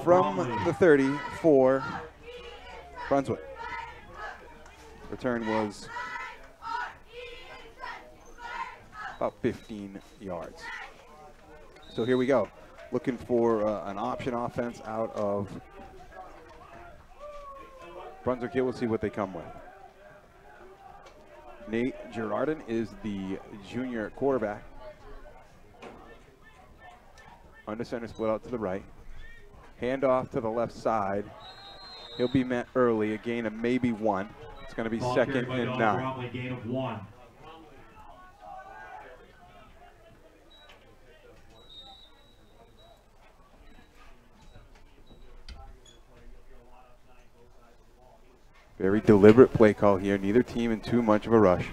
from the 30 for Brunswick. Return was about 15 yards. So here we go. Looking for an option offense out of Brunswick here. We'll see what they come with. Nate Girardin is the junior quarterback. Under center, split out to the right. Handoff to the left side. He'll be met early, a gain of maybe 1. It's going to be second and 9. Gain of 1. Very deliberate play call here. Neither team in too much of a rush.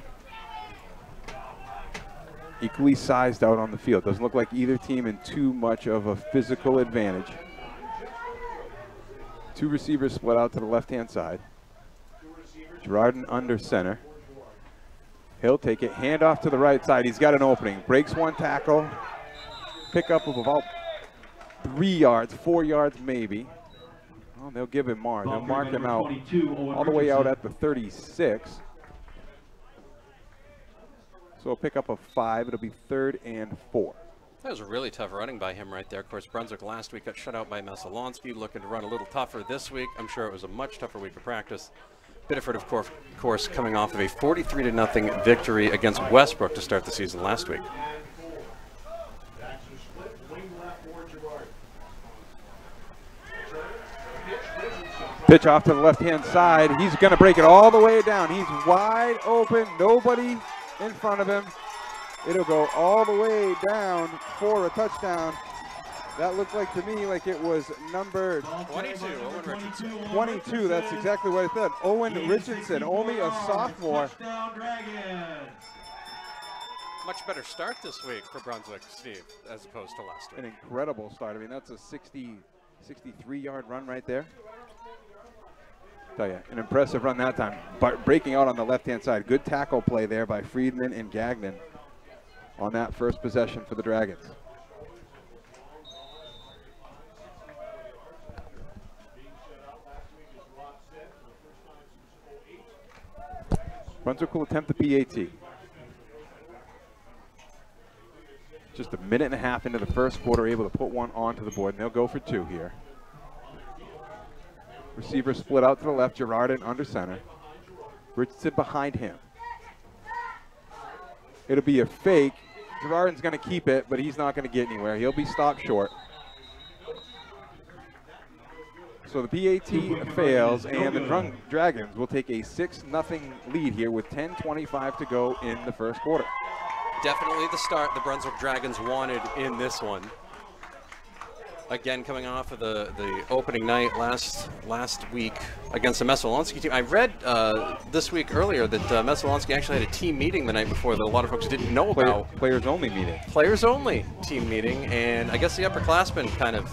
Equally sized out on the field. Doesn't look like either team in too much of a physical advantage. 2 receivers split out to the left-hand side. Girardin under center. He'll take it. Hand off to the right side. He's got an opening. Breaks 1 tackle. Pickup of about 3 yards, 4 yards maybe. Well, they'll give him more. They'll mark him out all the way out at the 36. So a pickup of 5. It'll be 3rd and 4. That was a really tough running by him right there. Of course, Brunswick last week got shut out by Messalonsky, looking to run a little tougher this week. I'm sure it was a much tougher week of practice. Biddeford, of course, coming off of a 43-0 victory against Westbrook to start the season last week. Pitch off to the left-hand side. He's going to break it all the way down. He's wide open. Nobody in front of him. It'll go all the way down for a touchdown. That looked like to me like it was number 22, Owen Richardson. 22, that's exactly what I said. Owen Richardson, only a sophomore. Much better start this week for Brunswick, Steve, as opposed to last week. An incredible start. I mean, that's a 63-yard run right there. Tell you, an impressive run that time. But breaking out on the left-hand side. Good tackle play there by Friedman and Gagnon on that first possession for the Dragons. Brunswick will attempt the PAT. Just a minute and a half into the first quarter, able to put one onto the board, and they'll go for 2 here. Receiver split out to the left, Girardin under center. Richardson behind him. It'll be a fake. Girardin's going to keep it, but he's not going to get anywhere. He'll be stopped short. So the PAT fails, and the Dragons will take a 6-0 lead here with 10:25 to go in the first quarter. Definitely the start the Brunswick Dragons wanted in this one. Again, coming off of the opening night last week against the Messalonsky team. I read this week earlier that Messalonsky actually had a team meeting the night before that a lot of folks didn't know about. Players only meeting. Players only team meeting, and I guess the upperclassmen kind of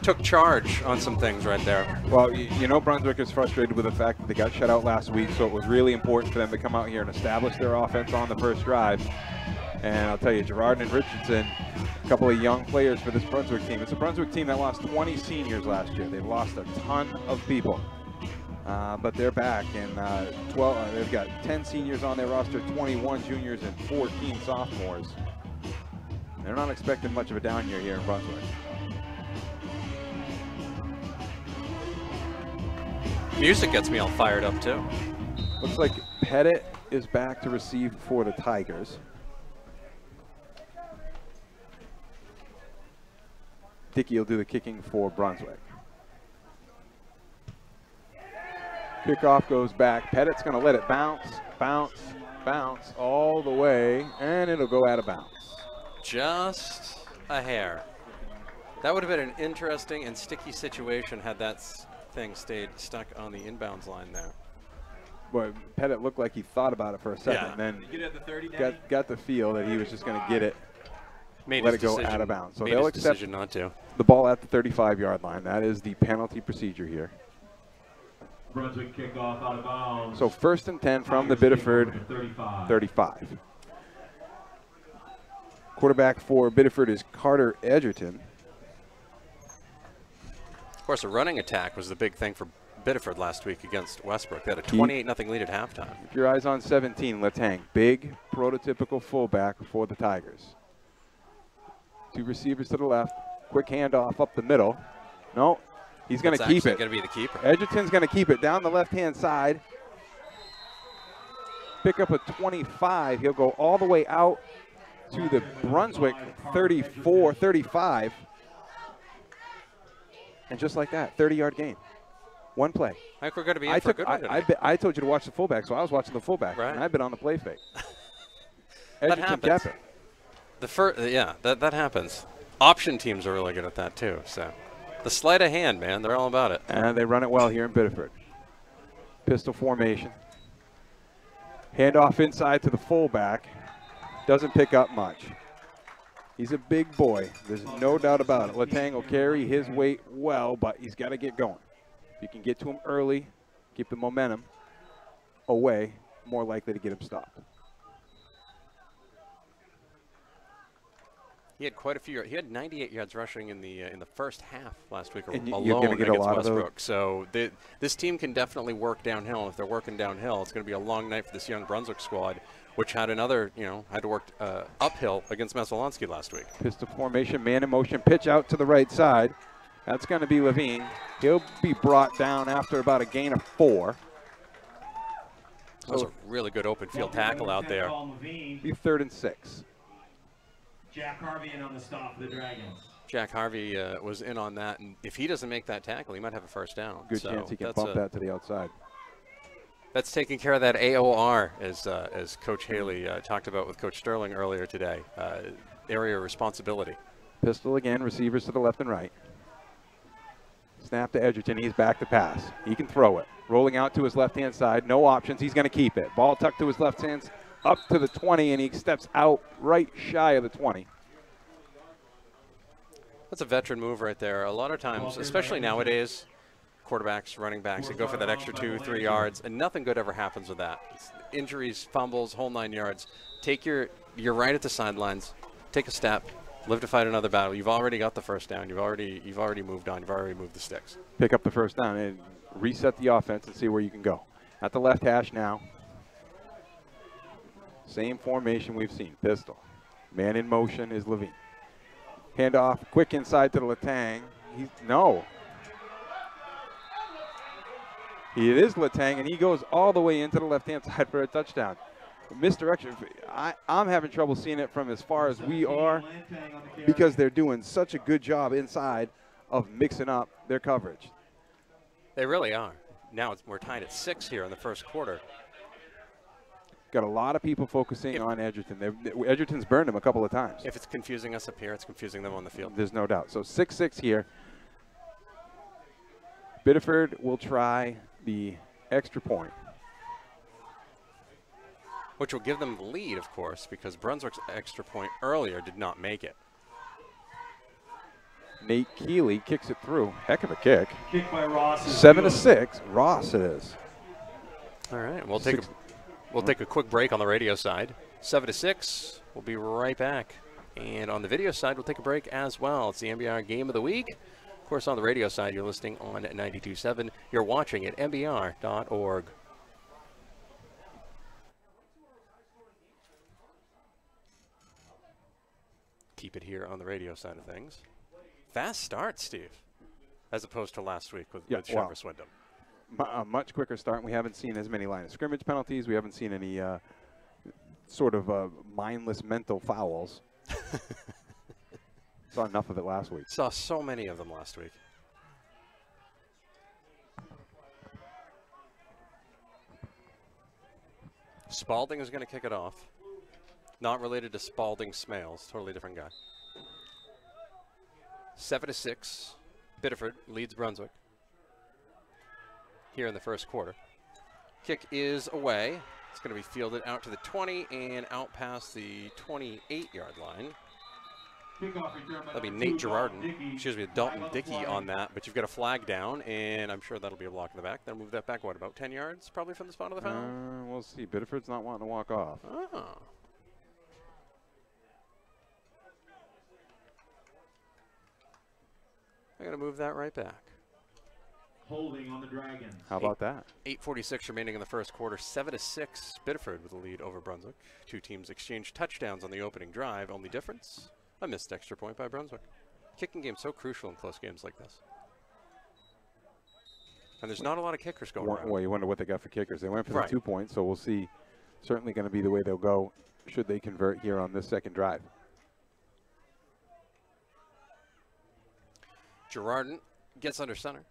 took charge on some things right there. Well, you know, Brunswick is frustrated with the fact that they got shut out last week, so it was really important for them to come out here and establish their offense on the first drive. And I'll tell you, Girardin and Richardson, a couple of young players for this Brunswick team. It's a Brunswick team that lost 20 seniors last year. They've lost a ton of people, but they're back. And they've got 10 seniors on their roster, 21 juniors, and 14 sophomores. They're not expecting much of a down year here in Brunswick. Music gets me all fired up too. Looks like Pettit is back to receive for the Tigers. Dickey will do the kicking for Brunswick. Kickoff goes back. Pettit's going to let it bounce, bounce, bounce all the way, and it'll go out of bounds. Just a hair. That would have been an interesting and sticky situation had that thing stayed stuck on the inbounds line there. Boy, Pettit looked like he thought about it for a second, then got the feel that he was just going to get it. Let it go out of bounds. So they'll accept not to. The ball at the 35-yard line. That is the penalty procedure here. Brunswick kickoff out of bounds. So 1st and 10 from the Biddeford 35. Quarterback for Biddeford is Carter Edgerton. course, a running attack was the big thing for Biddeford last week against Westbrook. They had a 28-0 lead at halftime. Keep your eyes on 17, Letang. Big, prototypical fullback for the Tigers. 2 receivers to the left. Quick handoff up the middle. No, he's going to keep it. Going to be the keeper. Edgerton's going to keep it down the left-hand side. Pick up a 25. He'll go all the way out to the Brunswick 34, 35. And just like that, 30-yard gain. One play. I think we're going to be in for a good one tonight. I told you to watch the fullback, so I was watching the fullback. Right. And I've been on the play fake. That Edgerton happens. kept it. That happens. Option teams are really good at that too. So the sleight of hand, man, they're all about it. And they run it well here in Biddeford. Pistol formation. Handoff inside to the fullback. Doesn't pick up much. He's a big boy. There's no doubt about it. Letang will carry his weight well, but he's got to get going. If you can get to him early, keep the momentum away, more likely to get him stopped. He had quite a few. He had 98 yards rushing in the first half last week alone you're gonna get against a lot Westbrook. of those. So this team can definitely work downhill. If they're working downhill, it's going to be a long night for this young Brunswick squad, which had another, had to work uphill against Messalonsky last week. Pistol formation, man in motion, pitch out to the right side. That's going to be Levine. He'll be brought down after about a gain of 4. That was a really good open field tackle out there. Be 3rd and 6. Jack Harvey in on the stop for the Dragons. Jack Harvey was in on that, and if he doesn't make that tackle, he might have a first down. Good chance he can bump that to the outside. That's taking care of that AOR, as Coach Haley talked about with Coach Sterling earlier today. Area of responsibility. Pistol again, receivers to the left and right. Snap to Edgerton, he's back to pass. He can throw it. Rolling out to his left-hand side, no options, he's going to keep it. Ball tucked to his left hand, up to the 20, and he steps out right shy of the 20. That's a veteran move right there. A lot of times, especially nowadays, quarterbacks, running backs, they go for that extra 2-3 yards, and nothing good ever happens with that. It's injuries, fumbles, whole 9 yards. You're right at the sidelines. Take a step. Live to fight another battle. You've already got the first down. You've already moved on. You've already moved the sticks. Pick up the first down and reset the offense and see where you can go. At the left hash now. Same formation we've seen. Pistol. Man in motion is Levine. Handoff, quick inside to the Letang. No. It is Letang, and he goes all the way into the left-hand side for a touchdown. Misdirection. I'm having trouble seeing it from as far as we are because they're doing such a good job inside of mixing up their coverage. They really are. Now we're tied at 6 here in the first quarter. Got a lot of people focusing on Edgerton. Edgerton's burned him a couple of times. If it's confusing us up here, it's confusing them on the field. There's no doubt. So 6-6 here. Biddeford will try the extra point, which will give them the lead, of course, because Brunswick's extra point earlier did not make it. Nate Keeley kicks it through. Heck of a kick. Kick by Ross. 7-6. Ross it is. All right, we'll take a quick break on the radio side. 7-6. We'll be right back. And on the video side, we'll take a break as well. It's the MBR Game of the Week. Of course, on the radio side, you're listening on 92.7. You're watching at mbr.org. Keep it here on the radio side of things. Fast start, Steve, as opposed to last week with Sheriff Swindon. A much quicker start. We haven't seen as many line of scrimmage penalties. We haven't seen any sort of mindless mental fouls. Saw enough of it last week. Saw so many of them last week. Spalding is going to kick it off. Not related to Spalding Smales. Totally different guy. 7-6. Biddeford leads Brunswick here in the first quarter. Kick is away. It's going to be fielded out to the 20 and out past the 28-yard line. That'll be Nate Girardin, excuse me, Dalton Dickey on that, but you've got a flag down, and I'm sure that'll be a block in the back. They'll move that back, what, about 10 yards probably from the spot of the foul? We'll see. Biddeford's not wanting to walk off. Oh. I'm going to move that right back. holding on the Dragons. How about that? 8:46 remaining in the first quarter. 7-6 Biddeford with the lead over Brunswick. Two teams exchanged touchdowns on the opening drive. Only difference, a missed extra point by Brunswick. Kicking game so crucial in close games like this. And there's not a lot of kickers going around. Well, you wonder what they got for kickers. They went for Right. the 2 points, so we'll see. Certainly going to be the way they'll go should they convert here on this second drive. Girardin gets under center.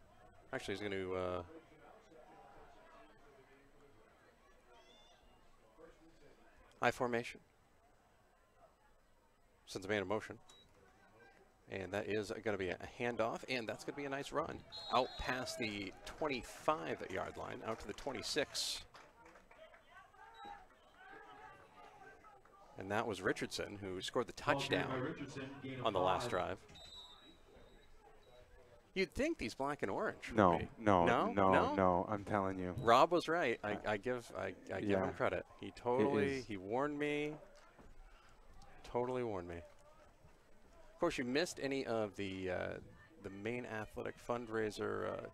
Actually, he's going to high formation. Sends a man in motion. And that is going to be a handoff, and that's going to be a nice run. Out past the 25-yard line, out to the 26. And that was Richardson, who scored the touchdown on the last drive. You'd think these black and orange would be. No, I'm telling you. Rob was right. I give him credit. He warned me. Totally warned me. Of course, you missed any of the Maine Athletic Fundraiser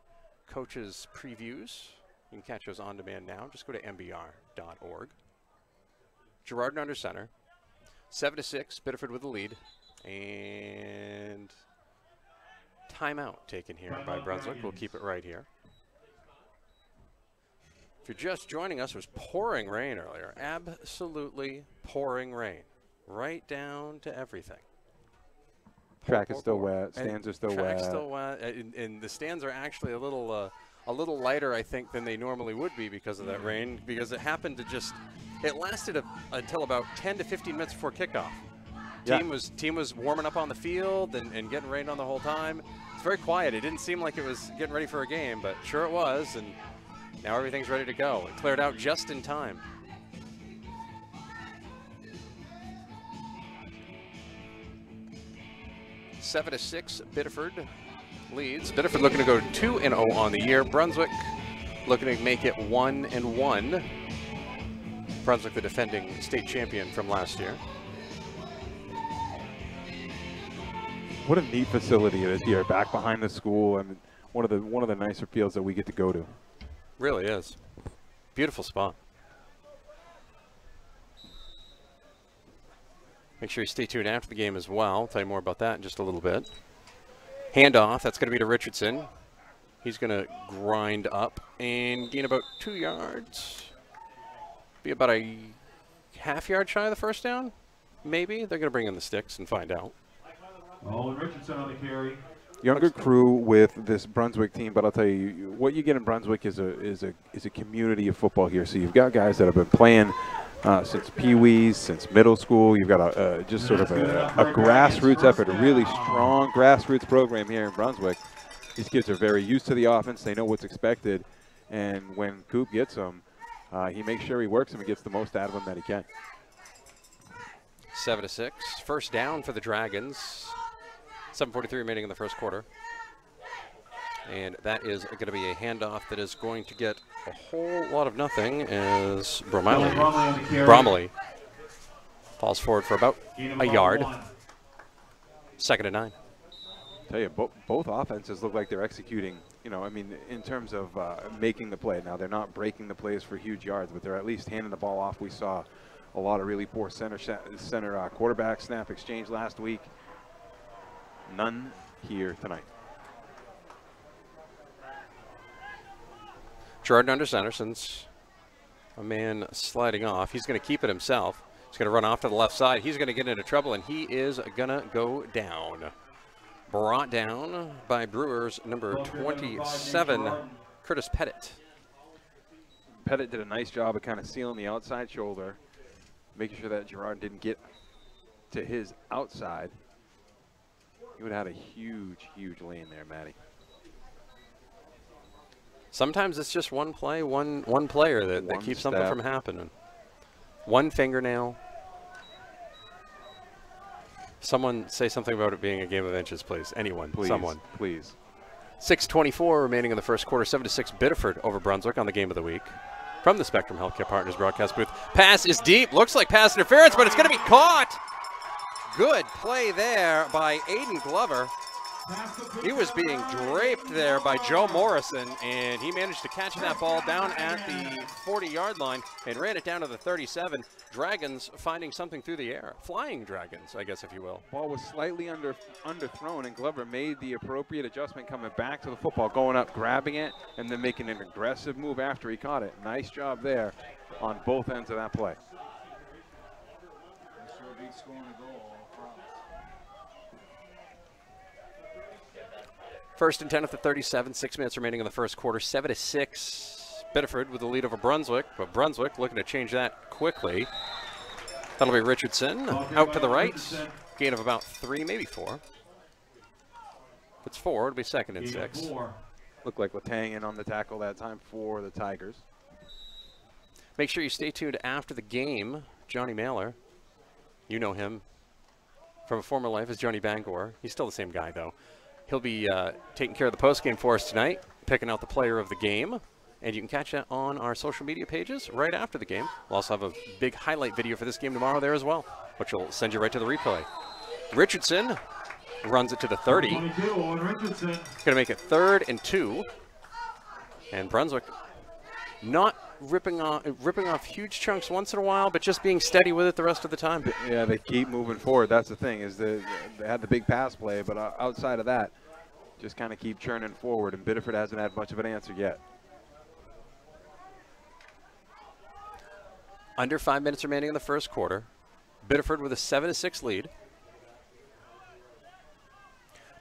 coaches previews. You can catch those on demand now. Just go to mbr.org. Girardin under center. 7-6, Biddeford with the lead. And timeout taken here by Brunswick. We'll keep it right here. If you're just joining us, it was pouring rain earlier. Absolutely pouring rain. Right down to everything. Track is still wet. Stands are still wet. Track's still wet. And the stands are actually a little lighter, I think, than they normally would be because of that rain. Because it happened to it lasted until about 10 to 15 minutes before kickoff. Yeah. Team was warming up on the field and getting rained on the whole time. It's very quiet. It didn't seem like it was getting ready for a game, but sure it was. And now everything's ready to go. It cleared out just in time. Seven to 6, Biddeford leads. Biddeford looking to go 2-0 on the year. Brunswick looking to make it 1-1. Brunswick, the defending state champion from last year. What a neat facility it is here, back behind the school. I mean, one of the nicer fields that we get to go to. Really is. Beautiful spot. Make sure you stay tuned after the game as well. I'll tell you more about that in just a little bit. Handoff, that's going to be to Richardson. He's going to grind up and gain about 2 yards. Be about a half-yard shy of the first down, maybe. They're going to bring in the sticks and find out. Owen Richardson on the carry. Younger crew with this Brunswick team, but I'll tell you, what you get in Brunswick is a community of football here. So you've got guys that have been playing since Pee-wees, since middle school. You've got just sort of a grassroots effort, a really strong grassroots program here in Brunswick. These kids are very used to the offense. They know what's expected. And when Coop gets them, he makes sure he works them and gets the most out of them that he can. 7 to 6. First down for the Dragons. 7:43 remaining in the first quarter. And that is going to be a handoff that is going to get a whole lot of nothing as Bromley falls forward for about a yard. 2nd and 9. Tell you, both offenses look like they're executing, I mean, in terms of making the play. Now, they're not breaking the plays for huge yards, but they're at least handing the ball off. We saw a lot of really poor center quarterback snap exchange last week. None here tonight. Girardin under center, since a man sliding off. He's going to keep it himself. He's going to run off to the left side. He's going to get into trouble, and he is going to go down. Brought down by Brewers number 27, Curtis Pettit. Pettit did a nice job of kind of sealing the outside shoulder, making sure that Girardin didn't get to his outside. He would have had a huge, huge lane there, Matty. Sometimes it's just one play, one player that keeps something from happening. One fingernail. Someone say something about it being a game of inches, please. Anyone, please, someone. Please. 6:24 remaining in the first quarter. 7-6 Biddeford over Brunswick on the game of the week. From the Spectrum Healthcare Partners broadcast booth. Pass is deep. Looks like pass interference, but it's going to be caught. Good play there by Aiden Glover. He was being draped there by Joe Morrison, and he managed to catch that ball down at the 40-yard line and ran it down to the 37. Dragons finding something through the air. Flying Dragons, I guess, if you will. Ball was slightly underthrown, and Glover made the appropriate adjustment coming back to the football, going up, grabbing it, and then making an aggressive move after he caught it. Nice job there on both ends of that play. First and 10 at the 37, 6 minutes remaining in the first quarter, 7-6. Biddeford with the lead over Brunswick, but Brunswick looking to change that quickly. That'll be Richardson out to the right. Gain of about 3, maybe 4. If it's 4, it'll be second and 6. Looked like Latang in on the tackle that time for the Tigers. Make sure you stay tuned after the game. Johnny Mailer, you know him from a former life as Johnny Bangor. He's still the same guy, though. He'll be taking care of the postgame for us tonight, picking out the player of the game. And you can catch that on our social media pages right after the game. We'll also have a big highlight video for this game tomorrow there as well, which will send you right to the replay. Richardson runs it to the 30. Going to make it 3rd and 2. And Brunswick not ripping off huge chunks once in a while, but just being steady with it the rest of the time. Yeah, they keep moving forward. That's the thing, is they had the big pass play, but outside of that, just kind of keep churning forward, and Biddeford hasn't had much of an answer yet. Under 5 minutes remaining in the first quarter. Biddeford with a 7-6 lead.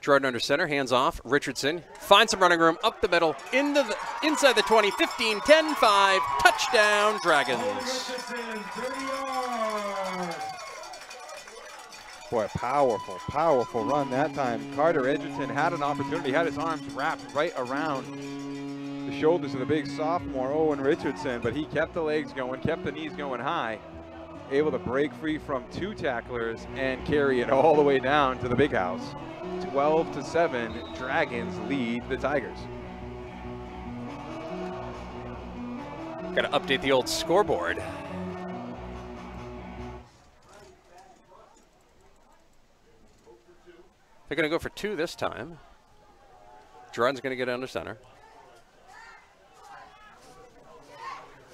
Jordan under center, hands off. Richardson finds some running room up the middle, inside the 20, 15, 10, 5. Touchdown, Dragons. Boy, powerful, powerful run that time. Carter Edgerton had an opportunity, had his arms wrapped right around the shoulders of the big sophomore, Owen Richardson, but he kept the legs going, kept the knees going high, able to break free from 2 tacklers and carry it all the way down to the big house. 12-7, Dragons lead the Tigers. Got to update the old scoreboard. They're going to go for 2 this time. Gerard's going to get under center.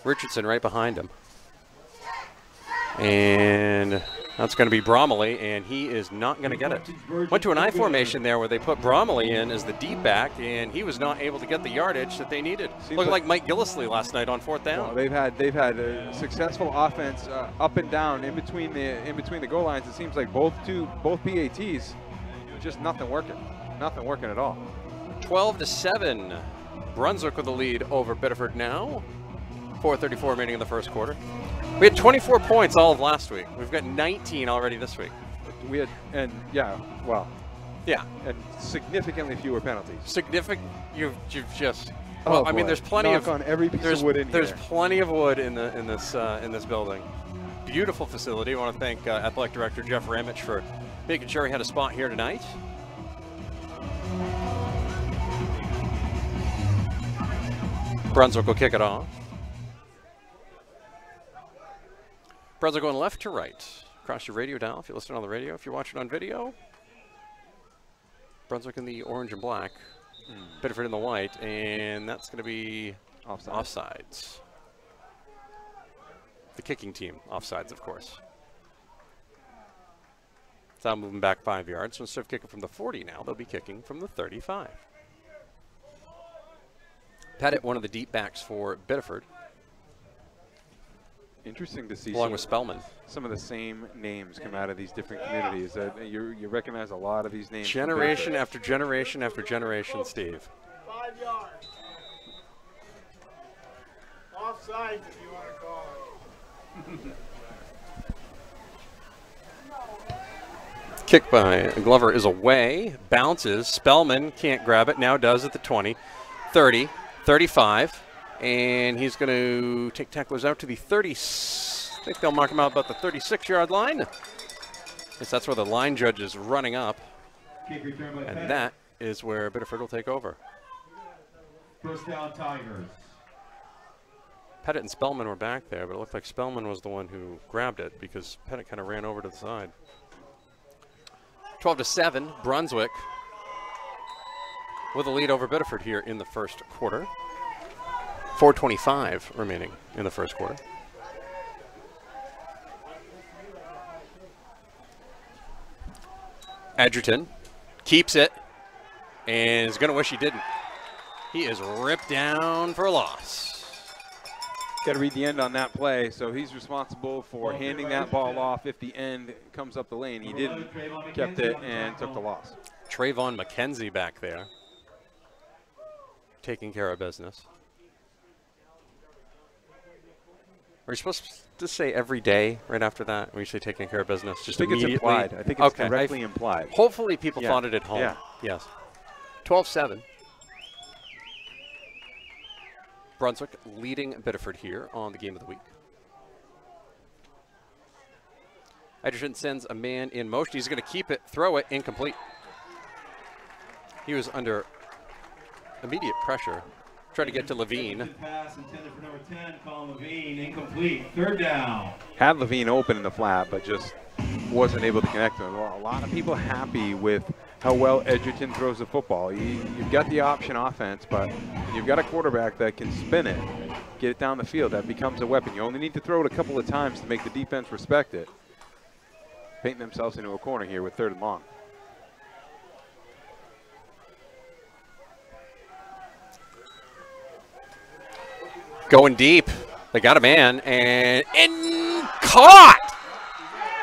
Richardson right behind him. And that's going to be Bromley, and he is not going to get it. Went to an I formation there where they put Bromley in as the deep back, and he was not able to get the yardage that they needed. Looking like Mike Gillisley last night on 4th down. Well, they've had a successful offense up and down in between the goal lines. It seems like both PATs, just nothing working at all. 12-7, Brunswick with the lead over Biddeford now. 4:34 remaining in the first quarter. We had 24 points all of last week. We've got 19 already this week. We had, and significantly fewer penalties. You've just. Well, I mean, there's plenty of on every piece of wood in There's here. plenty of wood in this building. Beautiful facility. I want to thank Athletic Director Jeff Ramich for making sure he had a spot here tonight. Brunswick will kick it off. Brunswick going left to right. Across your radio dial if you're listening on the radio. If you're watching on video, Brunswick in the orange and black. Biddeford in the white. And that's going to be offsides. The kicking team offsides, of course. It's now moving back 5 yards. So instead of kicking from the 40 now, they'll be kicking from the 35. Pettit, one of the deep backs for Biddeford. Interesting to see along with Spellman. Some of the same names come out of these different communities. You recognize a lot of these names. Generation after generation after generation, Steve. 5 yards. Offsides, if you want to call it. Kick by Glover is away. Bounces. Spellman can't grab it. Now does at the 20, 30, 35. And he's going to take tacklers out to the 30. I think they'll mark him out about the 36-yard line. Guess that's where the line judge is running up. And that is where Biddeford will take over. First down, Tigers. Pettit and Spellman were back there, but it looked like Spellman was the one who grabbed it because Pettit kind of ran over to the side. 12-7, Brunswick with a lead over Biddeford here in the first quarter. 4:25 remaining in the first quarter. Edgerton keeps it and is going to wish he didn't. He is ripped down for a loss. Got to read the end on that play, so he's responsible for handing that ball off if the end comes up the lane. He didn't, kept it, and took the loss. Trayvon McKenzie back there, taking care of business. Are you supposed to say every day right after that when you say taking care of business? Just I think it's immediately? implied. I think it's okay. directly implied. Hopefully people thought it at home. Yeah. Yes. 12-7. Brunswick leading Biddeford here on the game of the week. Edgerton sends a man in motion. He's going to keep it, throw it, incomplete. He was under immediate pressure. Try to get to Levine. Pass intended for number 10, Colin Levine, incomplete. Third down. Had Levine open in the flat, but just wasn't able to connect to him. Well, a lot of people happy with how well Edgerton throws the football. You've got the option offense, but you've got a quarterback that can spin it, get it down the field. That becomes a weapon. You only need to throw it a couple of times to make the defense respect it. Painting themselves into a corner here with 3rd and long. Going deep. They got a man and caught.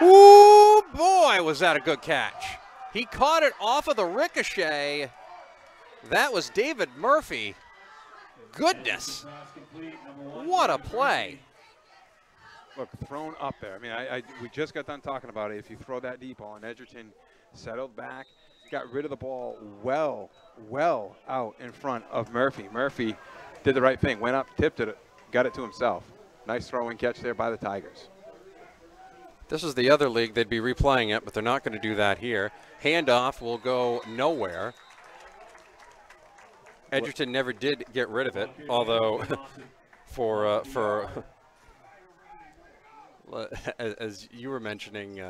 Ooh, boy, was that a good catch. He caught it off of the ricochet. That was David Murphy. Goodness. What a play. Look, thrown up there. I mean, we just got done talking about it. If you throw that deep ball, and Edgerton settled back, got rid of the ball well out in front of Murphy. Murphy did the right thing, went up, tipped it, got it to himself. Nice throw and catch there by the Tigers. This is the other league. They'd be replaying it, but they're not going to do that here. Handoff will go nowhere. Edgerton never did get rid of it, although as you were mentioning,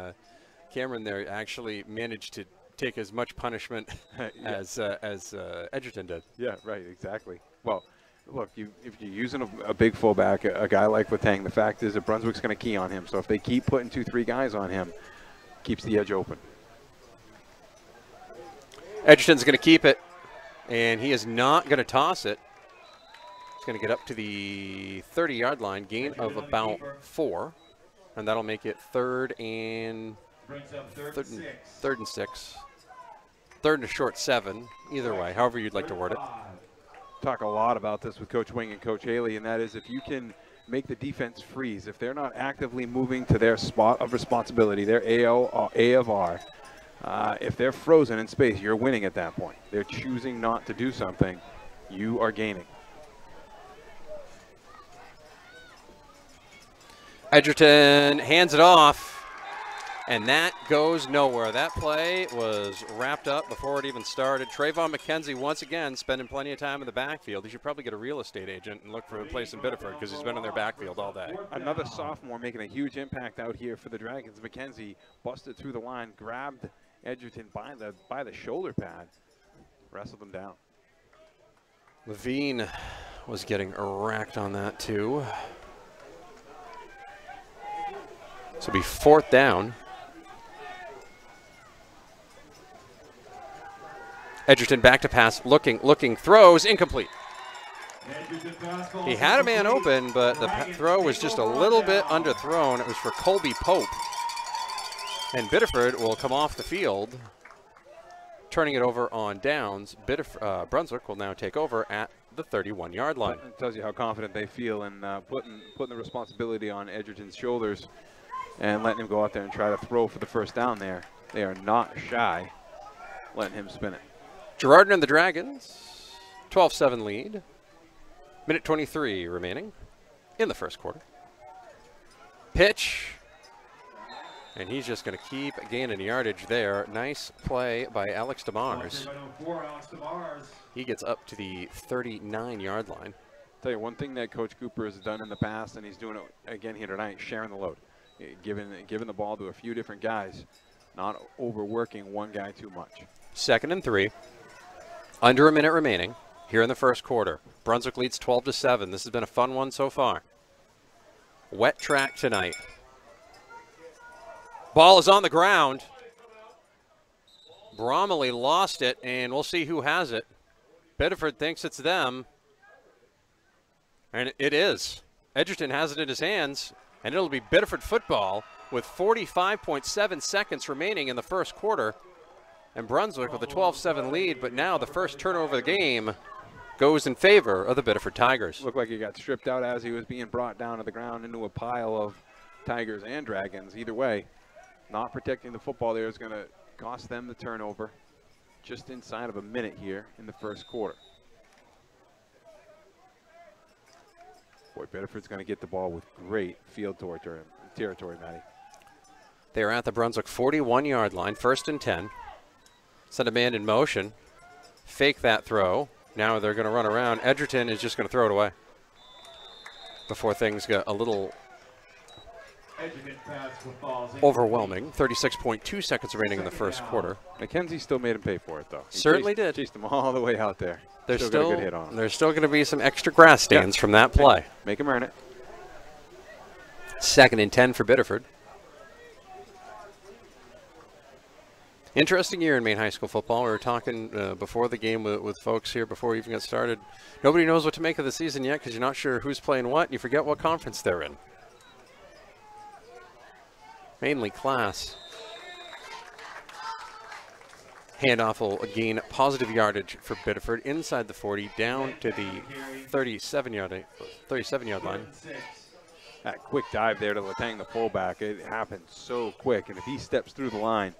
Cameron there actually managed to take as much punishment as Edgerton did. Yeah, right, exactly. Well, look, if you're using a big fullback, a guy like Latang, the fact is that Brunswick's going to key on him. So if they keep putting 2-3 guys on him, keeps the edge open. Edgerton's going to keep it, and he is not going to toss it. He's going to get up to the 30-yard line, gain of about 4, and that'll make it 3rd and 6. 3rd and a short 7, either way, however you'd like to word it. Talk a lot about this with Coach Wing and Coach Haley, and that is if you can make the defense freeze, if they're not actively moving to their spot of responsibility, their A of R, if they're frozen in space, you're winning at that point. They're choosing not to do something, you are gaining. Edgerton hands it off, and that goes nowhere. That play was wrapped up before it even started. Trayvon McKenzie, once again, spending plenty of time in the backfield. He should probably get a real estate agent and look for a place in Biddeford because he's been in their backfield all day. Another sophomore making a huge impact out here for the Dragons. McKenzie busted through the line, grabbed Edgerton by the shoulder pad, wrestled him down. Levine was getting racked on that too. So it'll be 4th down. Edgerton back to pass, looking, throws, incomplete. He had a man open, but the throw was just a little bit underthrown. It was for Colby Pope. And Biddeford will come off the field, turning it over on downs. Brunswick will now take over at the 31-yard line. It tells you how confident they feel in putting the responsibility on Edgerton's shoulders and letting him go out there and try to throw for the first down there. They are not shy letting him spin it. Girardin and the Dragons, 12-7 lead. Minute 23 remaining in the first quarter. Pitch, and he's just going to keep gaining yardage there. Nice play by Alex DeMars. He gets up to the 39-yard line. I'll tell you one thing that Coach Cooper has done in the past, and he's doing it again here tonight, sharing the load. Giving the ball to a few different guys, not overworking one guy too much. 2nd and 3. Under a minute remaining here in the first quarter. Brunswick leads 12-7. This has been a fun one so far. Wet track tonight. Ball is on the ground. Bromley lost it, and we'll see who has it. Biddeford thinks it's them. And it is. Edgerton has it in his hands, and it'll be Biddeford football with 45.7 seconds remaining in the first quarter. And Brunswick with a 12-7 lead, but now the first turnover of the game goes in favor of the Biddeford Tigers. Looked like he got stripped out as he was being brought down to the ground into a pile of Tigers and Dragons. Either way, not protecting the football there is going to cost them the turnover just inside of a minute here in the first quarter. Boy, Biddeford's going to get the ball with great field territory, Matty. They are at the Brunswick 41-yard line, 1st and 10. Send a man in motion, fake that throw. Now they're going to run around. Edgerton is just going to throw it away before things get a little overwhelming. 36.2 seconds remaining in the first quarter. McKenzie still made him pay for it, though. He Certainly did. Chased him all the way out there. There's got a good hit on him. There's still going to be some extra grass stands from that play. Make him earn it. 2nd and 10 for Biddeford. Interesting year in Maine high school football. We were talking before the game with folks here before we even got started. Nobody knows what to make of the season yet because you're not sure who's playing what, and you forget what conference they're in. Mainly class. Handoff will gain positive yardage for Biddeford inside the 40, down to the 37-yard line. That quick dive there to Latang, the fullback, it happened so quick, and if he steps through the line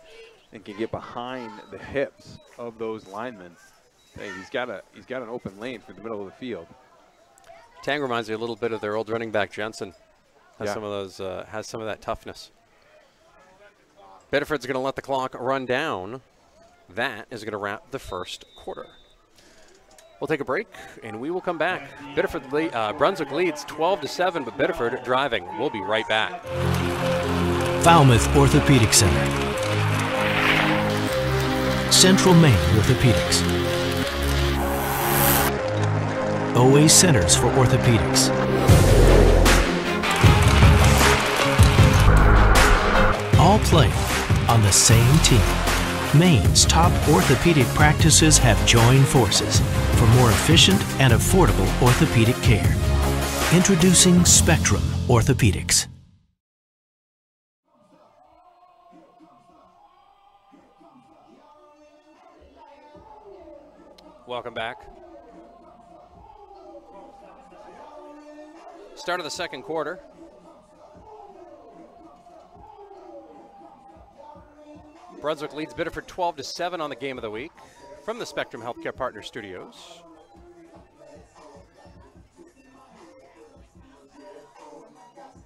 and can get behind the hips of those linemen, hey, he's got an open lane through the middle of the field. Tang reminds me a little bit of their old running back Jensen. Has Yeah. some of those, has some of that toughness. Biddeford's going to let the clock run down. That is going to wrap the first quarter. We'll take a break, and we will come back. Brunswick leads 12-7, but Biddeford driving. We'll be right back. Falmouth Orthopedic Center. Central Maine Orthopedics. OA Centers for Orthopedics. All playing on the same team. Maine's top orthopedic practices have joined forces for more efficient and affordable orthopedic care. Introducing Spectrum Orthopedics. Welcome back. Start of the second quarter. Brunswick leads Biddeford 12-7 on the game of the week from the Spectrum Healthcare Partner Studios.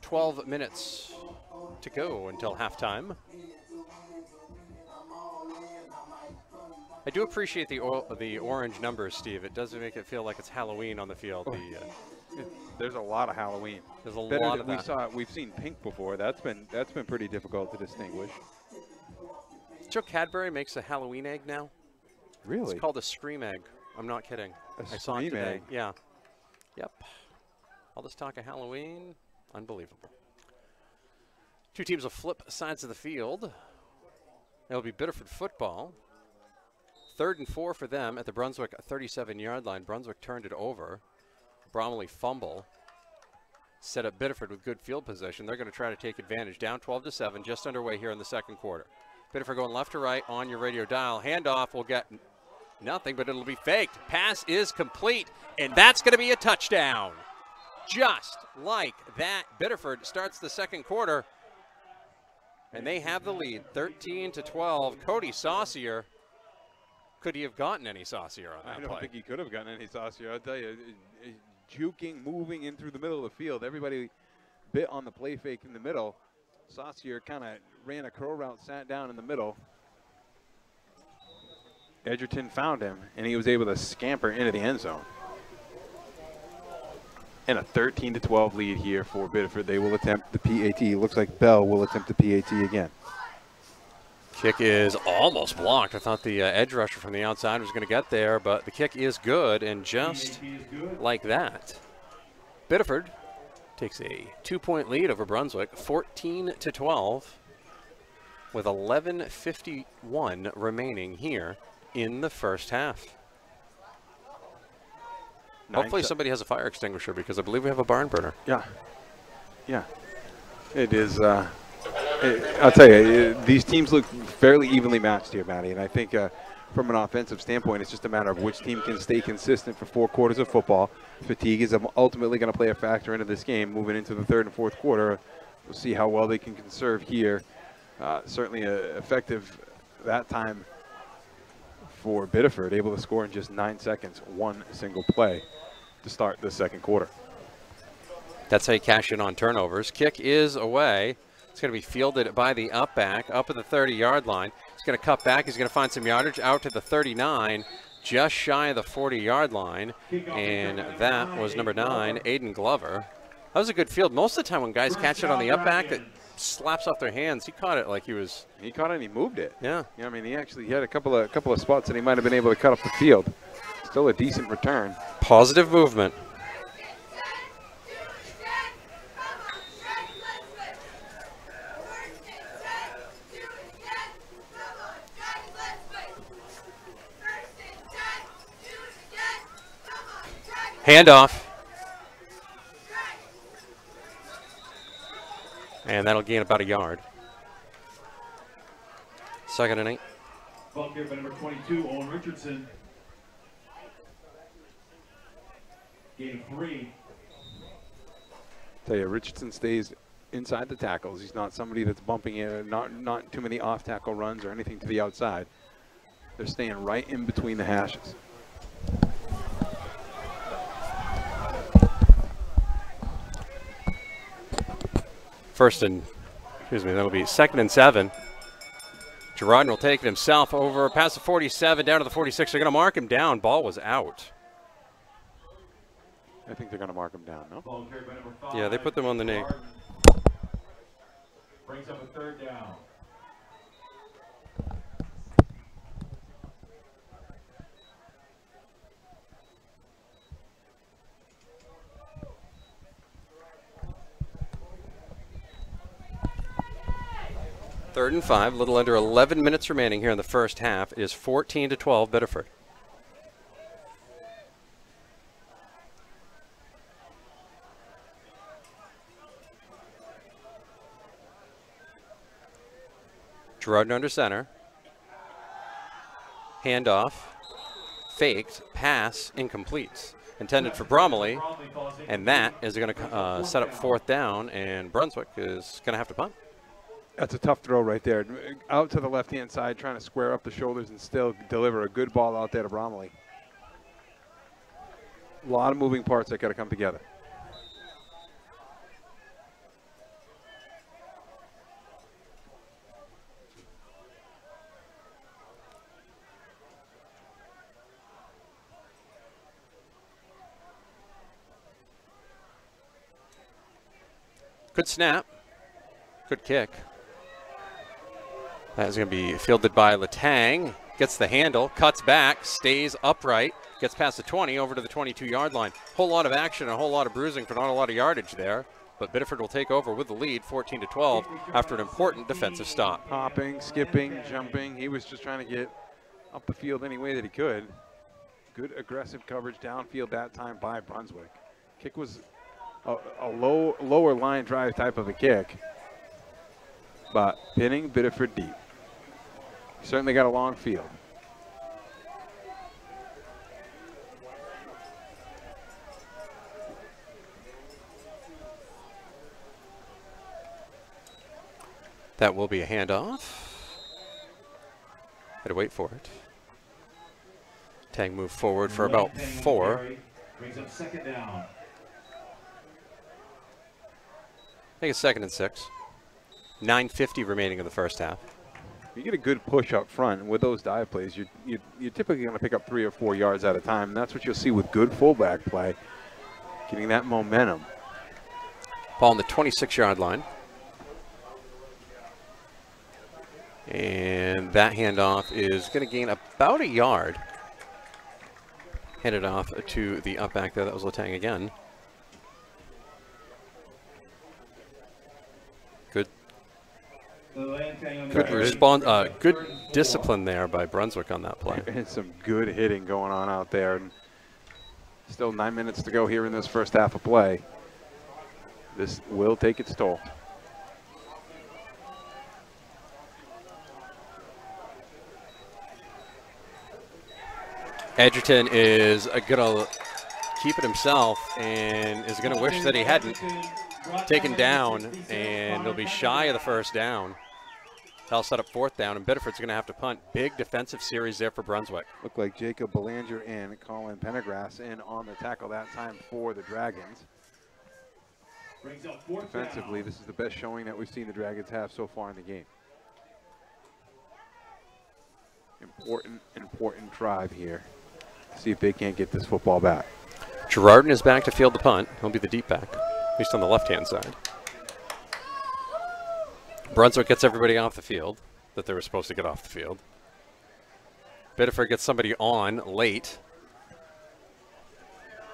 "12 minutes to go until halftime. I do appreciate the orange numbers, Steve. It does make it feel like it's Halloween on the field. There's a lot of Halloween. There's a Better lot of than that. we've seen pink before. That's been pretty difficult to distinguish. Joe Cadbury makes a Halloween egg now. Really? It's called a scream egg. I'm not kidding. I saw it scream today. egg? Yeah. Yep. All this talk of Halloween, unbelievable. Two teams will flip sides of the field. It'll be Biddeford football. 3rd and 4 for them at the Brunswick 37-yard line. Brunswick turned it over. Bromley fumble. Set up Biddeford with good field position. They're going to try to take advantage. Down 12-7, just underway here in the second quarter. Biddeford going left to right on your radio dial. Handoff will get nothing, but it'll be faked. Pass is complete, and that's going to be a touchdown. Just like that, Biddeford starts the second quarter, and they have the lead, 13-12. Cody Saucier, could he have gotten any saucier on that I don't play? think he could have gotten any saucier. I'll tell you, juking, moving in through the middle of the field. Everybody bit on the play fake in the middle. Saucier kind of ran a curl route, sat down in the middle. Edgerton found him, and he was able to scamper into the end zone. And a 13-12 lead here for Biddeford. They will attempt the PAT. Looks like Bell will attempt the PAT again. Kick is almost blocked. I thought the edge rusher from the outside was going to get there, but the kick is good, and just like that, Biddeford takes a 2-point lead over Brunswick, 14-12, with 11:51 remaining here in the first half. Hopefully somebody has a fire extinguisher, because I believe we have a barn burner. Yeah. Yeah. It is. I'll tell you, these teams look fairly evenly matched here, Matty, and I think from an offensive standpoint, it's just a matter of which team can stay consistent for 4 quarters of football. Fatigue is ultimately going to play a factor into this game moving into the 3rd and 4th quarter. We'll see how well they can conserve here. Certainly effective that time for Biddeford, able to score in just 9 seconds, 1 single play to start the 2nd quarter. That's how you cash in on turnovers. Kick is away. It's going to be fielded by the up back, up at the 30-yard line. He's going to cut back. He's going to find some yardage out to the 39, just shy of the 40-yard line. And that was number 9, Aiden Glover. That was a good field. Most of the time when guys catch it on the up back, it slaps off their hands. He caught it like he was. He caught it and he moved it. Yeah. I mean, he had a couple of spots that he might have been able to cut up the field. Still a decent return. Positive movement. Handoff. And that'll gain about a yard. 2nd and 8. Ball carried by number 22, Owen Richardson. Gain of 3. Tell you, Richardson stays inside the tackles. He's not somebody that's bumping in, not too many off-tackle runs or anything to the outside. They're staying right in between the hashes. That'll be 2nd and 7. Girardin will take it himself over past the 47, down to the 46. They're going to mark him down. Ball was out. I think they're going to mark him down, no? Ball carried by number 5. Yeah, they put them on the knee. Brings up a 3rd down. Third and 5, a little under 11 minutes remaining here in the first half. It is 14-12 Biddeford. Girardin under center. Handoff. Faked. Pass. Incomplete. Intended for Bromley. And that is going to set up 4th down, and Brunswick is going to have to punt. That's a tough throw right there. Out to the left-hand side, trying to square up the shoulders and still deliver a good ball out there to Bromley. A lot of moving parts that got to come together. Good snap. Good kick. That is going to be fielded by Letang. Gets the handle, cuts back, stays upright, gets past the 20 over to the 22-yard line. Whole lot of action, a whole lot of bruising for not a lot of yardage there. But Biddeford will take over with the lead, 14-12, after an important defensive stop. Hopping, skipping, jumping. He was just trying to get up the field any way that he could. Good aggressive coverage downfield that time by Brunswick. Kick was a lower line drive type of a kick, but pinning Biddeford deep. Certainly got a long field. That will be a handoff. Had to wait for it. Tang moved forward for about 4. Brings up 2nd down. I think it's 2nd and 6. 9:50 remaining in the first half. You get a good push up front, and with those dive plays, you're typically going to pick up 3 or 4 yards at a time. And that's what you'll see with good fullback play, getting that momentum. Ball on the 26-yard line. And that handoff is going to gain about a yard. Handed off to the up back there. That was Letang again. Good. Good response. Good discipline there by Brunswick on that play. And some good hitting going on out there. And still 9 minutes to go here in this first half of play. This will take its toll. Edgerton is going to keep it himself and is going to wish that he hadn't taken down, and they'll be shy of the first down. That'll set up fourth down, and Biddeford's going to have to punt. Big defensive series there for Brunswick. Looked like Jacob Belanger and Colin Pendergrass in on the tackle that time for the Dragons. Defensively, this is the best showing that we've seen the Dragons have so far in the game. Important drive here. See if they can't get this football back. Girardin is back to field the punt. He'll be the deep back, at least on the left-hand side. Brunswick gets everybody off the field that they were supposed to get off the field. Biddeford gets somebody on late.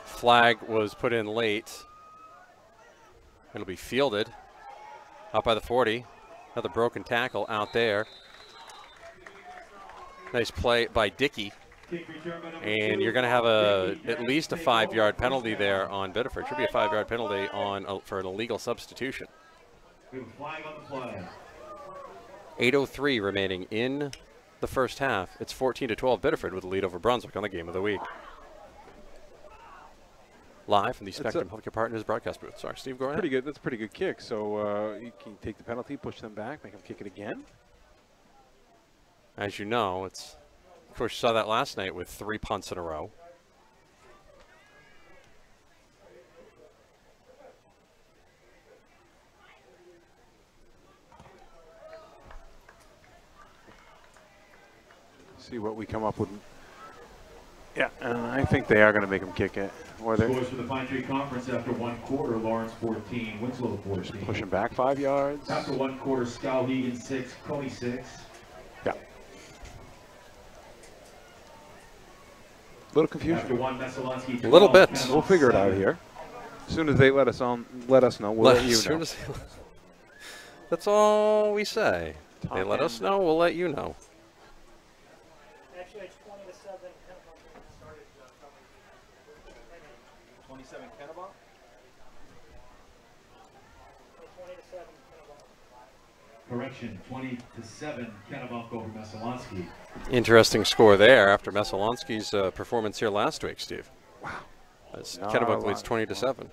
Flag was put in late. It'll be fielded out by the 40. Another broken tackle out there. Nice play by Dickey. And you're going to have at least a 5-yard penalty there on Biddeford. Should be a 5-yard penalty for an illegal substitution. 8:03 remaining in the first half. It's 14-12 Biddeford with a lead over Brunswick on the game of the week. Live from the Spectrum Healthcare Partners broadcast booth. Sorry, Steve, go ahead. Pretty good. That's a pretty good kick. So you can take the penalty, push them back, make them kick it again. As you know, of course, you saw that last night with 3 punts in a row. See what we come up with. Yeah, I think they are going to make them kick it. Or they're Scores for the Pine Tree Conference after 1 quarter, Lawrence 14, Winslow 14. pushing back 5 yards. After 1 quarter, Skowhegan 6, Coney 6. Yeah. A little confusion. After 1, Messalonsky 12. A little bit. We'll figure it out here. As soon as they let us know. We'll let you know. That's all we say. They let us know, we'll let you know. Actually, it's 20-7. 27 Kennebunk. 20-7. Correction, 20-7, Kennebunk over Messalonsky. Interesting score there after Messalonsky's performance here last week, Steve. Wow. As Kennebunk leads 20-7.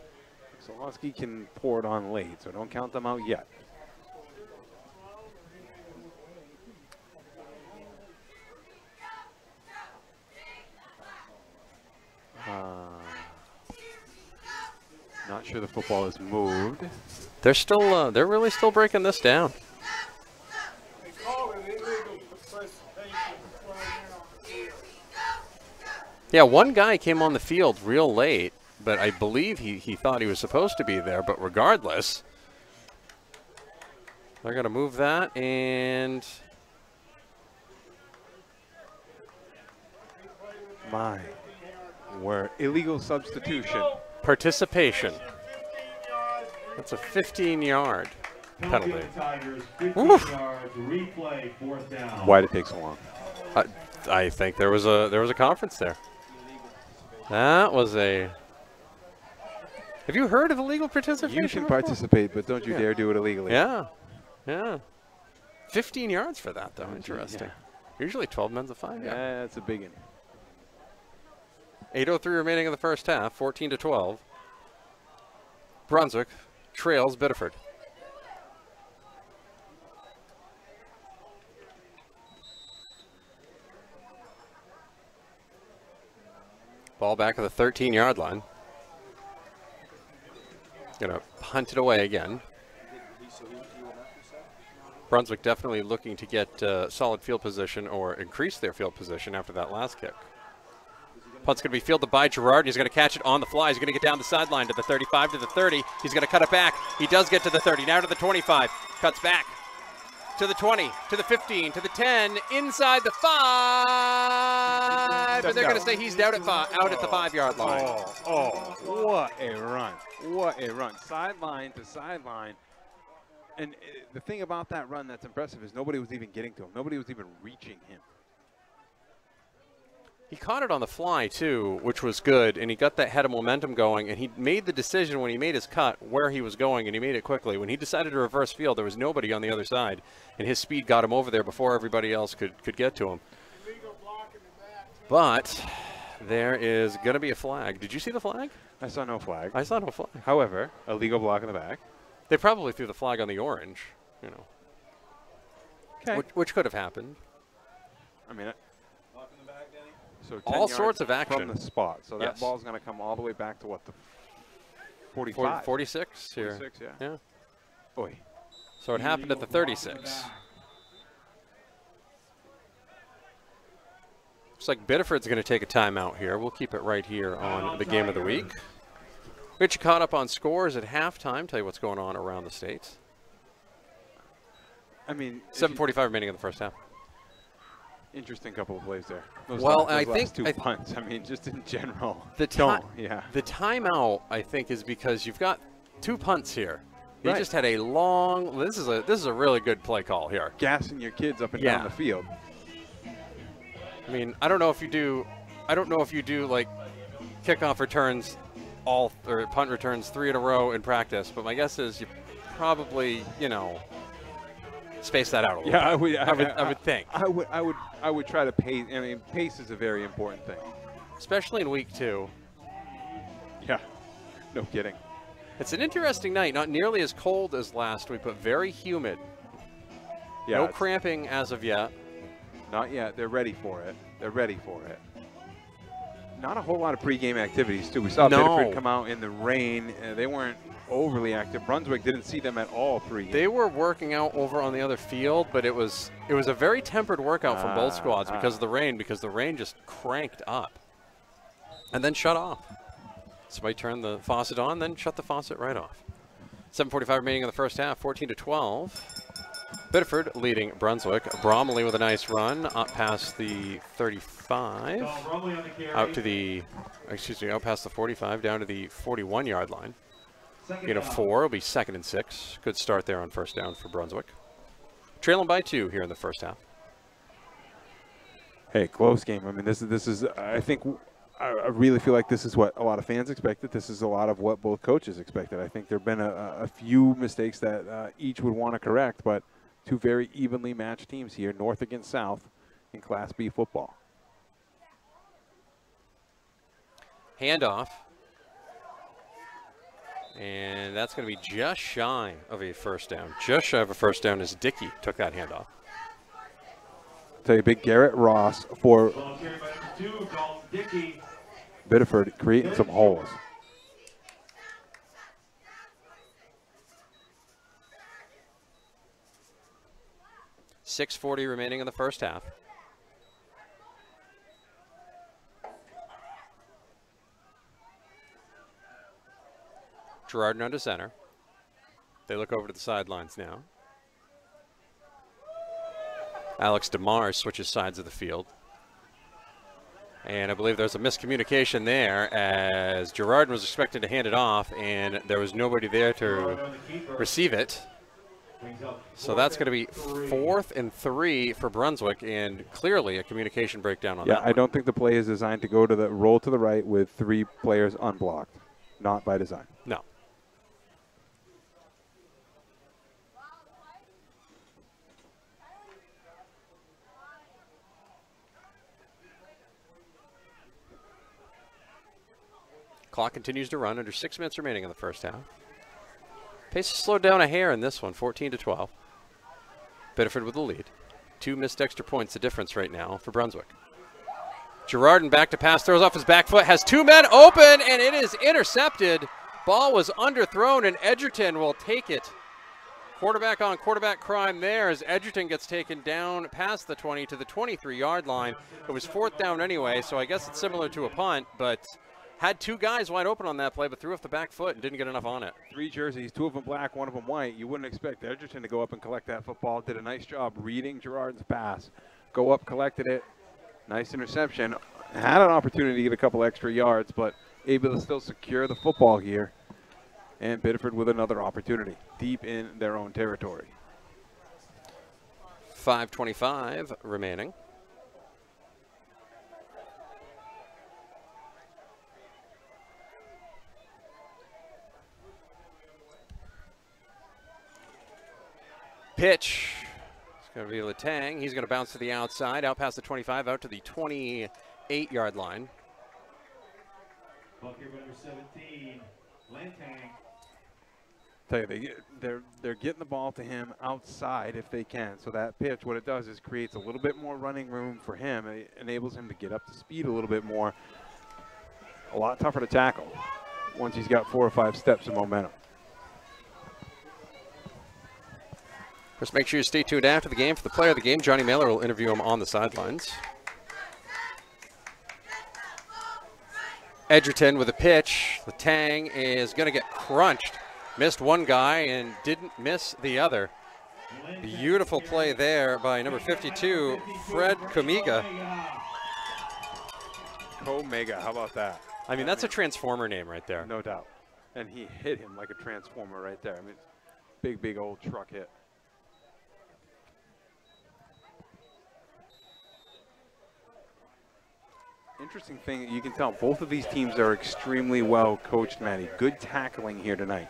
Solonsky can pour it on late, so don't count them out yet. Not sure the football is moved. They're still, they're really still breaking this down. They call it illegal participation before they're on the field. Yeah, one guy came on the field real late, but I believe he thought he was supposed to be there, but regardless, they're going to move that, and My word. Illegal substitution. participation. That's a 15-yard Penalty penalty. of the Tigers, 15 Oof. yards, replay, 4th down. Why'd it take so long? I think there was a conference there. That was a. Have you heard of illegal participation? You can before? participate, but don't you Yeah. dare do it illegally. Yeah, yeah. 15 yards for that, though. Yeah. Interesting. Usually 12 men's a 5. Yeah. Yeah, that's a big one. 8:03 remaining in the first half. 14-12. Brunswick trails Biddeford. Ball back at the 13-yard line. Gonna punt it away again. Brunswick definitely looking to get solid field position or increase their field position after that last kick. Punt's going to be fielded by Girard. He's going to catch it on the fly. He's going to get down the sideline to the 35, to the 30. He's going to cut it back. He does get to the 30. Now to the 25. Cuts back. to the 20, to the 15, to the 10, inside the 5, and they're going to say he's out at the 5-yard line. What a run. What a run. Sideline to sideline. And the thing about that run that's impressive is nobody was even getting to him. Nobody was even reaching him. He caught it on the fly, too, which was good, and he got that head of momentum going, and he made the decision when he made his cut where he was going, and he made it quickly. When he decided to reverse field, there was nobody on the other side, and his speed got him over there before everybody else could get to him. But there is going to be a flag. Did you see the flag? I saw no flag. I saw no flag. However, a legal block in the back. They probably threw the flag on the orange, you know. Okay. Which could have happened. I mean, so all sorts of action from the spot. So that yes. ball's going to come all the way back to what, the 45? 46 here. 46, yeah. Yeah. Boy. So it happened at the 36. Looks like Biddeford's going to take a timeout here. We'll keep it right here on the game of the week. We'll get you caught up on scores at halftime. Tell you what's going on around the states. I mean, 7:45 remaining in the first half. Interesting couple of plays there. Those I last think two punts. I mean, just in general. The the timeout, I think, is because you've got 2 punts here. He Right. just had a long. This is a really good play call here. Gassing your kids up and down the field. I mean, I don't know if you do like kickoff returns or punt returns 3 in a row in practice, but my guess is you probably, space that out a little bit. I would think. I would try to pace. I mean, pace is a very important thing. Especially in week 2. Yeah, no kidding. It's an interesting night. Not nearly as cold as last week, but very humid. Yeah, no cramping as of yet. Not yet. They're ready for it. They're ready for it. Not a whole lot of pregame activities, too. We saw Biddeford come out in the rain. They weren't overly active. Brunswick didn't see them at all pregame. They were working out over on the other field, but it was a very tempered workout from both squads because of the rain, just cranked up and then shut off. Somebody turned the faucet on, then shut the faucet right off. 7:45 remaining in the first half, 14-12. Biddeford leading Brunswick. Bromley with a nice run up past the 35, out past the 45, down to the 41-yard line. Gain of 4 will be 2nd and 6. Good start there on first down for Brunswick. Trailing by 2 here in the first half. Hey, close game. I mean, this is. I think. I really feel like this is what a lot of fans expected. This is a lot of what both coaches expected. I think there have been a few mistakes that each would want to correct, but 2 very evenly matched teams here, North against South, in Class B football. Handoff. And that's going to be just shy of a first down. Just shy of a first down as Dickey took that handoff. Tell you, big Garrett Ross for Biddeford creating some holes. .640 remaining in the first half. Girardin under center. They look over to the sidelines now. Alex DeMars switches sides of the field. And I believe there's a miscommunication there as Girardin was expected to hand it off and there was nobody there to receive it. So that's going to be 4th and 3 for Brunswick and clearly a communication breakdown on that. Yeah, I don't think the play is designed to go to the roll to the right with 3 players unblocked. Not by design. No. Clock continues to run under 6 minutes remaining in the first half. Pace has slowed down a hair in this one, 14-12. Biddeford with the lead. 2 missed extra points, the difference right now for Brunswick. Girardin back to pass, throws off his back foot, has 2 men open, and it is intercepted. Ball was underthrown, and Edgerton will take it. Quarterback on quarterback crime there as Edgerton gets taken down past the 20 to the 23-yard line. It was 4th down anyway, so I guess it's similar to a punt, but Had two guys wide open on that play, but threw off the back foot and didn't get enough on it. 3 jerseys, 2 of them black, 1 of them white. You wouldn't expect Edgerton to go up and collect that football. Did a nice job reading Girard's pass. Go up, collected it. Nice interception. Had an opportunity to get a couple extra yards, but able to still secure the football here. And Biddeford with another opportunity deep in their own territory. 5:25 remaining. Pitch. It's going to be Letang. He's going to bounce to the outside, out past the 25, out to the 28-yard line. Ball carrier number 17, Letang. Tell you, they're getting the ball to him outside if they can. So that pitch, what it does is creates a little bit more running room for him. It enables him to get up to speed a little bit more. A lot tougher to tackle once he's got 4 or 5 steps of momentum. Just make sure you stay tuned after the game for the player of the game. Johnny Mailer will interview him on the sidelines. Edgerton with a pitch. Letang is going to get crunched. Missed one guy and didn't miss the other. Beautiful play there by number 52, Fred Komiga. Komega, how about that? I mean, that's a transformer name right there. No doubt. And he hit him like a transformer right there. I mean, big, big old truck hit. Interesting thing, you can tell both of these teams are extremely well coached, Matty. Good tackling here tonight.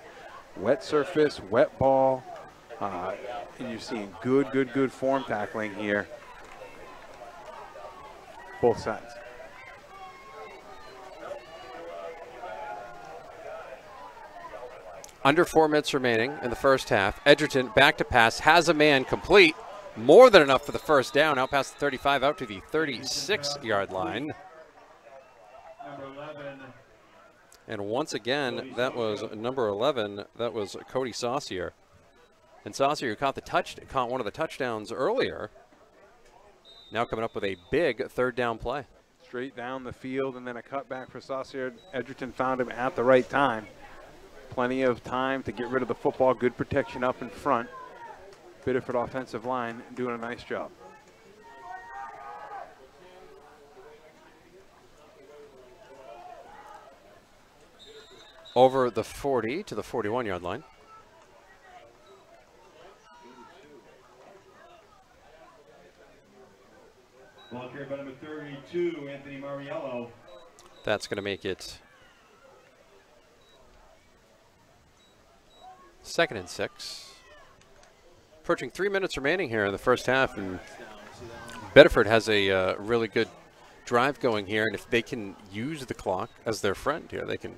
Wet surface, wet ball, and you're seeing good form tackling here. Both sides. Under 4 minutes remaining in the first half. Edgerton back to pass, has a man complete. More than enough for the first down, out past the 35, out to the 36-yard line. Number 11. And once again, that was number 11. That was Cody Saucier. And Saucier caught one of the touchdowns earlier. Now coming up with a big third down play. Straight down the field and then a cutback for Saucier. Edgerton found him at the right time. Plenty of time to get rid of the football. Good protection up in front. Biddeford offensive line doing a nice job. Over the 40 to the 41-yard line. Ball carried by number 32, Anthony Mariello. That's going to make it 2nd and 6. Approaching 3 minutes remaining here in the first half, and Biddeford has a really good drive going here, and if they can use the clock as their friend here, they can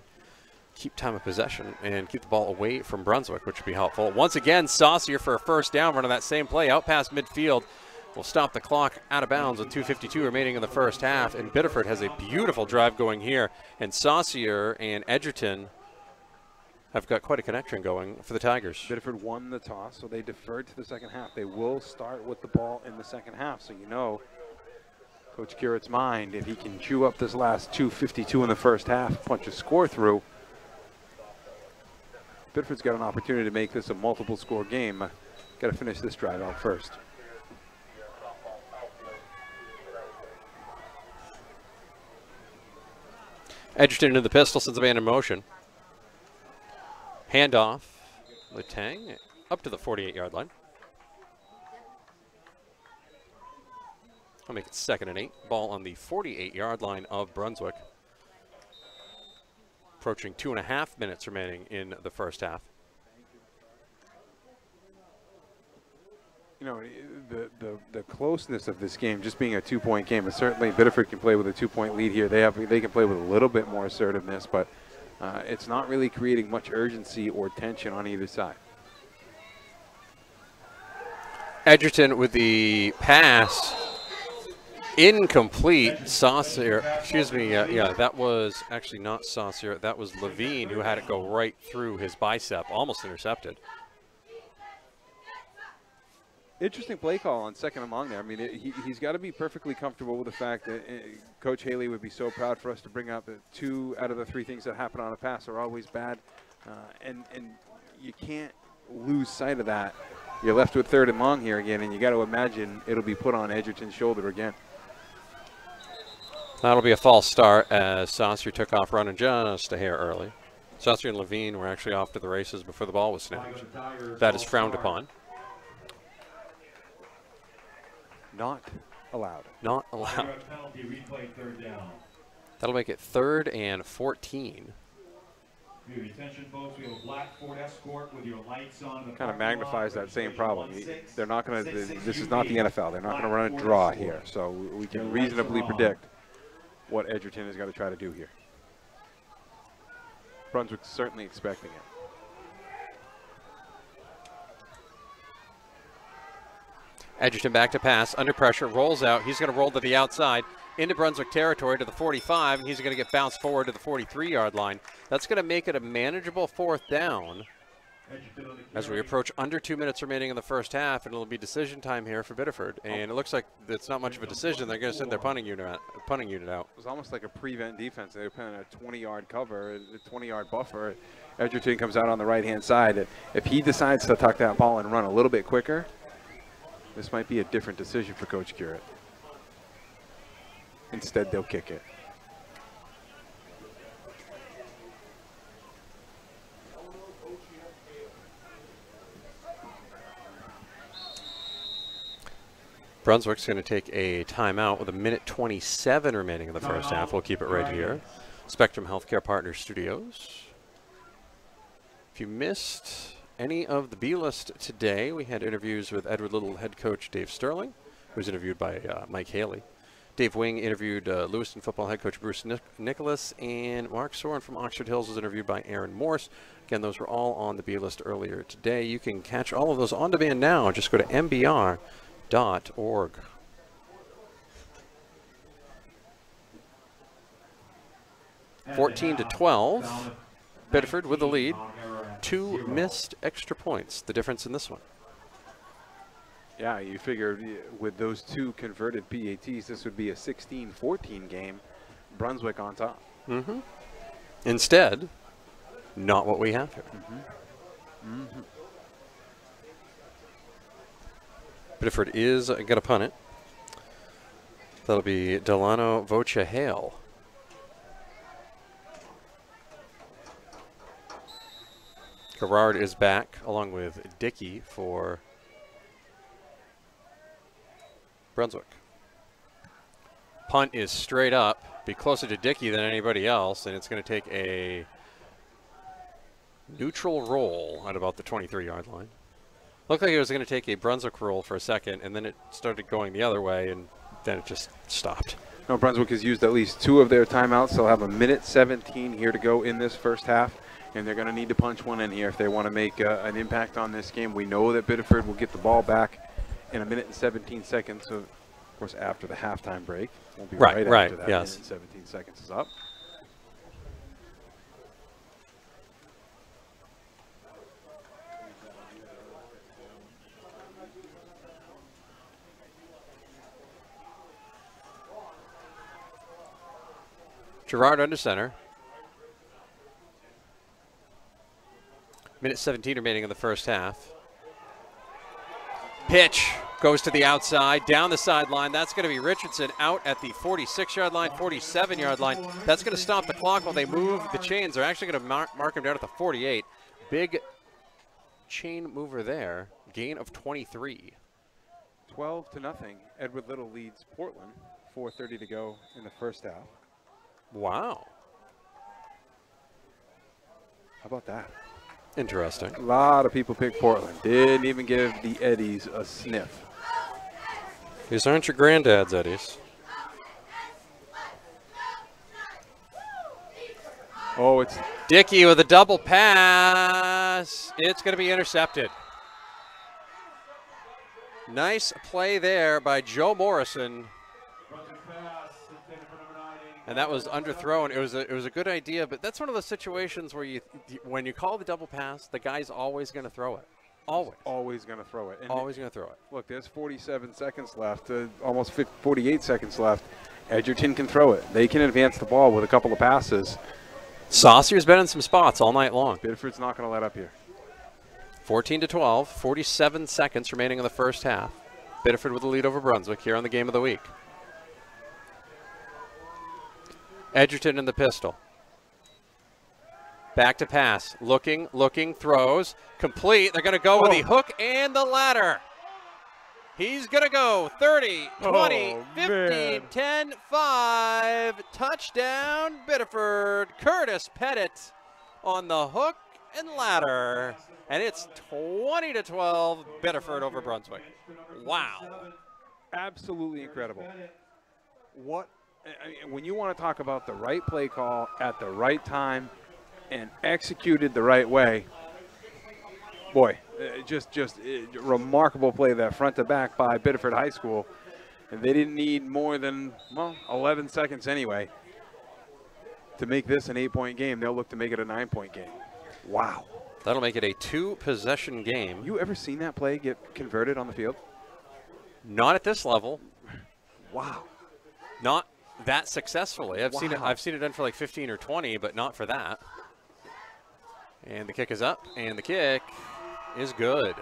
keep time of possession and keep the ball away from Brunswick, which would be helpful. Once again, Saucier for a first down, running that same play out past midfield. Will stop the clock out of bounds with 2:52 remaining in the first half, and Biddeford has a beautiful drive going here, and Saucier and Edgerton have got quite a connection going for the Tigers. Biddeford won the toss, so they deferred to the second half. They will start with the ball in the second half, so you know Coach Curritt's mind, if he can chew up this last 2:52 in the first half, punch a score through, Biddeford's got an opportunity to make this a multiple score game. Got to finish this drive out first. Edgerton into the pistol, sends a man in motion. Handoff. Letang up to the 48-yard line. I'll make it 2nd and 8. Ball on the 48-yard line of Brunswick. Approaching 2.5 minutes remaining in the first half. You know, the closeness of this game, just being a 2-point game, and certainly Biddeford can play with a 2-point lead here. They can play with a little bit more assertiveness, but it's not really creating much urgency or tension on either side. Edgerton with the pass. Incomplete. Saucier, excuse me, yeah, that was actually not Saucier. That was Levine who had it go right through his bicep, almost intercepted. Interesting play call on second and long there. I mean, he's got to be perfectly comfortable with the fact that Coach Haley would be so proud for us to bring up that 2 out of the 3 things that happen on a pass are always bad. And you can't lose sight of that. You're left with third and long here again, and you got to imagine it'll be put on Edgerton's shoulder again. That'll be a false start as Saucier took off running just a hair early. Saucier and Levine were actually off to the races before the ball was snapped. That is frowned upon. Not allowed. Not allowed. Penalty, replay, third down. That'll make it 3rd and 14. Attention, folks. We have a black Ford Escort with your lights on. Kind of magnifies that same problem. They're not going to. This is not the NFL. They're not going to run a draw here, so we can reasonably predict what Edgerton is going to try to do here. Brunswick's certainly expecting it. Edgerton back to pass, under pressure, rolls out. He's going to roll to the outside into Brunswick territory to the 45, and he's going to get bounced forward to the 43-yard line. That's going to make it a manageable 4th down as we approach under 2 minutes remaining in the first half, and it'll be decision time here for Biddeford. And it looks like it's not much of a decision. They're going to send their punting unit out. It was almost like a prevent defense. They were playing a 20-yard cover, a 20-yard buffer. Edgerton comes out on the right-hand side. If he decides to tuck that ball and run a little bit quicker, this might be a different decision for Coach Curett. Instead, they'll kick it. Brunswick's going to take a timeout with 1:27 remaining in the first half. We'll keep it right here. Spectrum Healthcare Partners Studios. If you missed any of the B-list today, we had interviews with Edward Little head coach Dave Sterling, who was interviewed by Mike Haley. Dave Wing interviewed Lewiston football head coach Bruce Nicholas, and Mark Soren from Oxford Hills was interviewed by Aaron Morse. Again, those were all on the B-list earlier today. You can catch all of those on demand now. Just go to mbr.org. 14-12, Biddeford with the lead. 2 missed extra points, the difference in this one. Yeah, you figure with those 2 converted PATs, this would be a 16-14 game. Brunswick on top. Mm-hmm. Instead, not what we have here. Mm-hmm. Mm-hmm. Biddeford is going to punt it. That'll be Delano Vocha Hale. Gerard is back along with Dickey for Brunswick. Punt is straight up, be closer to Dickey than anybody else, and it's going to take a neutral roll at about the 23-yard line. Looked like it was going to take a Brunswick roll for a second, and then it started going the other way, and then it just stopped. No, Brunswick has used at least 2 of their timeouts. They'll have 1:17 here to go in this first half, and they're going to need to punch one in here if they want to make an impact on this game. We know that Biddeford will get the ball back in 1:17, so of course after the halftime break. Won't be right after that. Yes. 17 seconds is up. Gerard under center. 1:17 remaining in the first half. Pitch goes to the outside, down the sideline. That's going to be Richardson out at the 46-yard line, 47-yard line. That's going to stop the clock while they move the chains. They're actually going to mark him down at the 48. Big chain mover there. Gain of 23. 12-0. Edward Little leads Portland. 4:30 to go in the first half. Wow. How about that? Interesting. A lot of people picked Portland. Didn't even give the Eddies a sniff. These aren't your granddad's Eddies. Oh, it's Dickey with a double pass. It's going to be intercepted. Nice play there by Joe Morrison. And that was underthrown. It was a good idea, but that's one of those situations where when you call the double pass, the guy's always going to throw it. always going to throw it. And Always going to throw it. look, there's 47 seconds left, almost 48 seconds left. Edgerton can throw it. They can advance the ball with a couple of passes. Saucier's been in some spots all night long. Biddeford's not going to let up here. 14-12, 47 seconds remaining in the first half. Biddeford with the lead over Brunswick here on the game of the week. Edgerton in the pistol. Back to pass. Looking, throws. Complete. They're going to go with the hook and the ladder. He's going to go 30, 20, 15, man. 10, 5. Touchdown, Biddeford. Curtis Pettit on the hook and ladder. And it's 20-12, Biddeford over Brunswick. Wow. Absolutely incredible. What, I mean, when you want to talk about the right play call at the right time and executed the right way, boy, just remarkable play that front to back by Biddeford High School. And they didn't need more than, well, 11 seconds anyway to make this an 8-point game. They'll look to make it a 9-point game. Wow. That'll make it a 2-possession game. You ever seen that play get converted on the field? Not at this level. Wow. Not that successfully. I've Wow. seen it done for like 15 or 20, but not for that. And the kick is up, and the kick is good.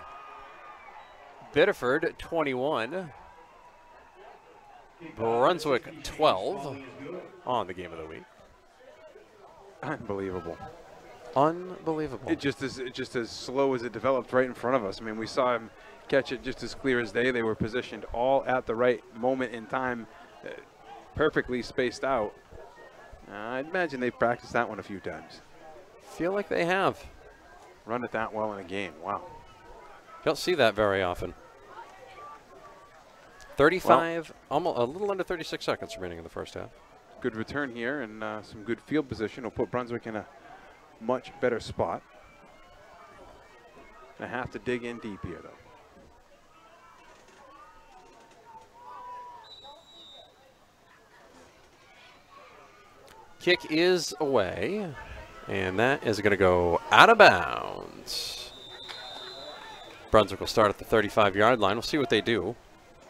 Biddeford 21, Brunswick 12 on the game of the week. Unbelievable. Unbelievable. It just as slow as it developed right in front of us. I mean, we saw him catch it just as clear as day. They were positioned all at the right moment in time, perfectly spaced out. I'd imagine they've practiced that one a few times. Feel like they have. Run it that well in a game. Wow. Don't see that very often. 35, almost a little under 36 seconds remaining in the first half. Good return here and some good field position will put Brunswick in a much better spot. I have to dig in deep here, though. Kick is away, and that is going to go out of bounds. Brunswick will start at the 35-yard line. We'll see what they do.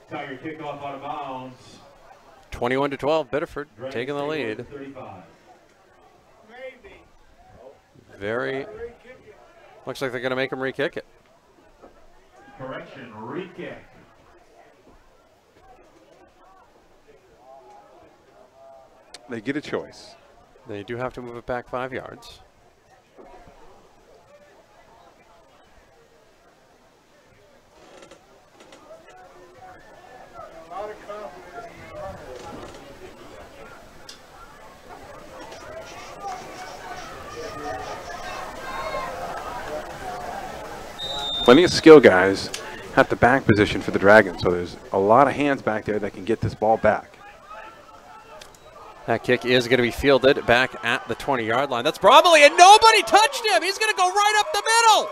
Tiger kickoff out of bounds. 21-12, Biddeford taking the lead. 35. Maybe. Very, looks like they're going to make him re-kick it. Correction, re-kick. They get a choice. They do have to move it back 5 yards. A lot of confidence in the runner. Plenty of skill guys at the back position for the Dragons, so there's a lot of hands back there that can get this ball back. That kick is going to be fielded back at the 20-yard line. That's Bromley, and nobody touched him. He's going to go right up the middle.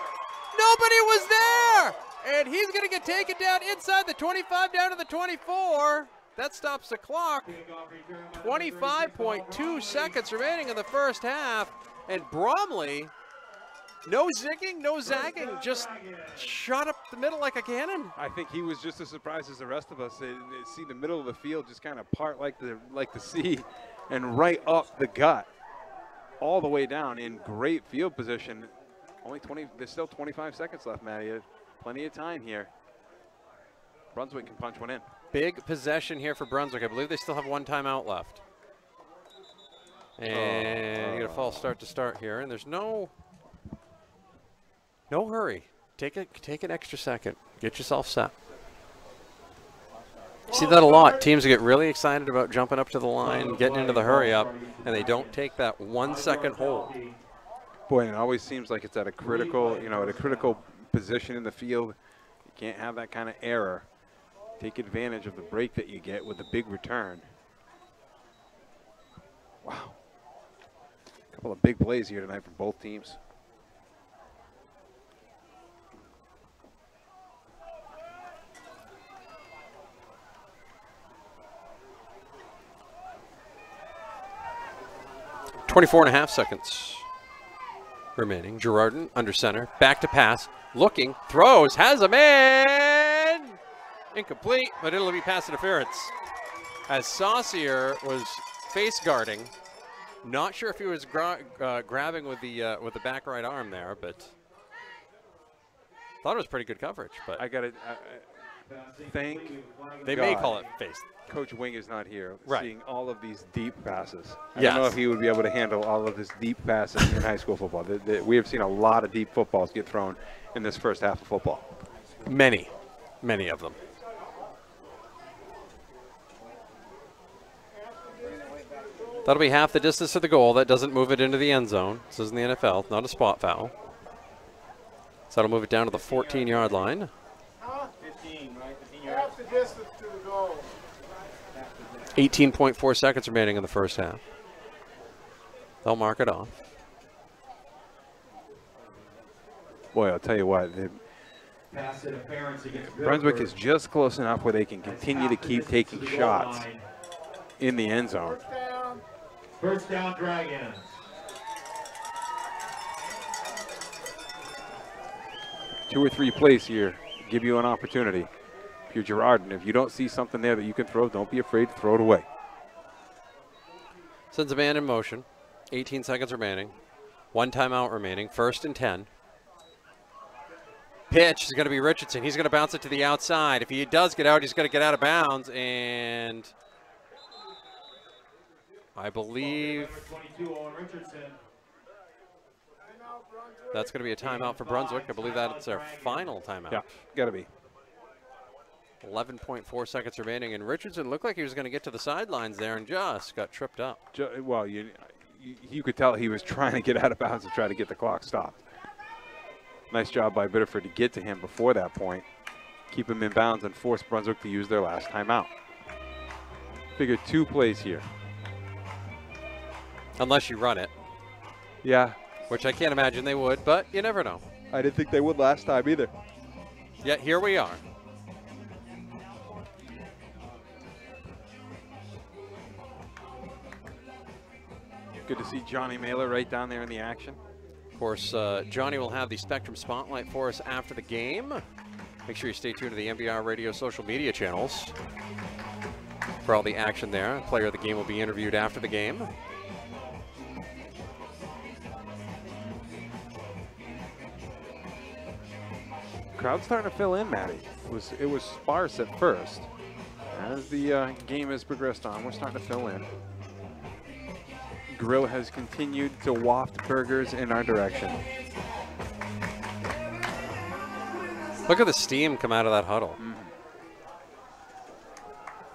Nobody was there. And he's going to get taken down inside the 25 down to the 24. That stops the clock. 25.2 seconds remaining in the first half. And Bromley, no zigging, no zagging, just shot up the middle like a cannon. I think he was just as surprised as the rest of us. They see the middle of the field just kind of part like the sea and right up the gut all the way down in great field position. There's still 25 seconds left, Matty. Plenty of time here. Brunswick can punch one in. Big possession here for Brunswick. I believe they still have one timeout left. And you get a false start to start here, and there's no hurry. Take an extra second. Get yourself set. See that a lot. Teams get really excited about jumping up to the line, getting into the hurry up, and they don't take that 1 second hold. Boy, it always seems like it's at a critical, at a critical position in the field. You can't have that kind of error. Take advantage of the break that you get with the big return. Wow. A couple of big plays here tonight from both teams. .24.5 seconds. remaining. Girardin under center, back to pass, looking, throws, has a man! Incomplete, but it'll be pass interference. As Saucier was face guarding, not sure if he was grabbing with the back right arm there, but thought it was pretty good coverage. But I got to thank they God may call it face. Coach Wing is not here. Right. Seeing all of these deep passes. I Yes. don't know if he would be able to handle all of this deep passes in high school football. We have seen a lot of deep footballs get thrown in this first half of football. Many of them. That'll be half the distance to the goal. That doesn't move it into the end zone. This isn't the NFL, not a spot foul. So that'll move it down to the 14-yard line. 15, right? 15 yards. Half the distance to the goal. 18.4 seconds remaining in the first half. They'll mark it off. Boy, I'll tell you what, Pass interference against Brunswick Biddeford. is just close enough where they can continue to keep taking shots in the end zone. First down, Dragons. Two or three plays here give you an opportunity. If you're Girardin, if you don't see something there that you can throw, don't be afraid to throw it away. Sends a man in motion. 18 seconds remaining. One timeout remaining. 1st and 10. Pitch is going to be Richardson. He's going to bounce it to the outside. If he does get out, he's going to get out of bounds. And I believe 22, Owen Richardson. that's going to be a timeout for Brunswick. I believe that's their final timeout. Yeah, got to be. 11.4 seconds remaining, and Richardson looked like he was going to get to the sidelines there and just got tripped up. Well, you could tell he was trying to get out of bounds to try to get the clock stopped. Nice job by Biddeford to get to him before that point, keep him in bounds, and force Brunswick to use their last timeout. Figure 2 plays here. Unless you run it, Yeah, which I can't imagine they would, but you never know. I didn't think they would last time either. Yet here we are. Good to see Johnny Mailer right down there in the action. Of course, Johnny will have the Spectrum Spotlight for us after the game. Make sure you stay tuned to the MBR Radio social media channels for all the action there. The player of the game will be interviewed after the game. Crowd's starting to fill in, Matty. It was sparse at first. As the game has progressed on, we're starting to fill in. Grill has continued to waft burgers in our direction. Look at the steam come out of that huddle.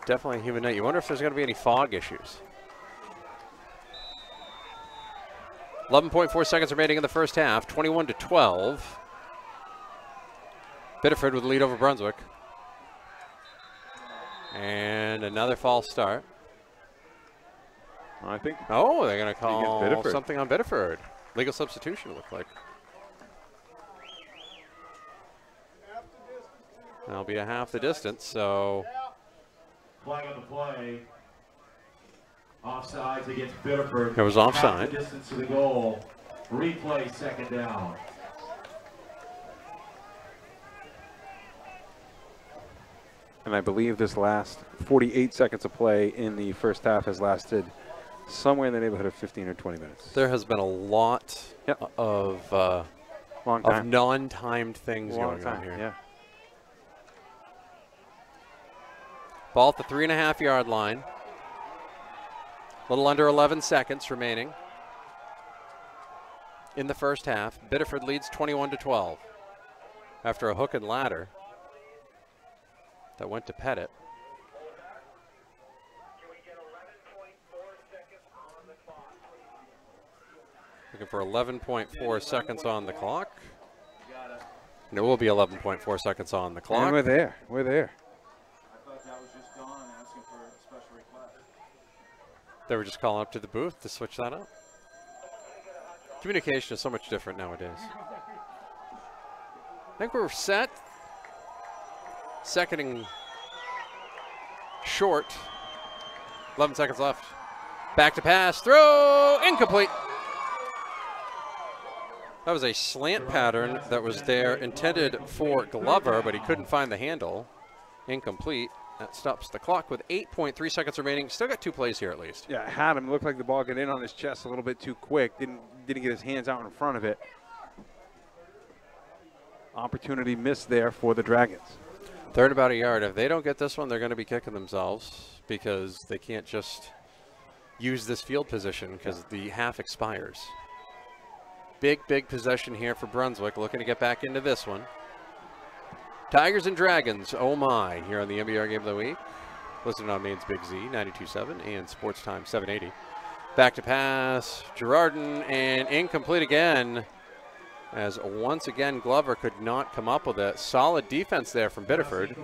Definitely a humid night. You wonder if there's going to be any fog issues. 11.4 seconds remaining in the first half. 21-12. Biddeford with the lead over Brunswick. And another false start. I think. Oh, they're going to call Biddeford. something on Biddeford. Legal substitution, it looked like. That'll be a half the distance, so. Flag on the play. Offsides against Biddeford. It was offside. Half the distance to the goal. Replay, second down. And I believe this last 48 seconds of play in the first half has lasted somewhere in the neighborhood of 15 or 20 minutes. There has been a lot of Long time. non-timed things Long going on time, here. yeah. Ball at the 3.5-yard line. A little under 11 seconds remaining in the first half. Biddeford leads 21-12 after a hook and ladder that went to Pettit. Looking for 11.4 seconds on the clock. And it will be 11.4 seconds on the clock. And we're there. We're there. I thought that was just Don asking for a special request. They were just calling up to the booth to switch that up. Communication is so much different nowadays. I think we're set. Seconding short. 11 seconds left. Back to pass. Throw. Incomplete. That was a slant pattern that was there intended for Glover, but he couldn't find the handle. Incomplete. That stops the clock with 8.3 seconds remaining. Still got 2 plays here at least. Yeah, had him. Looked like the ball got in on his chest a little bit too quick. Didn't get his hands out in front of it. Opportunity missed there for the Dragons. Third about a yard. If they don't get this one, they're going to be kicking themselves because they can't just use this field position because the half expires. Big possession here for Brunswick, looking to get back into this one. Tigers and Dragons, oh my, here on the MBR Game of the Week. Listening on Maine's Big Z, 92.7 and Sports Time 780. Back to pass, Girardin, and incomplete again. As once again, Glover could not come up with a solid defense there from Biddeford.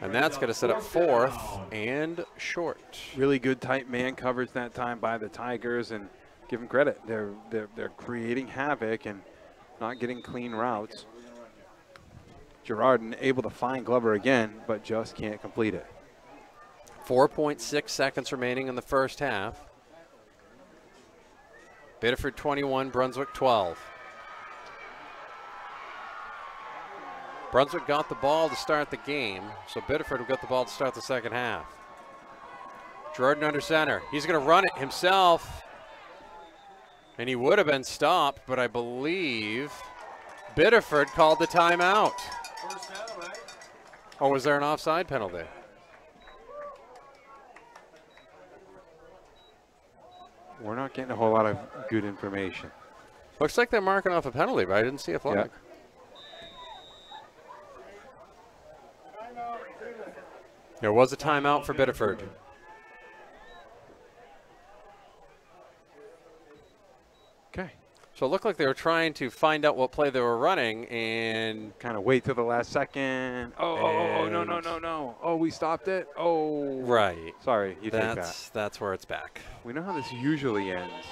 And that's going to set up 4th and short. Really good tight man coverage that time by the Tigers, and give them credit. They're creating havoc and not getting clean routes. Girardin able to find Glover again, but just can't complete it. 4.6 seconds remaining in the first half. Biddeford 21, Brunswick 12. Brunswick got the ball to start the game, so Biddeford will get the ball to start the second half. Girardin under center. He's going to run it himself. And he would have been stopped, but I believe Biddeford called the timeout. First down, right? Oh, was there an offside penalty? We're not getting a whole lot of good information. Looks like they're marking off a penalty, but I didn't see a flag. Yeah. There was a timeout for Biddeford. Okay. So it looked like they were trying to find out what play they were running and Kind of wait till the last second. Oh, no. Oh, we stopped it. Oh. right. Sorry, you take that. That's where it's back. We know how this usually ends.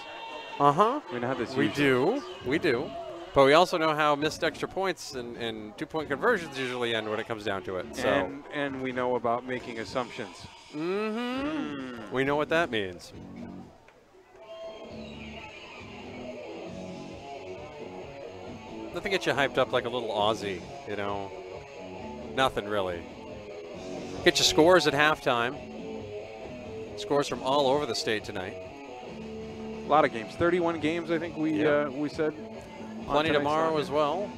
Uh-huh. We know how this We usually do. But we also know how missed extra points and 2-point conversions usually end when it comes down to it. So And we know about making assumptions. we know what that means. Nothing gets you hyped up like a little Aussie, you know. Nothing really. Get you scores at halftime. Scores from all over the state tonight. A lot of games. 31 games, I think we said. Plenty tomorrow as well.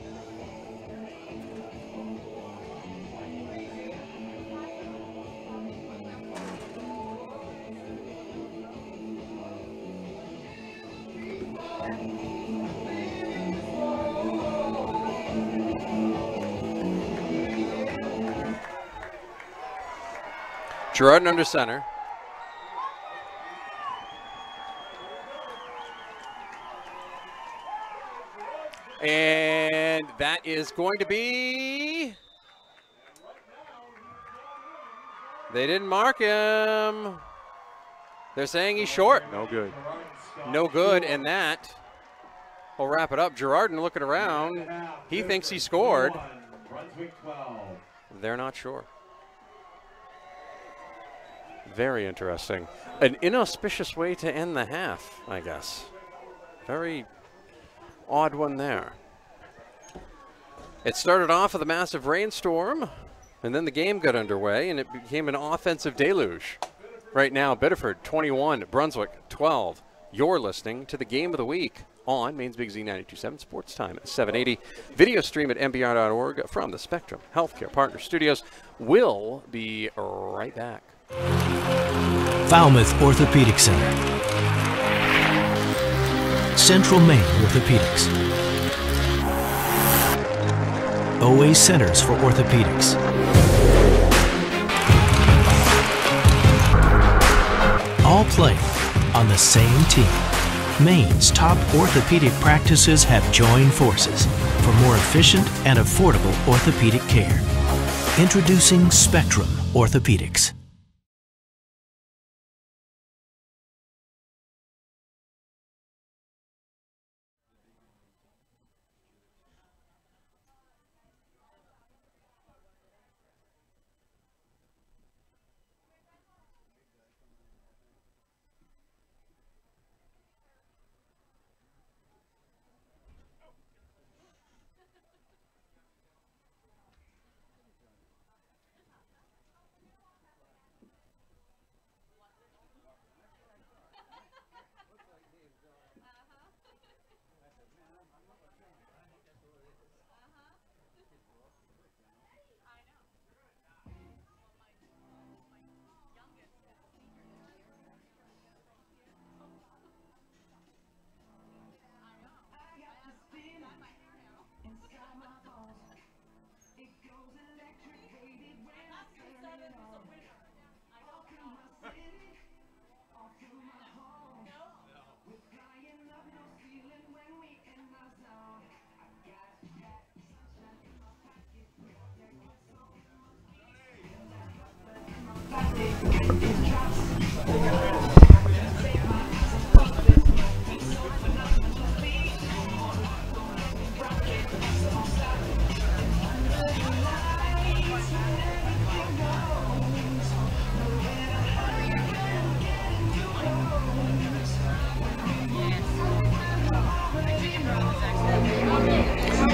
Girardin under center. And that is going to be... They didn't mark him. They're saying he's short. No good. No good, and that will wrap it up. Girardin looking around. He thinks he scored. They're not sure. Very interesting. An inauspicious way to end the half, I guess. Very odd one there. It started off with a massive rainstorm, and then the game got underway, and it became an offensive deluge. Right now, Biddeford 21, Brunswick 12. You're listening to the Game of the Week on Maine's Big Z 92.7 Sports Time at 780. Video stream at mbr.org from the Spectrum Healthcare Partner Studios. We'll be right back. Falmouth Orthopedic Center, Central Maine Orthopedics, OA Centers for Orthopedics, all playing on the same team. Maine's top orthopedic practices have joined forces for more efficient and affordable orthopedic care. Introducing Spectrum Orthopedics.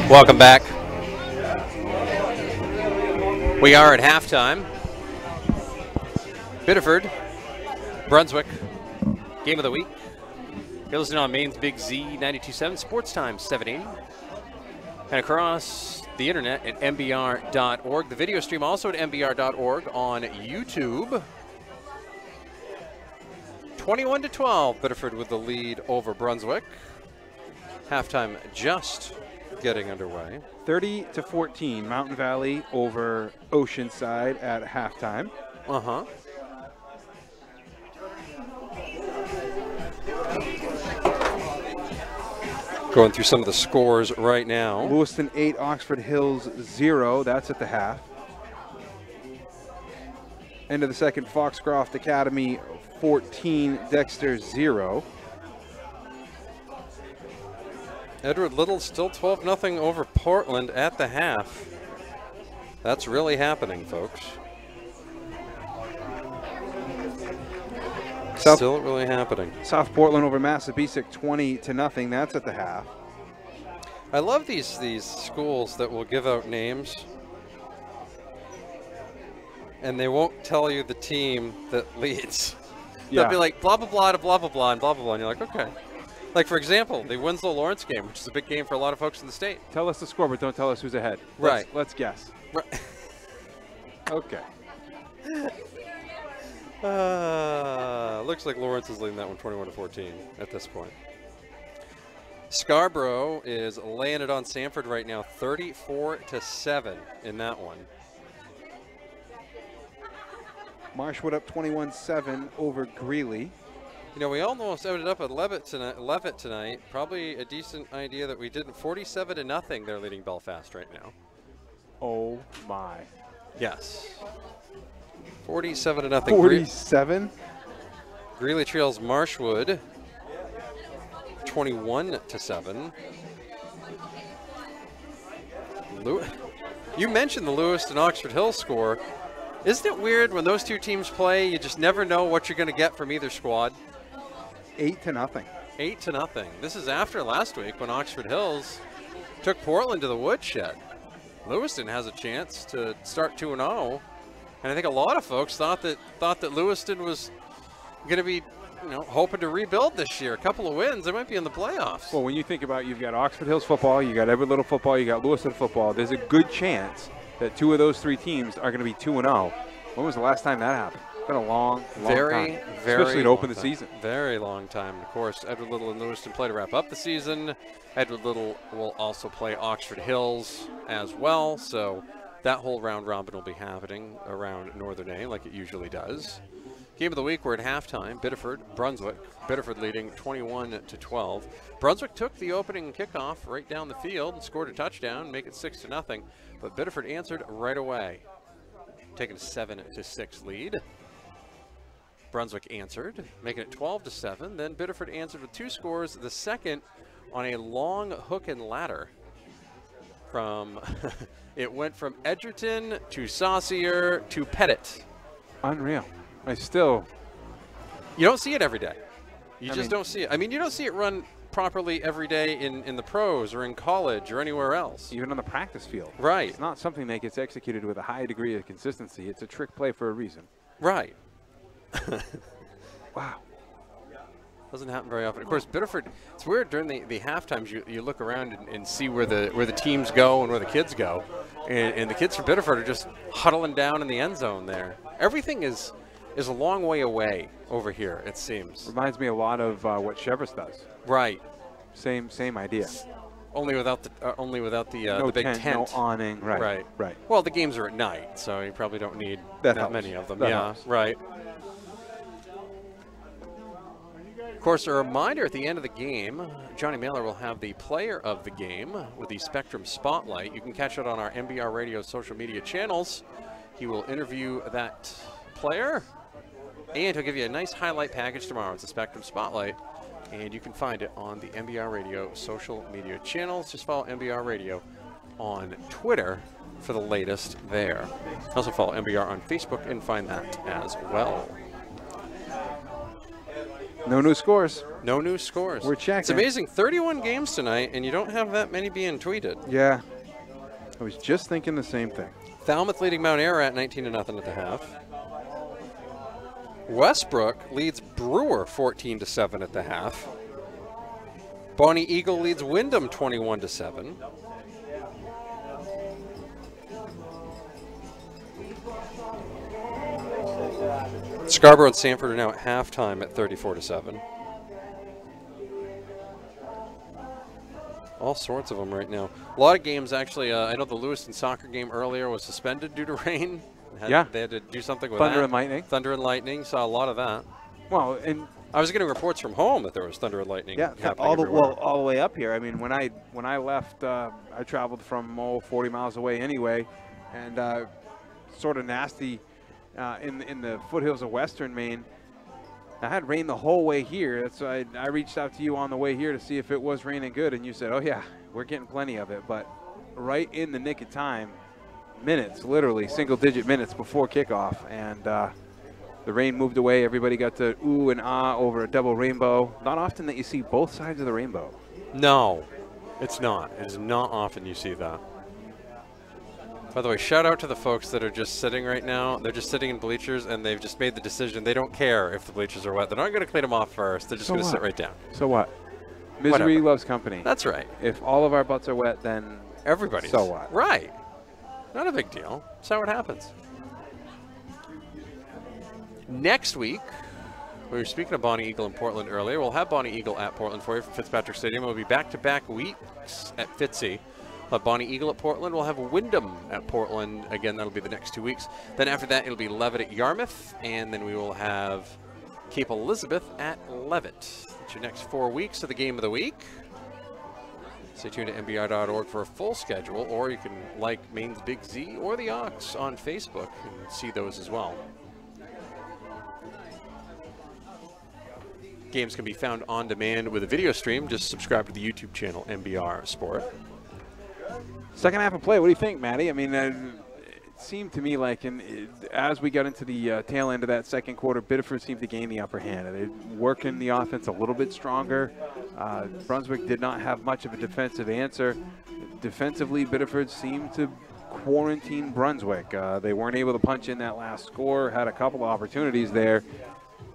Welcome back. We are at halftime. Biddeford, Brunswick, game of the week. You're listening on Maine's Big Z 92.7, Sports Time 780. And across the internet at MBR.org. The video stream also at MBR.org on YouTube. 21-12, Biddeford with the lead over Brunswick. Halftime just getting underway. 30-14, Mountain Valley over Oceanside at halftime. Uh-huh. Going through some of the scores right now. Lewiston 8, Oxford Hills 0. That's at the half. End of the second, Foxcroft Academy 14, Dexter 0. Edward Little still 12-0 over Portland at the half. That's really happening, folks. Still really happening. South Portland over Massabesic 20-0. That's at the half. I love these schools that will give out names and they won't tell you the team that leads. Yeah. They'll be like blah blah blah to blah blah blah and blah blah blah, and you're like, okay. Like for example, the Winslow-Lawrence game, which is a big game for a lot of folks in the state. Tell us the score, but don't tell us who's ahead. Right. Let's guess. Right. Okay. Looks like Lawrence is leading that one 21-14 at this point. Scarborough is laying it on Sanford right now, 34-7 in that one. Marshwood up 21-7 over Greeley. You know, we almost ended up at Levitt tonight. Probably a decent idea that we didn't. 47-0, they're leading Belfast right now. Oh my. Yes. 47-0. 47? Greeley trails Marshwood 21-7. You mentioned the Lewiston Oxford Hills score. Isn't it weird when those two teams play, you just never know what you're going to get from either squad? 8-0. 8-0. This is after last week when Oxford Hills took Portland to the woodshed. Lewiston has a chance to start 2-0, and I think a lot of folks thought that Lewiston was going to be, you know, hoping to rebuild this year. A couple of wins, they might be in the playoffs. Well, when you think about, you've got Oxford Hills football, you got Everett Little football, you got Lewiston football. There's a good chance that two of those three teams are going to be 2-0. When was the last time that happened? It's been a long time. Especially to open the season. Very long time. Of course, Edward Little and Lewiston play to wrap up the season. Edward Little will also play Oxford Hills as well. So that whole round robin will be happening around Northern A like it usually does. Game of the week, we're at halftime. Biddeford, Brunswick. Biddeford leading 21-12. Brunswick took the opening kickoff right down the field and scored a touchdown, make it 6-0. But Biddeford answered right away, taking a 7-6 lead. Brunswick answered, making it 12-7. Then Biddeford answered with two scores. The second on a long hook and ladder. It went from Edgerton to Saucier to Pettit. Unreal. You don't see it every day. You just don't see it. I mean, you don't see it run properly every day in the pros or in college or anywhere else. Even on the practice field. Right. It's not something that gets executed with a high degree of consistency. It's a trick play for a reason. Right. Wow. Doesn't happen very often. Of course, Biddeford, it's weird during the half times you look around and see where the teams go and where the kids go. And the kids from Biddeford are just huddling down in the end zone there. Everything is a long way away over here, it seems. Reminds me a lot of what Chevrolet does. Right. Same idea. Only without the no big tent. No awning. Right. Well, the games are at night, so you probably don't need that many of them. That yeah, helps. Right. Of course, a reminder at the end of the game, Johnny Mailer will have the player of the game with the Spectrum Spotlight. You can catch it on our MBR Radio social media channels. He will interview that player, and he'll give you a nice highlight package tomorrow. It's a Spectrum Spotlight, and you can find it on the MBR Radio social media channels. Just follow MBR Radio on Twitter for the latest there. Also follow MBR on Facebook and find that as well. No new scores. No new scores. We're checking. It's amazing. 31 games tonight, and you don't have that many being tweeted. Yeah. I was just thinking the same thing. Falmouth leading Mount Ayr at 19-0 at the half. Westbrook leads Brewer 14-7 at the half. Bonnie Eagle leads Wyndham 21-7. Scarborough and Sanford are now at halftime at 34-7. All sorts of them right now. A lot of games, actually. I know the Lewiston soccer game earlier was suspended due to rain. They had to do something with Thunder that. and lightning. Thunder and lightning. Saw a lot of that. Well, and I was getting reports from home that there was thunder and lightning. yeah, happening everywhere. all the way up here. I mean, when I left, I traveled from 40 miles away anyway, and sort of nasty in the foothills of western Maine. I had rain the whole way here. That's why I reached out to you on the way here to see if it was raining good, and you said, "Oh yeah, we're getting plenty of it." But right in the nick of time, minutes, literally single-digit minutes before kickoff, and the rain moved away. Everybody got to ooh and ah over a double rainbow. Not often that you see both sides of the rainbow. No, it's not. It is not often you see that. By the way, shout out to the folks that are just sitting right now. They're just sitting in bleachers, and they've just made the decision. They don't care if the bleachers are wet. They're not going to clean them off first. They're just going to sit right down. So what? Misery loves company. That's right. If all of our butts are wet, then everybody's. So what? Right. Not a big deal. That's how it happens. Next week, we were speaking of Bonnie Eagle in Portland earlier. We'll have Bonnie Eagle at Portland for you for Fitzpatrick Stadium. We'll be back-to-back weeks at Fitzy. Bonnie Eagle at Portland. We'll have Wyndham at Portland. Again, that'll be the next 2 weeks. Then after that, it'll be Levitt at Yarmouth. And then we will have Cape Elizabeth at Levitt. That's your next 4 weeks of the game of the week. Stay tuned to MBR.org for a full schedule, or you can like Maine's Big Z or the Ox on Facebook and see those as well. Games can be found on demand with a video stream. Just subscribe to the YouTube channel, MBR Sport. Second half of play, what do you think, Matty? I mean, it seemed to me like as we got into the tail end of that second quarter, Biddeford seemed to gain the upper hand. They worked in the offense a little bit stronger. Brunswick did not have much of a defensive answer. Defensively, Biddeford seemed to quarantine Brunswick. They weren't able to punch in that last score, had a couple of opportunities there.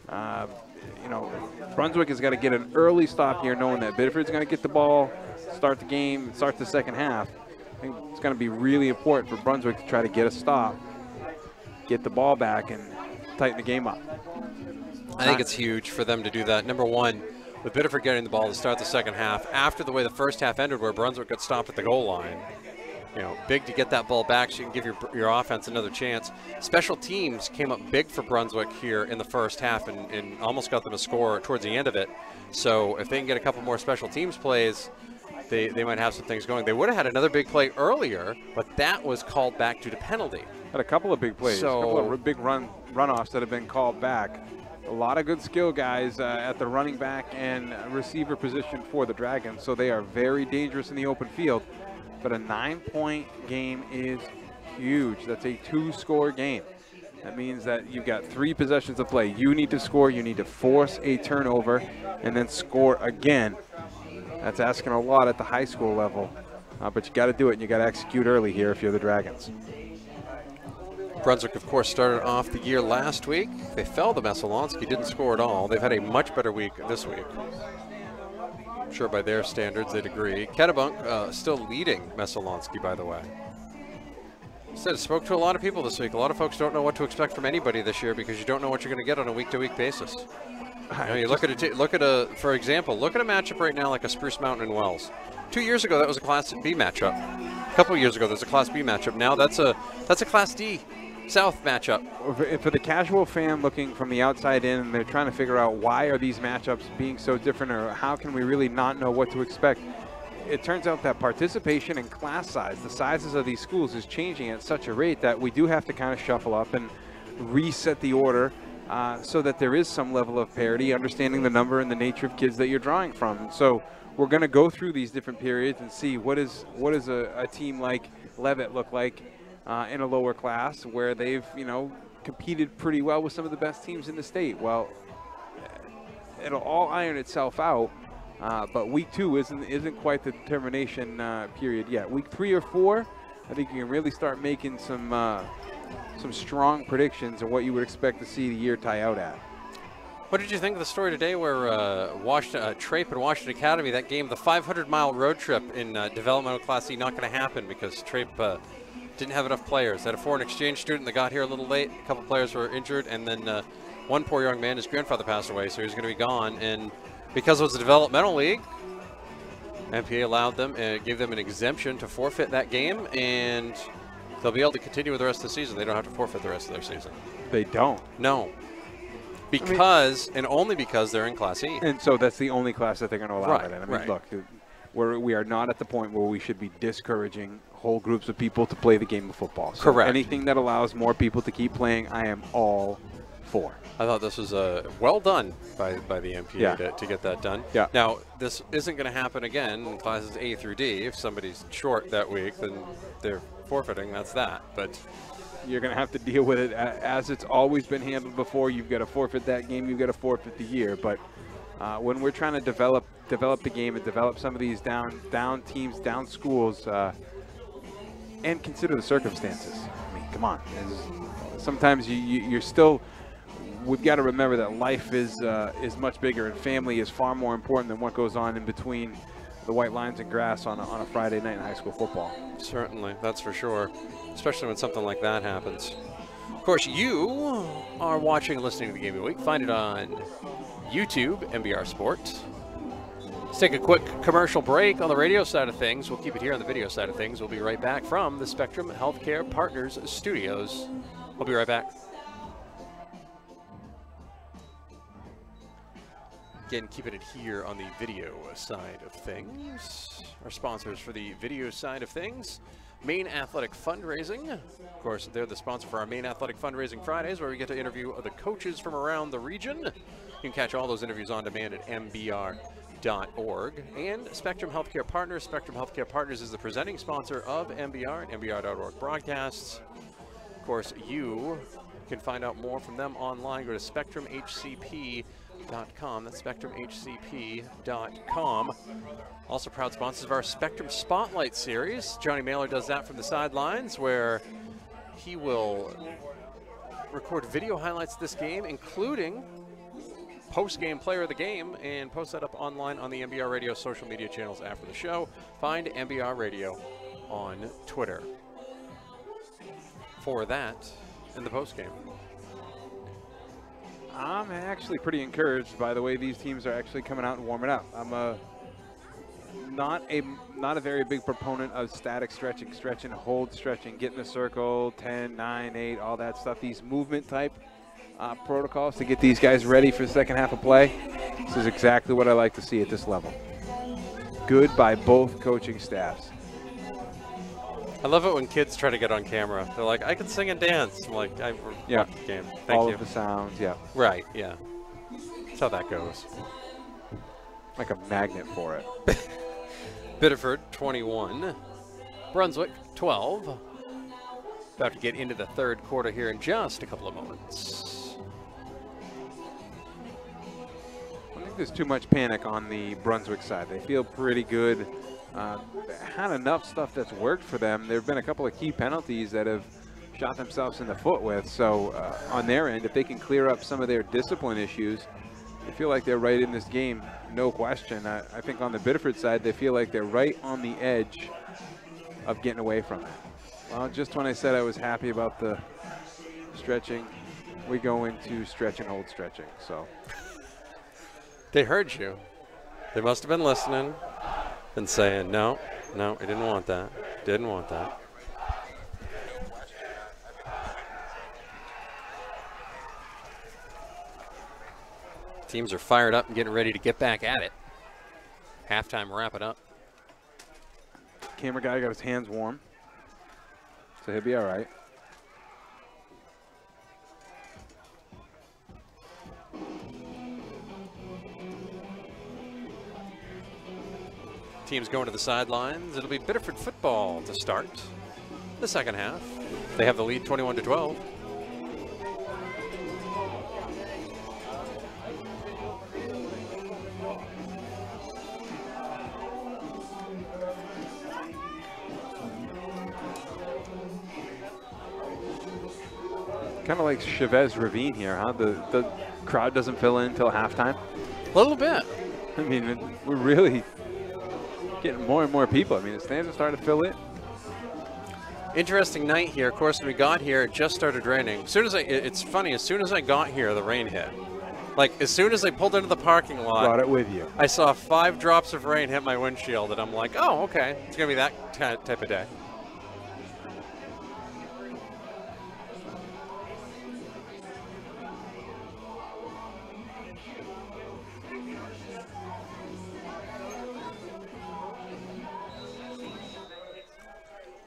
You know, Brunswick has got to get an early stop here, knowing that Biddeford's going to get the ball, start the game, start the second half. I think it's going to be really important for Brunswick to try to get a stop, get the ball back, and tighten the game up. I think it's huge for them to do that. Number one, with Biddeford getting the ball to start the second half, after the way the first half ended where Brunswick got stopped at the goal line, you know, big to get that ball back so you can give your offense another chance. Special teams came up big for Brunswick here in the first half and almost got them a score towards the end of it. So if they can get a couple more special teams plays, they might have some things going. They would have had another big play earlier, but that was called back due to penalty. Had a couple of big plays, a couple of big runoffs that have been called back. A lot of good skill guys at the running back and receiver position for the Dragons, so they are very dangerous in the open field. But a 9-point game is huge. That's a 2-score game. That means that you've got 3 possessions of play. You need to score, you need to force a turnover, and then score again. That's asking a lot at the high school level, but you got to do it, and you got to execute early here if you're the Dragons. Brunswick, of course, started off the year last week. They fell to Messalonski, didn't score at all. They've had a much better week this week. I'm sure by their standards they'd agree. Kennebunk still leading Messalonski, by the way. Said spoke to a lot of people this week. A lot of folks don't know what to expect from anybody this year because you don't know what you're going to get on a week-to-week basis. You know, you look at for example, look at a matchup right now like a Spruce Mountain and Wells. 2 years ago that was a Class B matchup. A couple of years ago there's a Class B matchup. Now that's a Class D South matchup. For the casual fan looking from the outside in, and they're trying to figure out why are these matchups being so different, or how can we really not know what to expect? It turns out that participation and class size, the sizes of these schools, is changing at such a rate that we do have to kind of shuffle up and reset the order so that there is some level of parity, understanding the number and the nature of kids that you're drawing from. So we're going to go through these different periods and see what is a team like Levitt look like in a lower class where they've, you know, competed pretty well with some of the best teams in the state. Well, it'll all iron itself out. But week 2 isn't quite the determination period yet. Week 3 or 4, I think you can really start making some strong predictions of what you would expect to see the year tie out at. What did you think of the story today where Trape and Washington Academy, that game, the 500-mile road trip in developmental Class C, not going to happen because Trape didn't have enough players. They had a foreign exchange student that got here a little late. A couple players were injured, and then one poor young man, his grandfather passed away, so he's going to be gone. And because it was a developmental league, MPA allowed them and gave them an exemption to forfeit that game, and they'll be able to continue with the rest of the season. They don't have to forfeit the rest of their season. They don't. No. Because, and only because they're in Class E. And so that's the only class that they're going to allow that in. I mean, right. look, we are not at the point where we should be discouraging whole groups of people to play the game of football. So correct. Anything that allows more people to keep playing, I am all for. I thought this was well done by the MPA to get that done. Yeah. Now, this isn't going to happen again in classes A through D. If somebody's short that week, then they're forfeiting. That's that. But you're going to have to deal with it as it's always been handled before. You've got to forfeit that game. You've got to forfeit the year. But when we're trying to develop the game and develop some of these down teams, down schools, and consider the circumstances. I mean, come on. Sometimes you're still. We've got to remember that life is much bigger, and family is far more important than what goes on in between the white lines and grass on a Friday night in high school football. Certainly, that's for sure, especially when something like that happens. Of course, you are watching and listening to the Game of the Week. Find it on YouTube, MBR Sports. Let's take a quick commercial break on the radio side of things. We'll keep it here on the video side of things. We'll be right back from the Spectrum Healthcare Partners Studios. We'll be right back. Again, keeping it here on the video side of things. Our sponsors for the video side of things, Maine Athletic Fundraising. Of course, they're the sponsor for our Maine Athletic Fundraising Fridays, where we get to interview the coaches from around the region. You can catch all those interviews on demand at mbr.org. And Spectrum Healthcare Partners. Spectrum Healthcare Partners is the presenting sponsor of MBR and mbr.org broadcasts. Of course, you can find out more from them online. Go to spectrumhcp.com. That's spectrumhcp.com. Also proud sponsors of our Spectrum Spotlight series. Johnny Mailer does that from the sidelines, where he will record video highlights of this game, including post-game player of the game, and post that up online on the MBR Radio social media channels after the show. Find MBR Radio on Twitter for that and the post-game. I'm actually pretty encouraged by the way these teams are actually coming out and warming up. I'm not a very big proponent of static stretching, hold stretching, get in the circle, 10, 9, 8, all that stuff. These movement type protocols to get these guys ready for the second half of play. This is exactly what I like to see at this level. Good by both coaching staffs. I love it when kids try to get on camera. They're like, I can sing and dance. I'm like, I've watched the game. Thank all you. of the sounds, yeah. Right, yeah. That's how that goes. Like a magnet for it. Biddeford, 21. Brunswick, 12. About to get into the third quarter here in just a couple of moments. I think there's too much panic on the Brunswick side. They feel pretty good. Had enough stuff that's worked for them. There have been a couple of key penalties that have shot themselves in the foot with. So on their end, if they can clear up some of their discipline issues, they feel like they're right in this game, no question. I think on the Biddeford side, they feel like they're right on the edge of getting away from it. Well, just when I said I was happy about the stretching, we go into stretch and hold stretching. So they heard you. They must have been listening and saying, no, I didn't want that. Didn't want that. Teams are fired up and getting ready to get back at it. Halftime wrap it up. Camera guy got his hands warm, so he'll be all right. Teams going to the sidelines. It'll be Biddeford football to start the second half. They have the lead 21-12. Kind of like Chavez Ravine here, huh? The crowd doesn't fill in until halftime. A little bit. I mean, we're really getting more and more people. I mean, the stands are starting to fill in. Interesting night here. Of course, when we got here, it just started raining. As soon as it's funny, as soon as I got here, the rain hit. Like, as soon as I pulled into the parking lot, Brought it with you. I saw 5 drops of rain hit my windshield, and I'm like, oh, okay. It's going to be that type of day.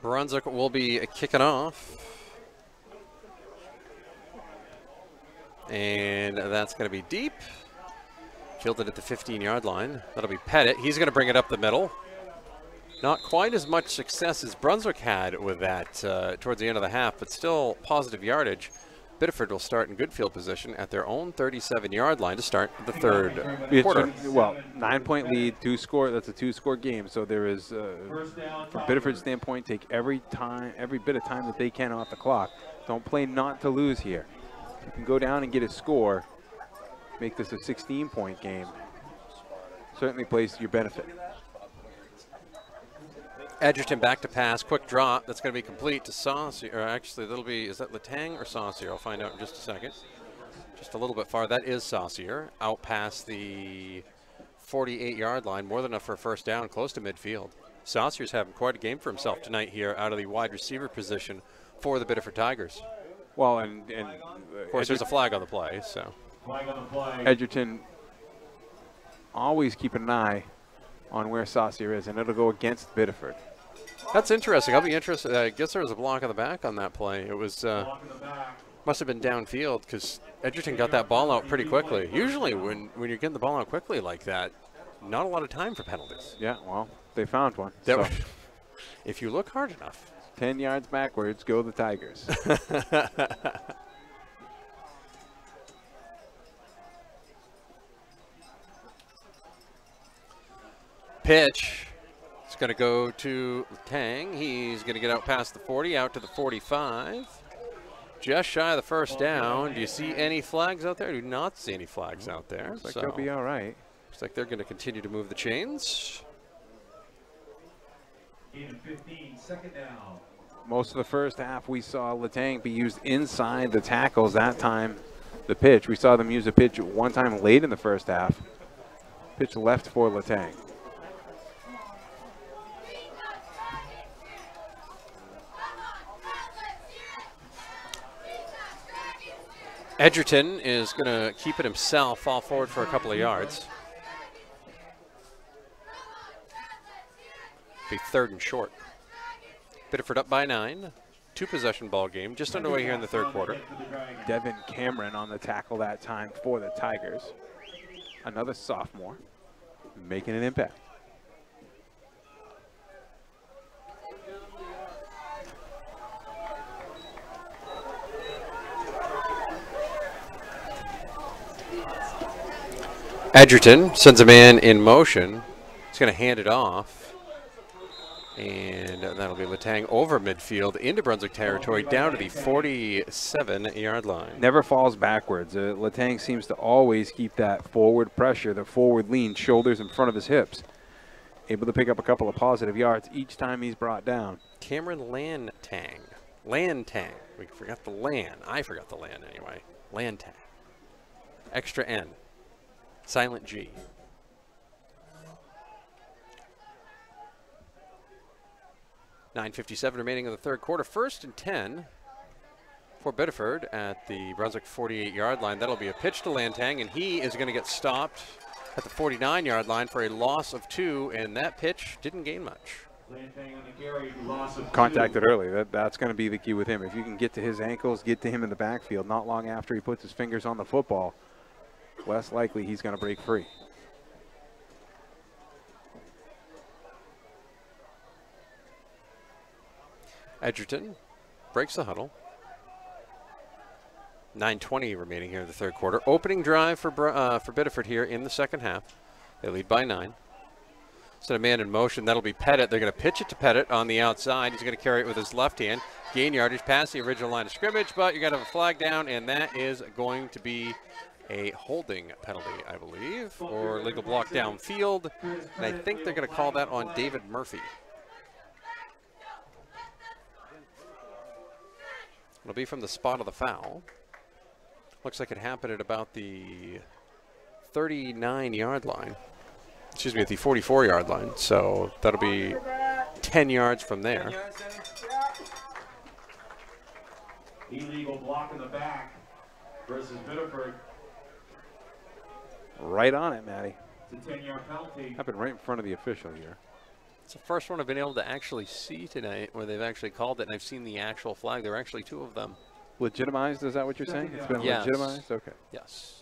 Brunswick will be kicking off. And that's going to be deep. Fielded at the 15-yard line. That'll be Pettit. He's going to bring it up the middle. Not quite as much success as Brunswick had with that towards the end of the half, but still positive yardage. Biddeford will start in good field position at their own 37-yard line to start the third quarter. Well, 9-point lead, 2-score. That's a 2-score game. So there is, from Biddeford's standpoint, take every bit of time that they can off the clock. Don't play not to lose here. You can go down and get a score, make this a 16-point game. Certainly plays to your benefit. Edgerton back to pass, quick drop. That's going to be complete to Saucier. Or actually, that'll be, is that Latang or Saucier? I'll find out in just a second. Just a little bit far. That is Saucier. Out past the 48-yard line. More than enough for a first down, close to midfield. Saucier's having quite a game for himself tonight here out of the wide receiver position for the Biddeford Tigers. Well, and of course, there's a flag on the play, so. Flag on the play. Edgerton always keep an eye on where Saucier is, and it'll go against Biddeford. That's interesting. I'll be interested. I guess there was a block on the back on that play. It was must have been downfield because Edgerton got that ball out pretty quickly. Usually when you're getting the ball out quickly like that, not a lot of time for penalties. Yeah, well, they found one. So. So If you look hard enough. 10 yards backwards, go the Tigers. Pitch. It's going to go to Tang. He's going to get out past the 40, out to the 45. Just shy of the first down. Do you see any flags out there? Do not see any flags out there. Looks like they'll be all right. Looks like they're going to continue to move the chains. In 15, second down. Most of the first half, we saw Latang be used inside the tackles. That time, the pitch. We saw them use a pitch one time late in the first half. Pitch left for Latang. Edgerton is going to keep it himself, fall forward for a couple of yards. Be third and short. Biddeford up by 9. 2-possession ball game, just underway here in the third quarter. Devin Cameron on the tackle that time for the Tigers. Another sophomore making an impact. Edgerton sends a man in motion. He's going to hand it off. And that'll be Latang over midfield into Brunswick territory down to the 47-yard line. Never falls backwards. Latang seems to always keep that forward pressure, the forward lean, shoulders in front of his hips. Able to pick up a couple of positive yards each time he's brought down. Cameron Lantang. Lantang. We forgot the Lan. I forgot the Lan anyway. Lantang. Extra N. Silent G. .9:57 remaining in the third quarter. 1st and 10 for Biddeford at the Brunswick 48-yard line. That'll be a pitch to Lantang, and he is going to get stopped at the 49-yard line for a loss of 2, and that pitch didn't gain much. Lantang on the carry, loss of 2. Contacted early. That's going to be the key with him. If you can get to his ankles, get to him in the backfield, not long after he puts his fingers on the football, less likely he's going to break free. Edgerton breaks the huddle. 9:20 remaining here in the third quarter. Opening drive for Biddeford here in the second half. They lead by 9. Set a man in motion. That'll be Pettit. They're going to pitch it to Pettit on the outside. He's going to carry it with his left hand. gain yardage past the original line of scrimmage, but you're going to have a flag down, and that is going to be a holding penalty, I believe, or legal block downfield. And I think they're going to call that on David Murphy. It'll be from the spot of the foul. Looks like it happened at about the 39-yard line. Excuse me, at the 44-yard line. So that'll be 10 yards from there. Illegal block in the back versus Biddeford. Right on it, Matty. It's a 10-yard penalty. Happened right in front of the official here. It's the first one I've been able to actually see tonight where they've actually called it, and I've seen the actual flag. There are actually two of them. Legitimized, is that what you're saying? It's been Yes. legitimized? Okay. Yes.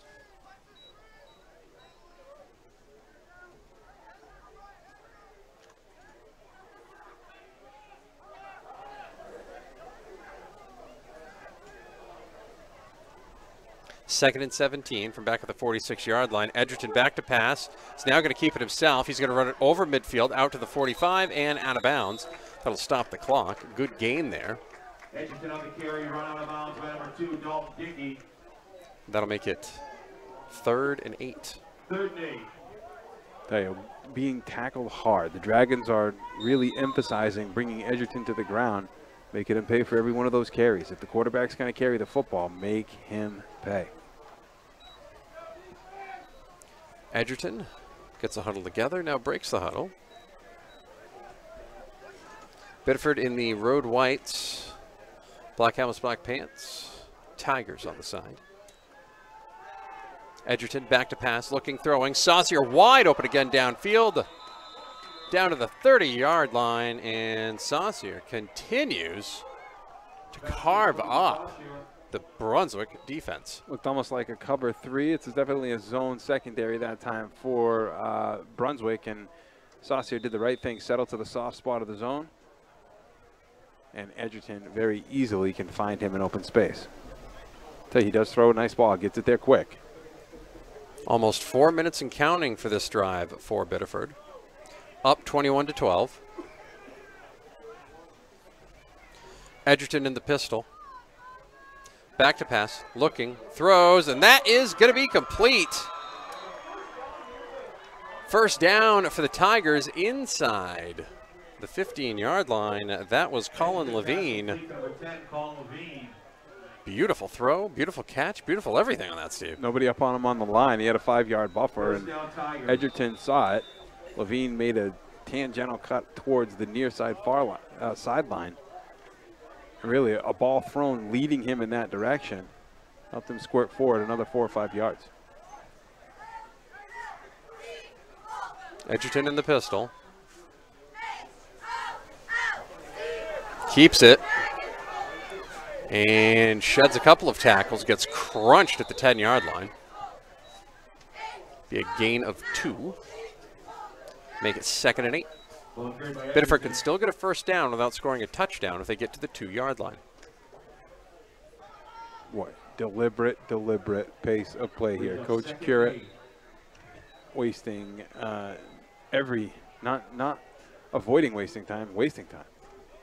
Second and 17 from back at the 46-yard line. Edgerton back to pass. He's now going to keep it himself. He's going to run it over midfield, out to the 45, and out of bounds. That'll stop the clock. Good gain there. Edgerton on the carry, run out of bounds by number 2, Dalton Dickey. That'll make it 3rd and 8. 3rd and 8. Tell you, being tackled hard. The Dragons are really emphasizing bringing Edgerton to the ground, making him pay for every one of those carries. If the quarterback's going to carry the football, make him pay. Edgerton gets a huddle together, now breaks the huddle. Biddeford in the road whites, black helmets, black pants, Tigers on the side. Edgerton back to pass, looking, throwing. Saucier wide open again downfield, down to the 30-yard line, and Saucier continues to carve up the Brunswick defense. Looked almost like a cover 3. It's definitely a zone secondary that time for Brunswick, and Saucier did the right thing, settled to the soft spot of the zone, and Edgerton very easily can find him in open space. Tell you, he does throw a nice ball, gets it there quick. Almost 4 minutes and counting for this drive for Biddeford. Up 21-12. Edgerton in the pistol. Back to pass, looking, throws, and that is going to be complete. First down for the Tigers inside the 15-yard line. That was Colin Levine. Number 10, Colin Levine. Beautiful throw, beautiful catch, beautiful everything on that, Steve. Nobody up on him on the line. He had a 5-yard buffer, and Edgerton saw it. Levine made a tangential cut towards the near side sideline. Really, a ball thrown leading him in that direction helped him squirt forward another 4 or 5 yards. Edgerton in the pistol. Keeps it. And sheds a couple of tackles, gets crunched at the 10-yard line. Be a gain of 2. Make it 2nd and 8. Biddeford can still get a first down without scoring a touchdown if they get to the 2-yard line. What deliberate pace of play here. Coach Curate wasting not avoiding wasting time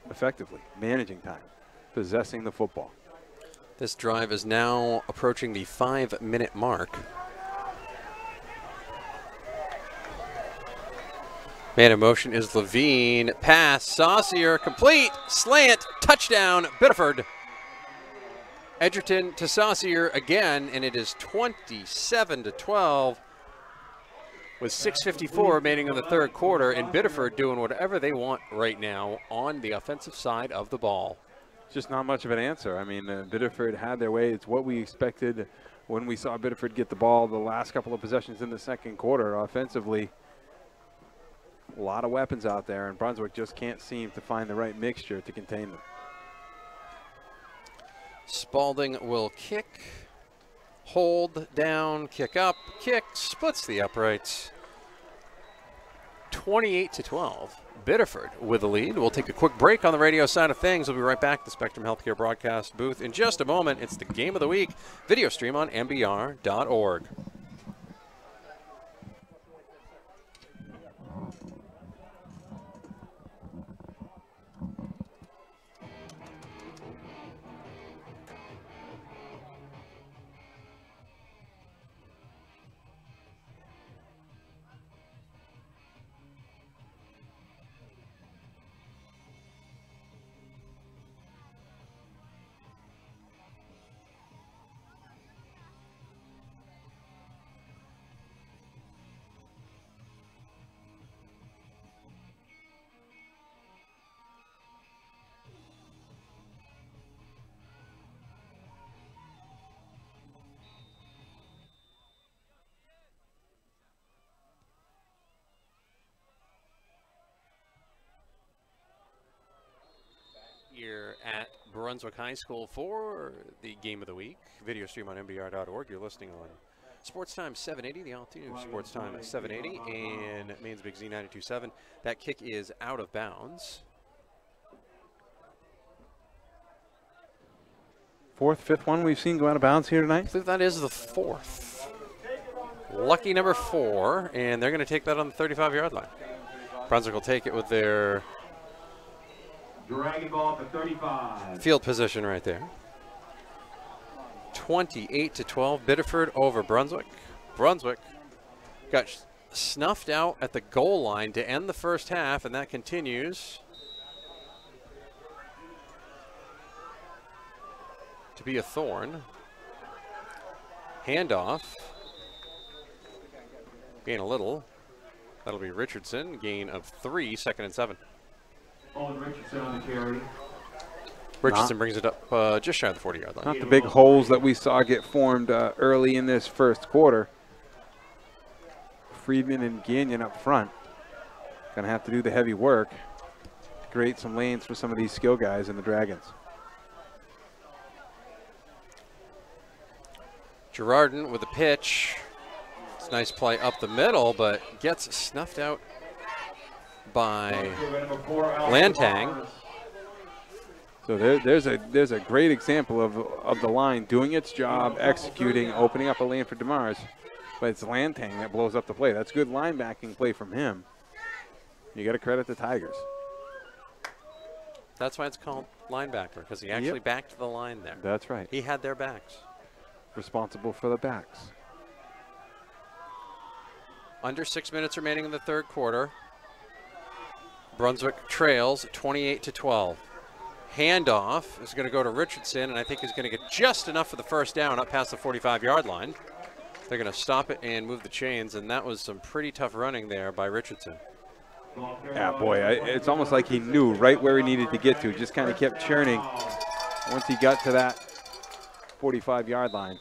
effectively, managing time, possessing the football. This drive is now approaching the 5-minute mark. Man in motion is Levine. Pass, Saucier, complete, slant, touchdown, Biddeford. Edgerton to Saucier again, and it is 27-12 with 6:54 remaining in the third quarter, and Biddeford doing whatever they want right now on the offensive side of the ball. Just not much of an answer. I mean, Biddeford had their way. It's what we expected when we saw Biddeford get the ball the last couple of possessions in the second quarter. Offensively, a lot of weapons out there, and Brunswick just can't seem to find the right mixture to contain them. Spalding will kick, hold down, kick up, kick, splits the uprights. 28-12. Biddeford with the lead. We'll take a quick break on the radio side of things. We'll be right back to the Spectrum Healthcare broadcast booth in just a moment. It's the Game of the Week video stream on MBR.org. here at Brunswick High School for the game of the week. Video stream on MBR.org. You're listening on Sports Time 780, the all-new Sports Time 780, and Maine's Big Z 92.7. That kick is out of bounds. Fourth, fifth one we've seen go out of bounds here tonight. I believe that is the fourth. Lucky number 4, and they're going to take that on the 35-yard line. Brunswick will take it with their Dragon ball for 35. field position right there. 28-12, Biddeford over Brunswick. Brunswick got snuffed out at the goal line to end the first half, and that continues to be a thorn. Handoff. Gain a little. That'll be Richardson. Gain of 3, 2nd and 7. Owen Richardson on the carry. Richardson brings it up just shy of the 40-yard line. Not the big holes that we saw get formed early in this first quarter. Friedman and Gagnon up front. Gonna have to do the heavy work to create some lanes for some of these skill guys in the Dragons. Girardin with the pitch. It's a nice play up the middle, but gets snuffed out by Lantang. So there's a great example of the line doing its job, executing, opening up a lane for DeMars, but it's Lantang that blows up the play. That's good linebacking play from him. You got to credit the Tigers. That's why it's called linebacker, because he actually backed the line there. That's right. He had their backs. Responsible for the backs. Under 6 minutes remaining in the third quarter. Brunswick trails 28-12. Handoff is going to go to Richardson, and I think he's going to get just enough for the first down up past the 45-yard line. They're going to stop it and move the chains, and that was some pretty tough running there by Richardson. Yeah, boy, it's almost like he knew right where he needed to get to. Just kind of kept churning once he got to that 45-yard line.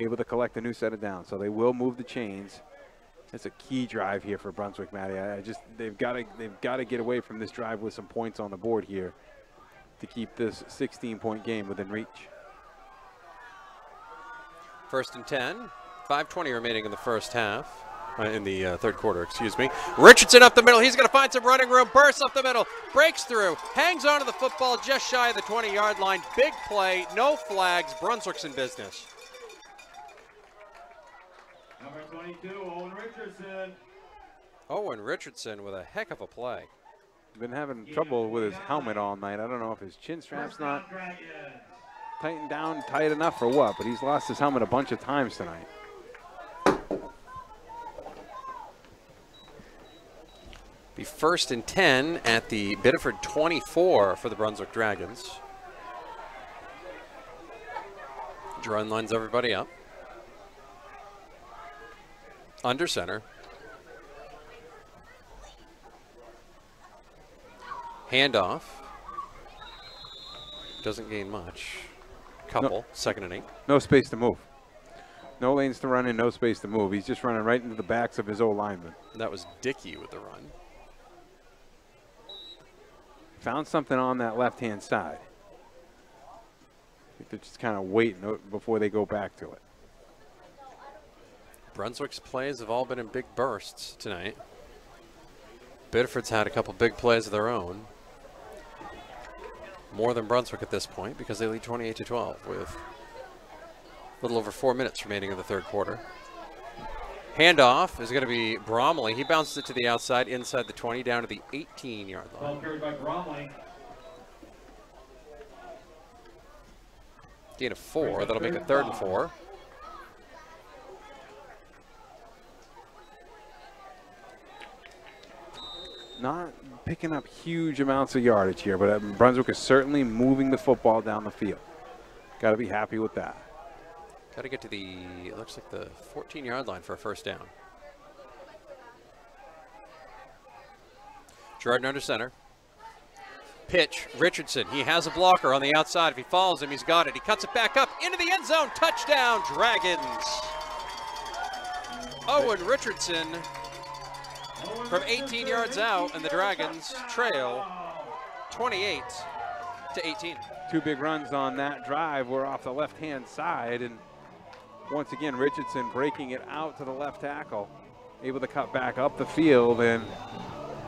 Able to collect a new set of downs, so they will move the chains. It's a key drive here for Brunswick, Matty. They've got to get away from this drive with some points on the board here to keep this 16-point game within reach. 1st and 10, 5:20 remaining in the first half, in the third quarter, excuse me. Richardson up the middle. He's going to find some running room. Bursts up the middle, breaks through, hangs onto the football just shy of the 20-yard line. Big play, no flags. Brunswick's in business. Number 22, Owen Richardson. Owen Richardson with a heck of a play. Been having trouble with his helmet all night. I don't know if his chin strap's not tightened down tight enough or what, but he's lost his helmet a bunch of times tonight. Be 1st and 10 at the Biddeford 24 for the Brunswick Dragons. Jerome lines everybody up. Under center. Handoff. Doesn't gain much. Couple. 2nd and 8. No space to move. No lanes to run in, no space to move. He's just running right into the backs of his old linemen. That was Dickey with the run. Found something on that left-hand side. I think they're just kind of waiting before they go back to it. Brunswick's plays have all been in big bursts tonight. Biddeford's had a couple big plays of their own. More than Brunswick at this point because they lead 28-12 with a little over 4 minutes remaining in the third quarter. Handoff is going to be Bromley. He bounces it to the outside, inside the 20, down to the 18-yard line. Ball carried by Bromley. Gain of 4. That'll make it 3rd and 4. Not picking up huge amounts of yardage here, but Brunswick is certainly moving the football down the field. Got to be happy with that. Got to get to the, it looks like the 14-yard line for a first down. Girardin under center. Pitch, Richardson. He has a blocker on the outside. If he follows him, he's got it. He cuts it back up into the end zone. Touchdown, Dragons. Owen Richardson from 18 yards out, and the Dragons trail 28-18. Two big runs on that drive were off the left-hand side, and once again, Richardson breaking it out to the left tackle, able to cut back up the field and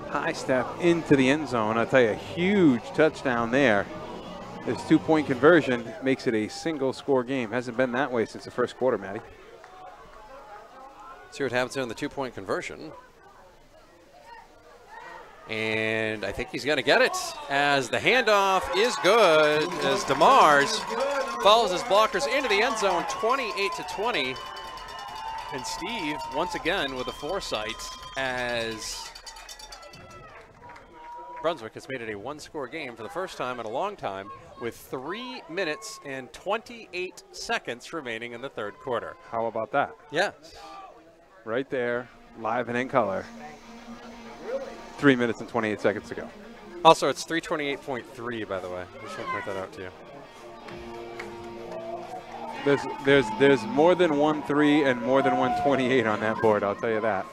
high step into the end zone. I'll tell you, a huge touchdown there. This 2-point conversion makes it a single score game. Hasn't been that way since the first quarter, Matty. See what happens here on the 2-point conversion. And I think he's going to get it as the handoff is good as DeMars follows his blockers into the end zone, 28-20. And Steve, once again, with a foresight as Brunswick has made it a one-score game for the first time in a long time with 3 minutes and 28 seconds remaining in the third quarter. How about that? Yes. Right there, live and in color. 3 minutes and 28 seconds to go. Also, it's 328.3, by the way. I just want to point that out to you. There's more than 1-3 and more than 128 on that board, I'll tell you that.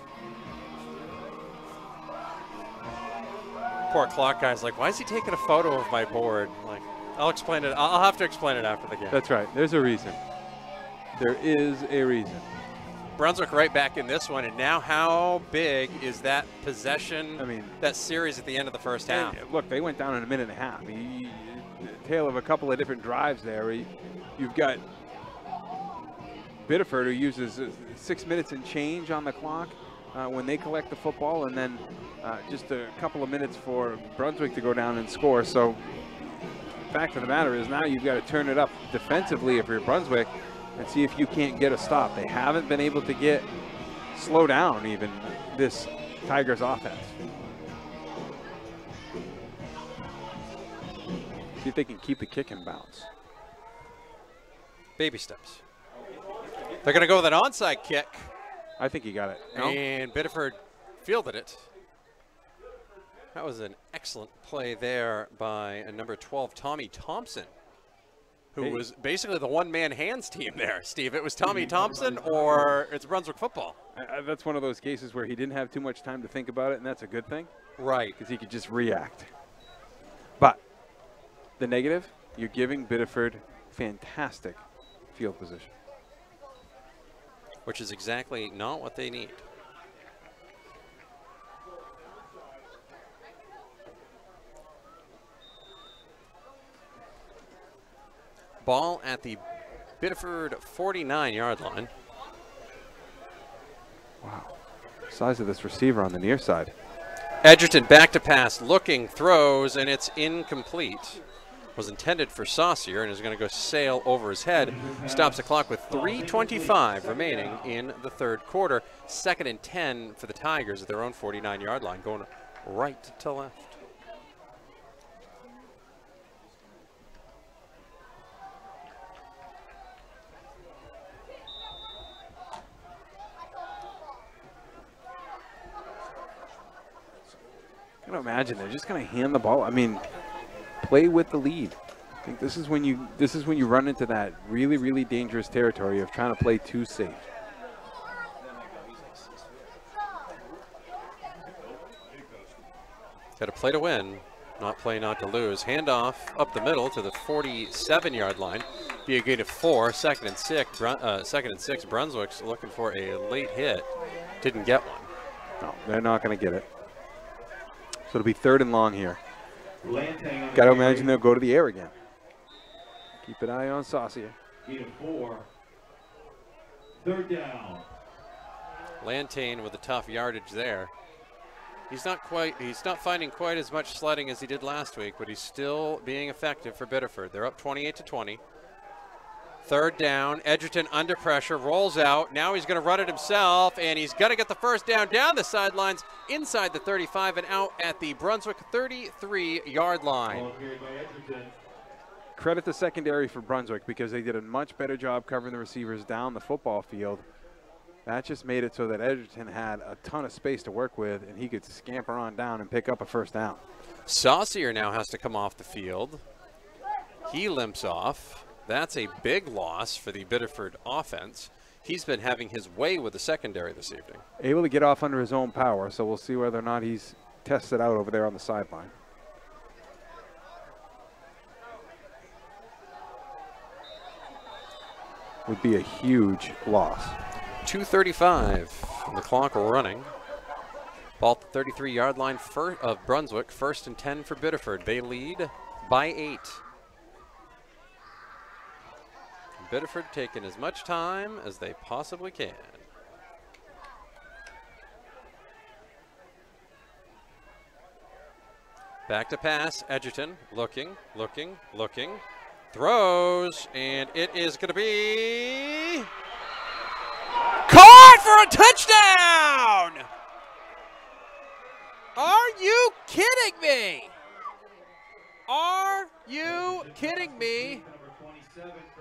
Poor clock guy's like, why is he taking a photo of my board? Like, I'll explain it. I'll have to explain it after the game. That's right. There's a reason. There is a reason. Brunswick right back in this one, and now how big is that possession, I mean, that series at the end of the first half? Look, they went down in a minute and a half. The tale of a couple of different drives there. You've got Biddeford, who uses 6 minutes and change on the clock when they collect the football, and then just a couple of minutes for Brunswick to go down and score. So fact of the matter is now you've got to turn it up defensively if you're Brunswick and see if you can't get a stop. They haven't been able to slow down even this Tigers offense. See if they can keep the kick in bounds. Baby steps. They're going to go with an onside kick. I think he got it. No? And Biddeford fielded it. That was an excellent play there by number 12, Tommy Thompson, who was basically the one-man hands team there, Steve. It was Tommy Thompson or it's Brunswick football. That's one of those cases where he didn't have too much time to think about it, and that's a good thing. Right. Because he could just react. But the negative, you're giving Biddeford fantastic field position. Which is exactly not what they need. Ball at the Biddeford 49-yard line. Wow. Size of this receiver on the near side. Edgerton back to pass, looking, throws, and it's incomplete. Was intended for Saucier and is going to go sail over his head. Stops the clock with 3:25 remaining in the third quarter. 2nd and 10 for the Tigers at their own 49-yard line, going right to left. I can imagine they're just going to hand the ball. I mean, play with the lead. I think this is when you run into that really, really dangerous territory of trying to play too safe. Got to play to win, not play not to lose. Handoff up the middle to the 47-yard line. Be a gain of 4. 2nd and 6. 2nd and 6. Brunswick's looking for a late hit. Didn't get one. No, they're not going to get it. So it'll be 3rd and long here. Got to imagine they'll go to the air again. Keep an eye on Saucier. 4. 3rd down. Lantain with a tough yardage there. He's not finding quite as much sledding as he did last week, but he's still being effective for Biddeford. They're up 28-20. 3rd down, Edgerton under pressure, rolls out. Now he's going to run it himself, and he's going to get the first down the sidelines, inside the 35 and out at the Brunswick 33-yard line. Credit the secondary for Brunswick because they did a much better job covering the receivers down the football field. That just made it so that Edgerton had a ton of space to work with, and he could scamper on down and pick up a first down. Saucier now has to come off the field. He limps off. That's a big loss for the Biddeford offense. He's been having his way with the secondary this evening. Able to get off under his own power, so we'll see whether or not he's tested out over there on the sideline. would be a huge loss. 2:35 on the clock running. Ball at the 33-yard line of Brunswick. 1st and 10 for Biddeford. They lead by 8. Biddeford taking as much time as they possibly can. Back to pass. Edgerton looking. Throws, and it is going to be caught for a touchdown! Are you kidding me? Are you kidding me?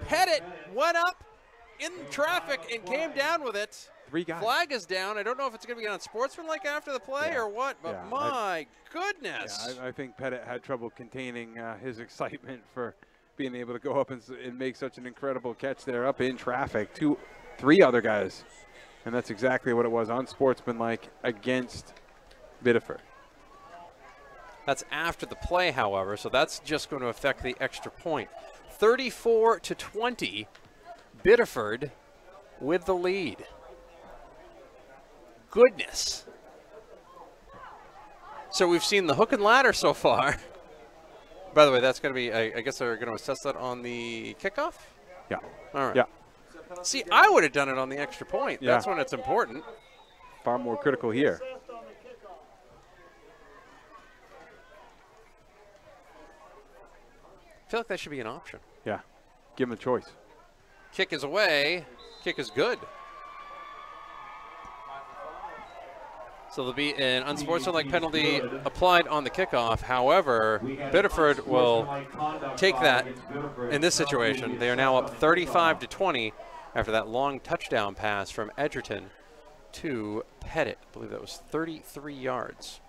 Pettit went up in traffic and came down with it. 3 guys. Flag is down. I don't know if it's going to be unsportsmanlike after the play or what, but my goodness. Yeah, I think Pettit had trouble containing his excitement for being able to go up and make such an incredible catch there up in traffic. 3 other guys, and that's exactly what it was, unsportsmanlike against Biddeford. That's after the play, however, so that's just going to affect the extra point. 34-20, Biddeford with the lead. Goodness. So we've seen the hook and ladder so far. By the way, that's going to be, I guess they're going to assess that on the kickoff? Yeah. All right. Yeah. See, I would have done it on the extra point. Yeah. That's when it's important. Far more critical here. I feel like that should be an option. Yeah. Give him a choice. Kick is away. Kick is good. So there'll be an unsportsmanlike penalty applied on the kickoff. However, Biddeford will take that in this situation. They are now up 35-20 after that long touchdown pass from Edgerton to Pettit. I believe that was 33 yards.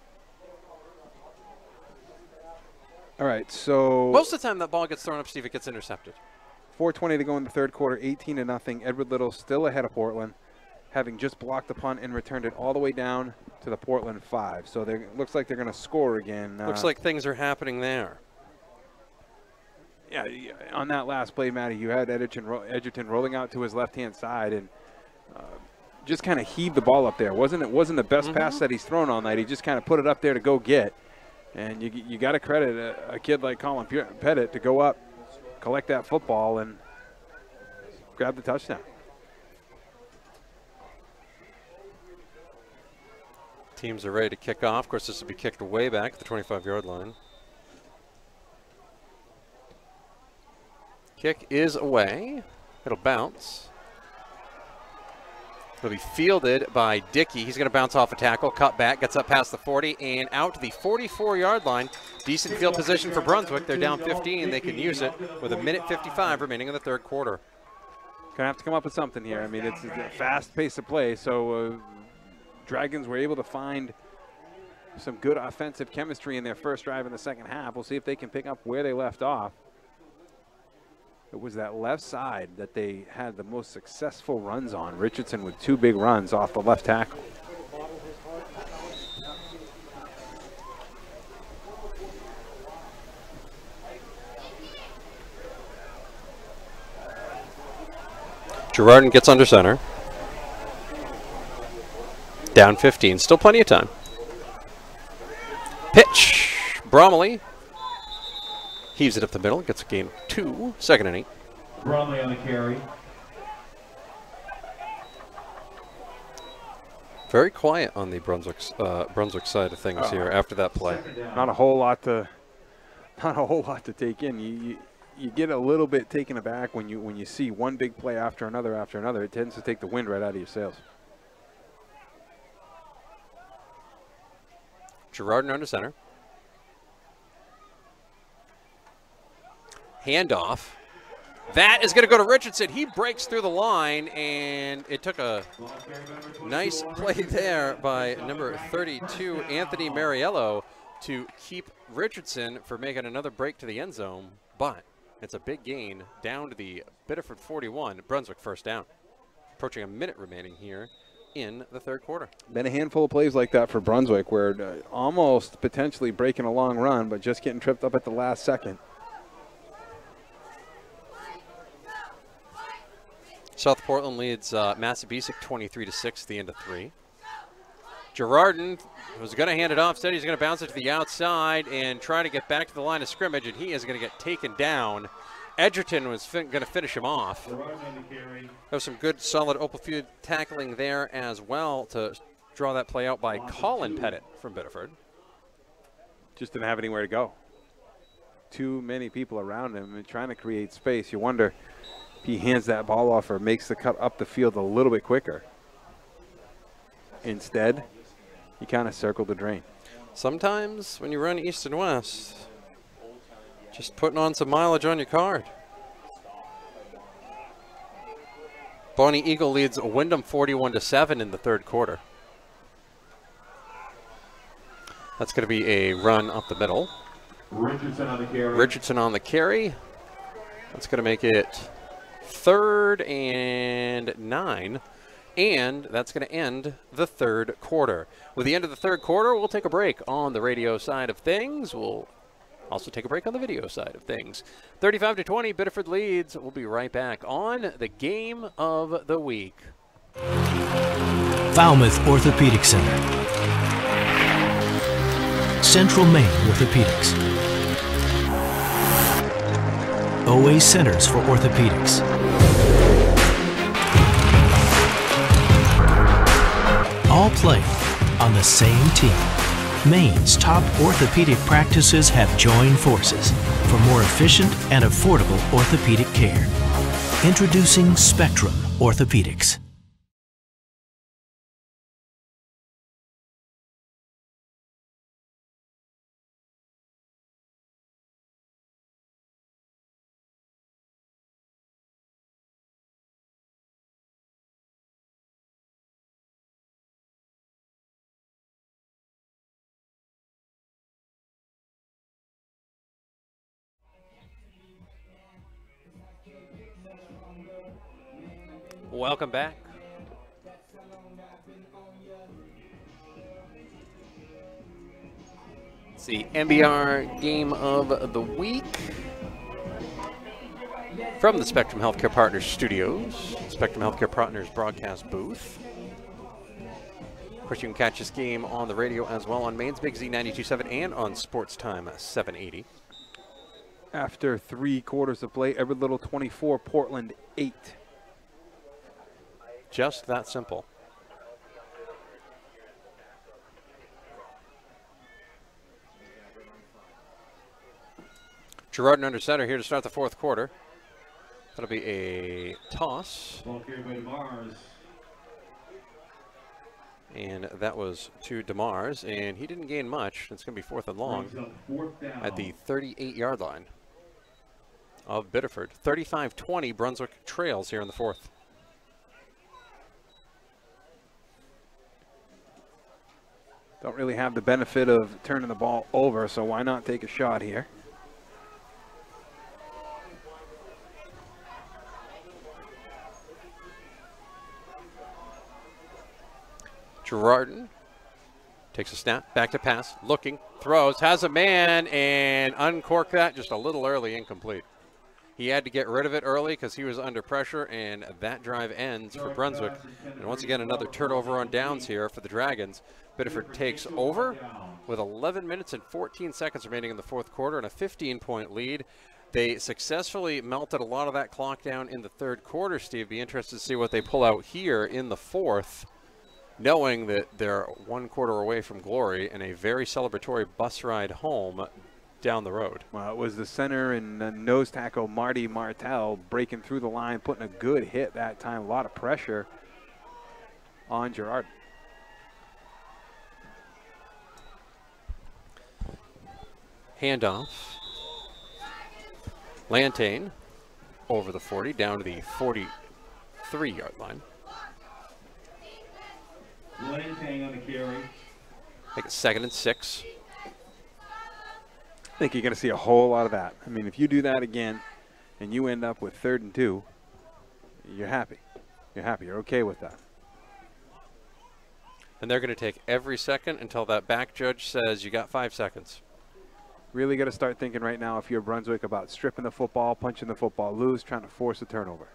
All right, so Most of the time that ball gets thrown up, Steve, it gets intercepted. 4:20 to go in the third quarter, 18-0. Edward Little still ahead of Portland, having just blocked the punt and returned it all the way down to the Portland 5. So it looks like they're going to score again. Looks like things are happening there. Yeah, on that last play, Matty, you had Edgerton rolling out to his left-hand side and just kind of heaved the ball up there. It wasn't the best pass that he's thrown all night. He just kind of put it up there to go get. And you got to credit a kid like Colin Pettit to go up, collect that football, and grab the touchdown. Teams are ready to kick off. Of course, this will be kicked way back at the 25-yard line. Kick is away. It'll bounce. It'll be fielded by Dickey. He's going to bounce off a tackle, cut back, gets up past the 40, and out to the 44-yard line. Decent field position for Brunswick. They're down 15. They can use it with 1:55 remaining in the third quarter. Going to have to come up with something here. I mean, it's a fast pace of play, so Dragons were able to find some good offensive chemistry in their first drive in the second half. We'll see if they can pick up where they left off. It was that left side that they had the most successful runs on. Richardson with 2 big runs off the left tackle. Girardin gets under center. Down 15. Still plenty of time. Pitch. Bromley heaves it up the middle. Gets a gain 2. 2nd and 8. Bromley on the carry. Very quiet on the Brunswick side of things here after that play. Not a whole lot to take in. You get a little bit taken aback when you see one big play after another. It tends to take the wind right out of your sails. Girardin under center. Handoff. That is going to go to Richardson. He breaks through the line, and it took a nice play there by number 32, Anthony Mariello, to keep Richardson from making another break to the end zone. But it's a big gain down to the Biddeford 41. Brunswick first down. Approaching a minute remaining here in the third quarter. Been a handful of plays like that for Brunswick where almost potentially breaking a long run, but just getting tripped up at the last second. South Portland leads Massabesic 23-6 at the end of 3. Girardin was going to hand it off. Instead, he's going to bounce it to the outside and try to get back to the line of scrimmage, and he is going to get taken down. Edgerton was going to finish him off. There was some good, solid Opal Field tackling there as well to draw that play out by Colin Pettit from Biddeford. Just didn't have anywhere to go. Too many people around him and trying to create space. You wonder if he hands that ball off or makes the cut up the field a little bit quicker. Instead, he kind of circled the drain. Sometimes when you run east and west, just putting on some mileage on your card. Bonnie Eagle leads Wyndham 41-7 in the 3rd quarter. That's going to be a run up the middle. Richardson on the carry. Richardson on the carry. That's going to make it 3rd and 9. And that's going to end the 3rd quarter. With the end of the 3rd quarter, we'll take a break on the radio side of things. We'll also take a break on the video side of things. 35-20, Biddeford leads. We'll be right back on the game of the week. Falmouth Orthopedic Center. Central Maine Orthopedics. OA Centers for Orthopedics. All playing on the same team. Maine's top orthopedic practices have joined forces for more efficient and affordable orthopedic care. Introducing Spectrum Orthopedics. Welcome back. It's the MBR game of the week from the Spectrum Healthcare Partners studios, Spectrum Healthcare Partners broadcast booth. Of course, you can catch this game on the radio as well on Maine's Big Z 92.7 and on Sports Time 780. After 3 quarters of play, Everett Little 24, Portland 8. Just that simple. Girardin under center here to start the 4th quarter. That'll be a toss. Ball carried by DeMars. And that was to DeMars, and he didn't gain much. It's going to be 4th and long at the 38-yard line of Biddeford. 35-20, Brunswick trails here in the 4th. Don't really have the benefit of turning the ball over, so why not take a shot here? Girardin takes a snap, back to pass, looking, throws, has a man, and uncork that just a little early, incomplete. He had to get rid of it early because he was under pressure, and that drive ends for Brunswick. And once again, another turnover on downs here for the Dragons. Biddeford takes over with 11 minutes and 14 seconds remaining in the 4th quarter and a 15-point lead. They successfully melted a lot of that clock down in the 3rd quarter, Steve. Be interested to see what they pull out here in the 4th, knowing that they're 1 quarter away from glory and a very celebratory bus ride home down the road. Well, it was the center and nose tackle Marty Martel breaking through the line, putting a good hit that time. A lot of pressure on Girard. Handoff. Lantain over the 40, down to the 43-yard line. Lantain on the carry. I think it's 2nd and 6. I think you're going to see a whole lot of that. I mean, if you do that again and you end up with 3rd and 2, you're happy. You're happy. You're okay with that. And they're going to take every second until that back judge says you got 5 seconds. Really got to start thinking right now, if you're Brunswick, about stripping the football, punching the football loose, trying to force a turnover.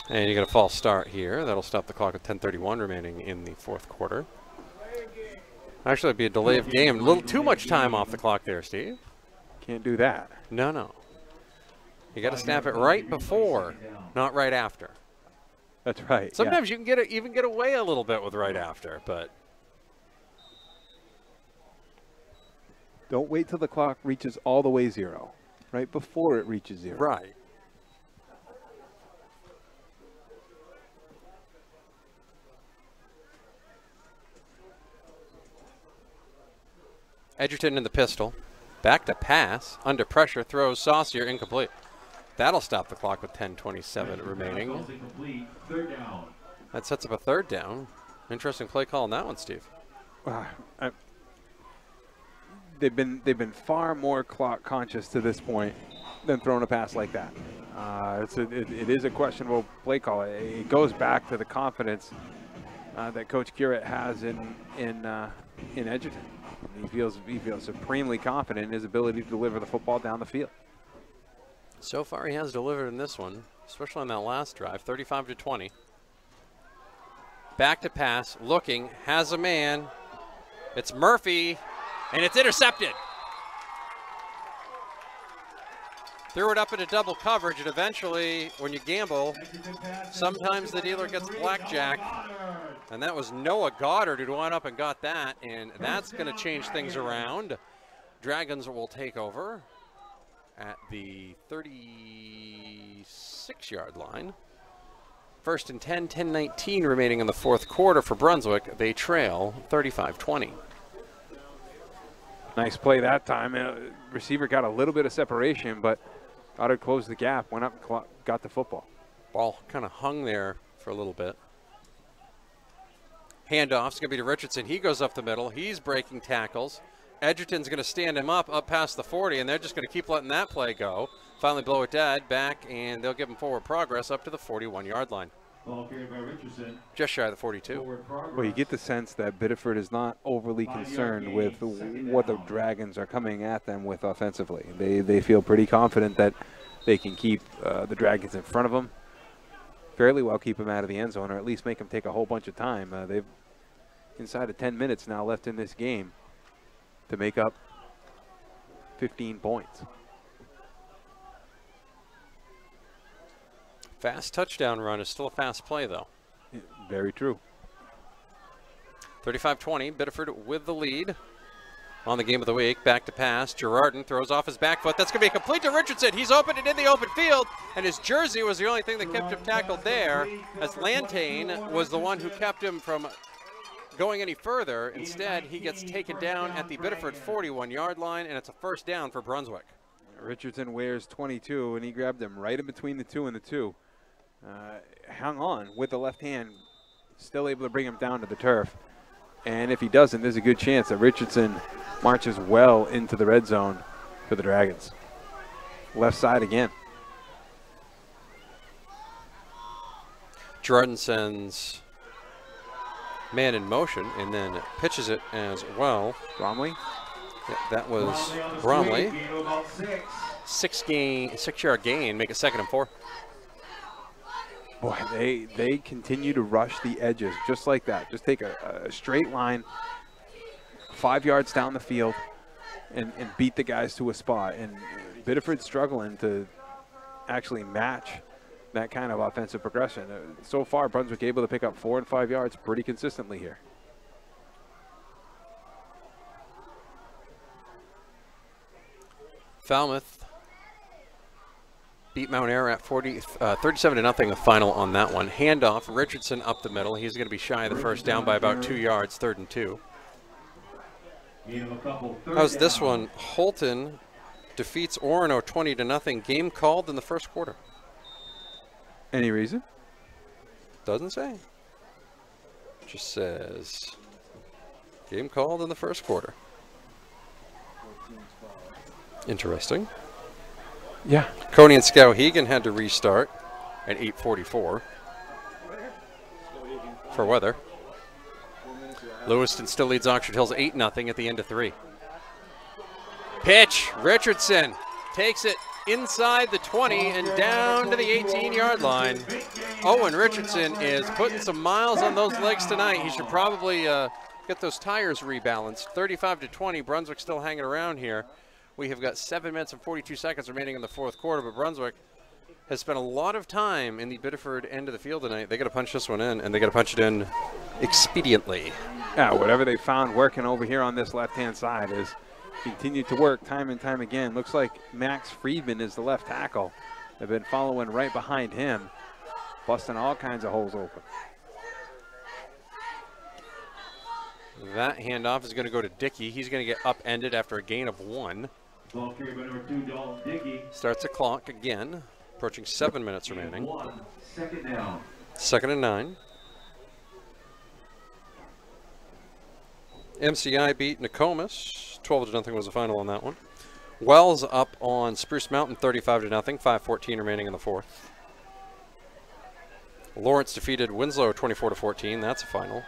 And you get a false start here. That'll stop the clock at 10:31 remaining in the fourth quarter. Actually, it'd be a delay of game. A little too much time off the clock there, Steve. Can't do that. No, no. You got to snap it right before, not right after. That's right. Sometimes you can even get away a little bit with right after, but don't wait till the clock reaches all the way 0. Right before it reaches 0. right. Edgerton in the pistol. Back to pass. Under pressure. Throws Saucier. Incomplete. That'll stop the clock with 10:27 remaining. That sets up a third down. Interesting play call on that one, Steve. They've been far more clock conscious to this point than throwing a pass like that. It is a questionable play call. It goes back to the confidence that Coach Curate has in Edgerton. He feels supremely confident in his ability to deliver the football down the field. So far, he has delivered in this one, especially on that last drive, 35-20. Back to pass, looking, has a man. It's Murphy, and it's intercepted. Threw it up into double coverage, and eventually, when you gamble, sometimes the dealer gets blackjack. And that was Noah Goddard who went up and got that, and that's going to change things around. Dragons will take over at the 36-yard line. First and 10, 10:19 remaining in the fourth quarter for Brunswick. They trail 35-20. Nice play that time. Receiver got a little bit of separation, but Goddard closed the gap, went up and got the football. Ball kind of hung there for a little bit. Handoff's going to be to Richardson. He goes up the middle. He's breaking tackles. Edgerton's going to stand him up past the 40, and they're just going to keep letting that play go. Finally blow it dead, back, and they'll give him forward progress up to the 41-yard line. Ball carried by Richardson. Just shy of the 42. Well, you get the sense that Biddeford is not overly concerned with what the Dragons are coming at them with offensively. They feel pretty confident that they can keep the Dragons in front of them fairly well, keep them out of the end zone, or at least make them take a whole bunch of time. They've inside of 10 minutes now left in this game to make up 15 points. Fast touchdown run is still a fast play, though. Yeah, very true. 35-20, Biddeford with the lead. On the game of the week, back to pass. Girardin throws off his back foot. That's going to be complete to Richardson. He's open and in the open field, and his jersey was the only thing that kept him tackled there, as Lantane was the one who kept him from going any further. Instead, he gets taken down at the Biddeford 41-yard line, and it's a first down for Brunswick. Richardson wears 22, and he grabbed him right in between the 2 and the 2. Hung on with the left hand, still able to bring him down to the turf. And if he doesn't, there's a good chance that Richardson marches well into the red zone for the Dragons. Left side again. Girardin sends man in motion and then pitches it as well. Bromley? Yeah, that was Bromley. 6-yard gain, make it 2nd and 4. Boy, they continue to rush the edges just like that. Just take a straight line, 5 yards down the field, and beat the guys to a spot. And Biddeford's struggling to actually match that kind of offensive progression. So far, Brunswick able to pick up 4 and 5 yards pretty consistently here. Falmouth beat Mount Ayr at 37-0 the final on that one. Handoff, Richardson up the middle. He's going to be shy of the first down by about 2 yards, 3rd and 2. How's this one? Holton defeats Orono 20-0. Game called in the first quarter. Any reason? Doesn't say. Just says game called in the first quarter. Interesting. Yeah. Coney and Skowhegan had to restart at 8:44 for weather. Lewiston still leads Oxford Hills 8-0 at the end of 3. Pitch, Richardson takes it inside the 20 and down to the 18-yard line. Owen Richardson is putting some miles on those legs tonight. He should probably get those tires rebalanced. 35-20, Brunswick still hanging around here. We have got 7 minutes and 42 seconds remaining in the fourth quarter, but Brunswick has spent a lot of time in the Biddeford end of the field tonight. They got to punch this one in, and they got to punch it in expediently. Yeah, whatever they found working over here on this left-hand side is continued to work time and time again. Looks like Max Friedman is the left tackle. They've been following right behind him, busting all kinds of holes open. That handoff is going to go to Dickey. He's going to get upended after a gain of 1. Ball carried by number 2, Dalton Dickey. Starts the clock again, approaching 7 minutes remaining. 2nd down. 2nd and 9. MCI beat Nokomis. 12-0 was the final on that one. Wells up on Spruce Mountain 35-0. 5:14 remaining in the fourth. Lawrence defeated Winslow 24-14. That's a final.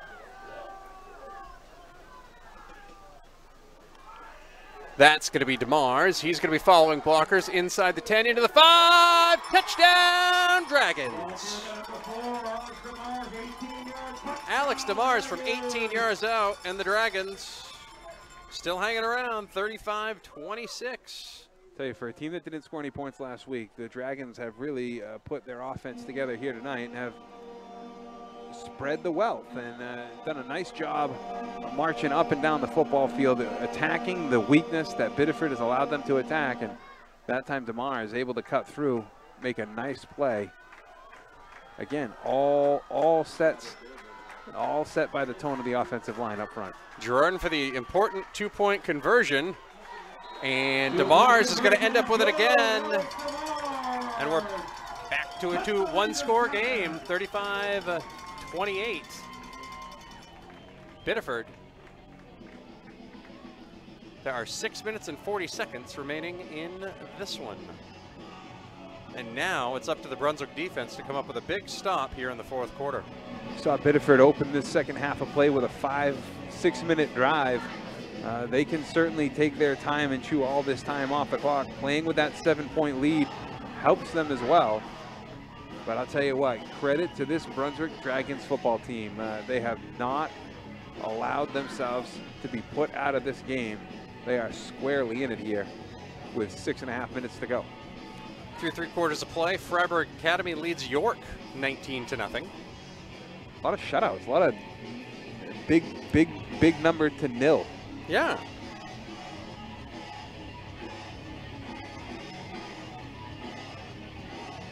That's going to be DeMars. He's going to be following blockers inside the 10 into the 5. Touchdown, Dragons. Alex DeMars from 18 yards out, and the Dragons still hanging around, 35-26. Tell you, for a team that didn't score any points last week, the Dragons have really put their offense together here tonight and have spread the wealth and done a nice job marching up and down the football field, attacking the weakness that Biddeford has allowed them to attack. And that time DeMar is able to cut through, make a nice play. Again, all set by the tone of the offensive line up front. Girardin for the important 2-point conversion, and DeMars is going to end up with it again. And we're back to a 1-score game, 35-28. Biddeford. There are 6 minutes and 40 seconds remaining in this one. And now it's up to the Brunswick defense to come up with a big stop here in the fourth quarter. Saw Biddeford open this second half of play with a 5-6 minute drive. They can certainly take their time and chew all this time off the clock. Playing with that 7-point lead helps them as well. But I'll tell you what, credit to this Brunswick Dragons football team. They have not allowed themselves to be put out of this game. They are squarely in it here with 6.5 minutes to go. Through 3 quarters of play, Freiburg Academy leads York 19-0. A lot of shutouts, a lot of big number to nil. Yeah.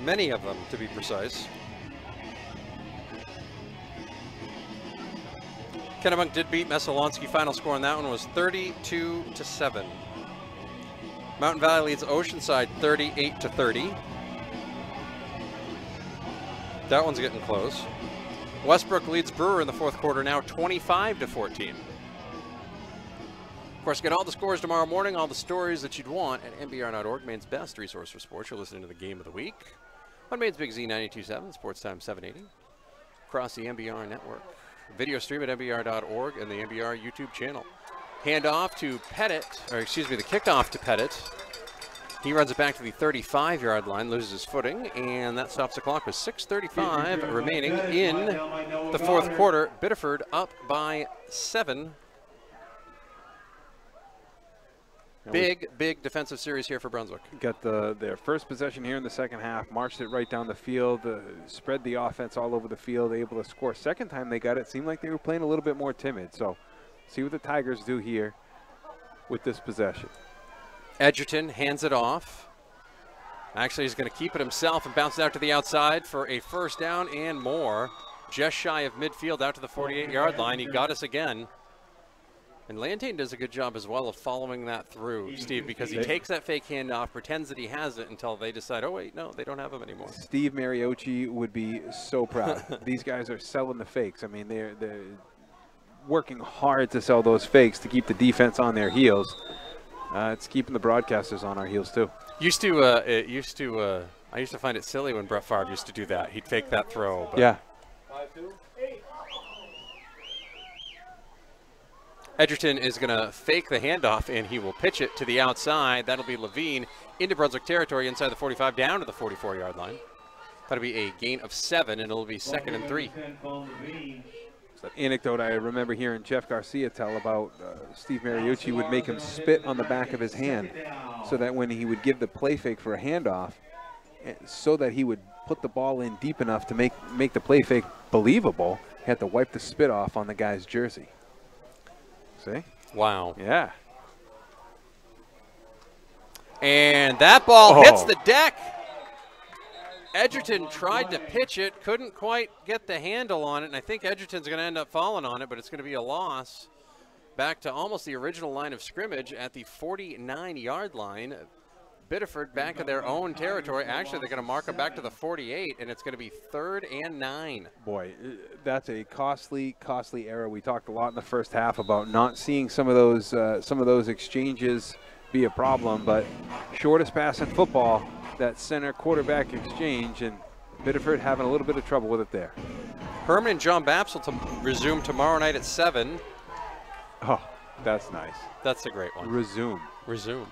Many of them, to be precise. Kennebunk did beat Messalonsky. Final score on that one was 32-7. Mountain Valley leads Oceanside 38-30. That one's getting close. Westbrook leads Brewer in the fourth quarter now 25-14. Of course, get all the scores tomorrow morning, all the stories that you'd want at MBR.org, Maine's best resource for sports. You're listening to the Game of the Week on Maine's Big Z 92.7, Sports Time 780, across the MBR network. Video stream at MBR.org and the MBR YouTube channel. Hand off to Pettit, or excuse me, the kickoff to Pettit. He runs it back to the 35-yard line, loses his footing, and that stops the clock with 6:35 remaining in the fourth quarter. Biddeford up by 7. Big defensive series here for Brunswick. Got their first possession here in the second half, marched it right down the field, spread the offense all over the field, able to score. Second time they got it, seemed like they were playing a little bit more timid. So see what the Tigers do here with this possession. Edgerton hands it off. Actually, he's going to keep it himself and bounce it out to the outside for a first down and more. Just shy of midfield out to the 48-yard line. He got us again. And Lantain does a good job as well of following that through, Steve, because he takes that fake handoff, pretends that he has it until they decide, oh, wait, no, they don't have him anymore. Steve Mariocci would be so proud. These guys are selling the fakes. I mean, they're working hard to sell those fakes to keep the defense on their heels. It's keeping the broadcasters on our heels, too. I used to find it silly when Brett Favre used to do that. He'd fake that throw. But yeah. Edgerton is going to fake the handoff, and he will pitch it to the outside. That'll be Levine into Brunswick territory inside the 45 down to the 44-yard line. That'll be a gain of 7, and it'll be 2nd and 3. It's an anecdote I remember hearing Jeff Garcia tell about Steve Mariucci would make him spit on the back of his hand so that when he would give the play fake for a handoff, so that he would put the ball in deep enough to make the play fake believable, he had to wipe the spit off on the guy's jersey. See? Wow. Yeah. And that ball hits the deck. Edgerton tried to pitch it, couldn't quite get the handle on it, and I think Edgerton's going to end up falling on it, but it's going to be a loss back to almost the original line of scrimmage at the 49-yard line. Biddeford back in their own territory. Actually, they're going to mark them back to the 48, and it's going to be 3rd and 9. Boy, that's a costly error. We talked a lot in the first half about not seeing some of those exchanges be a problem, but shortest pass in football, that center quarterback exchange, and Biddeford having a little bit of trouble with it there. Herman and John Baps will resume tomorrow night at 7. Oh, that's nice. That's a great one. Resume.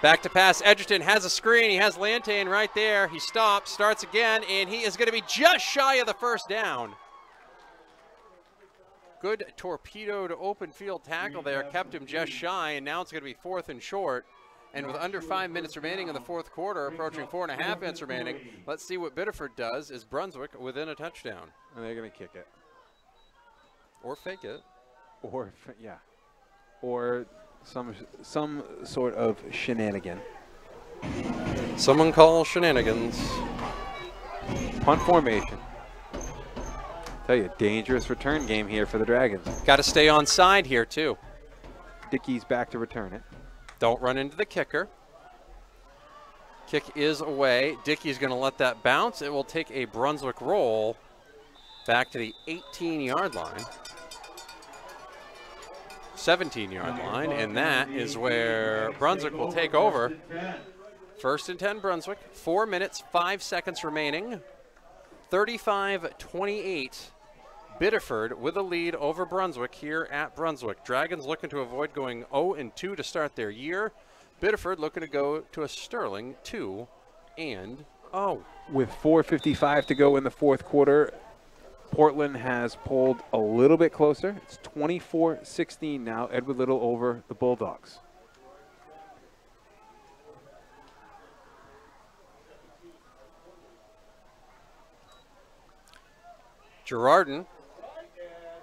Back to pass. Edgerton has a screen. He has Lantain right there. He stops, starts again, and he is going to be just shy of the first down. Good torpedo to open field tackle there. Kept him just shy, and now it's going to be 4th and short. And with under 5 minutes remaining in the 4th quarter, approaching 4.5 minutes remaining, let's see what Biddeford does. Is Brunswick within a touchdown? And they're going to kick it. Or fake it. Or, yeah. Or some sort of shenanigan. Someone call shenanigans. Punt formation. Tell you, dangerous return game here for the Dragons. Got to stay on side here, too. Dickey's back to return it. Don't run into the kicker. Kick is away. Dickey's going to let that bounce. It will take a Brunswick roll back to the 18-yard line. 17-yard line, and that is where Brunswick will take over. 1st and 10 Brunswick. 4 minutes, 5 seconds remaining. 35-28. Biddeford with a lead over Brunswick here at Brunswick. Dragons looking to avoid going 0-2 to start their year. Biddeford looking to go to a sterling 2-0. With 4:55 to go in the 4th quarter, Portland has pulled a little bit closer. It's 24-16 now. Edward Little over the Bulldogs. Girardin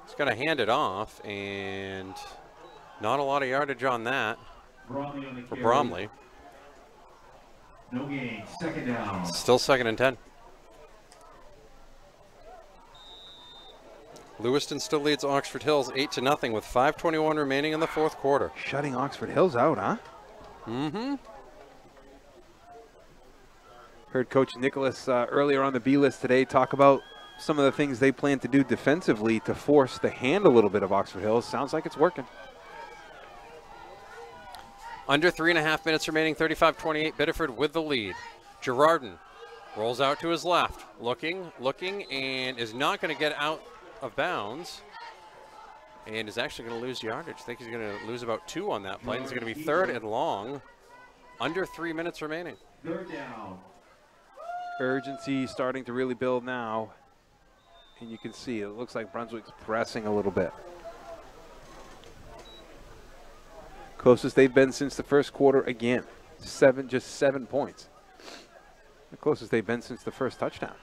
is going to hand it off, and not a lot of yardage on that for Bromley. No gain, 2nd down. Still 2nd and 10. Lewiston still leads Oxford Hills 8-0 with 5:21 remaining in the 4th quarter. Shutting Oxford Hills out, huh? Mm-hmm. Heard Coach Nicholas earlier on the B list today talk about some of the things they plan to do defensively to force the hand a little bit of Oxford Hills. Sounds like it's working. Under 3.5 minutes remaining, 35-28, Biddeford with the lead. Girardin rolls out to his left, looking, and is not going to get out of bounds, and is actually going to lose yardage. I think he's going to lose about 2 on that play. It's going to be 3rd and long, under 3 minutes remaining. 3rd down. Urgency starting to really build now, and you can see it looks like Brunswick's pressing a little bit. Closest they've been since the 1st quarter again. Just 7 points. The closest they've been since the first touchdown.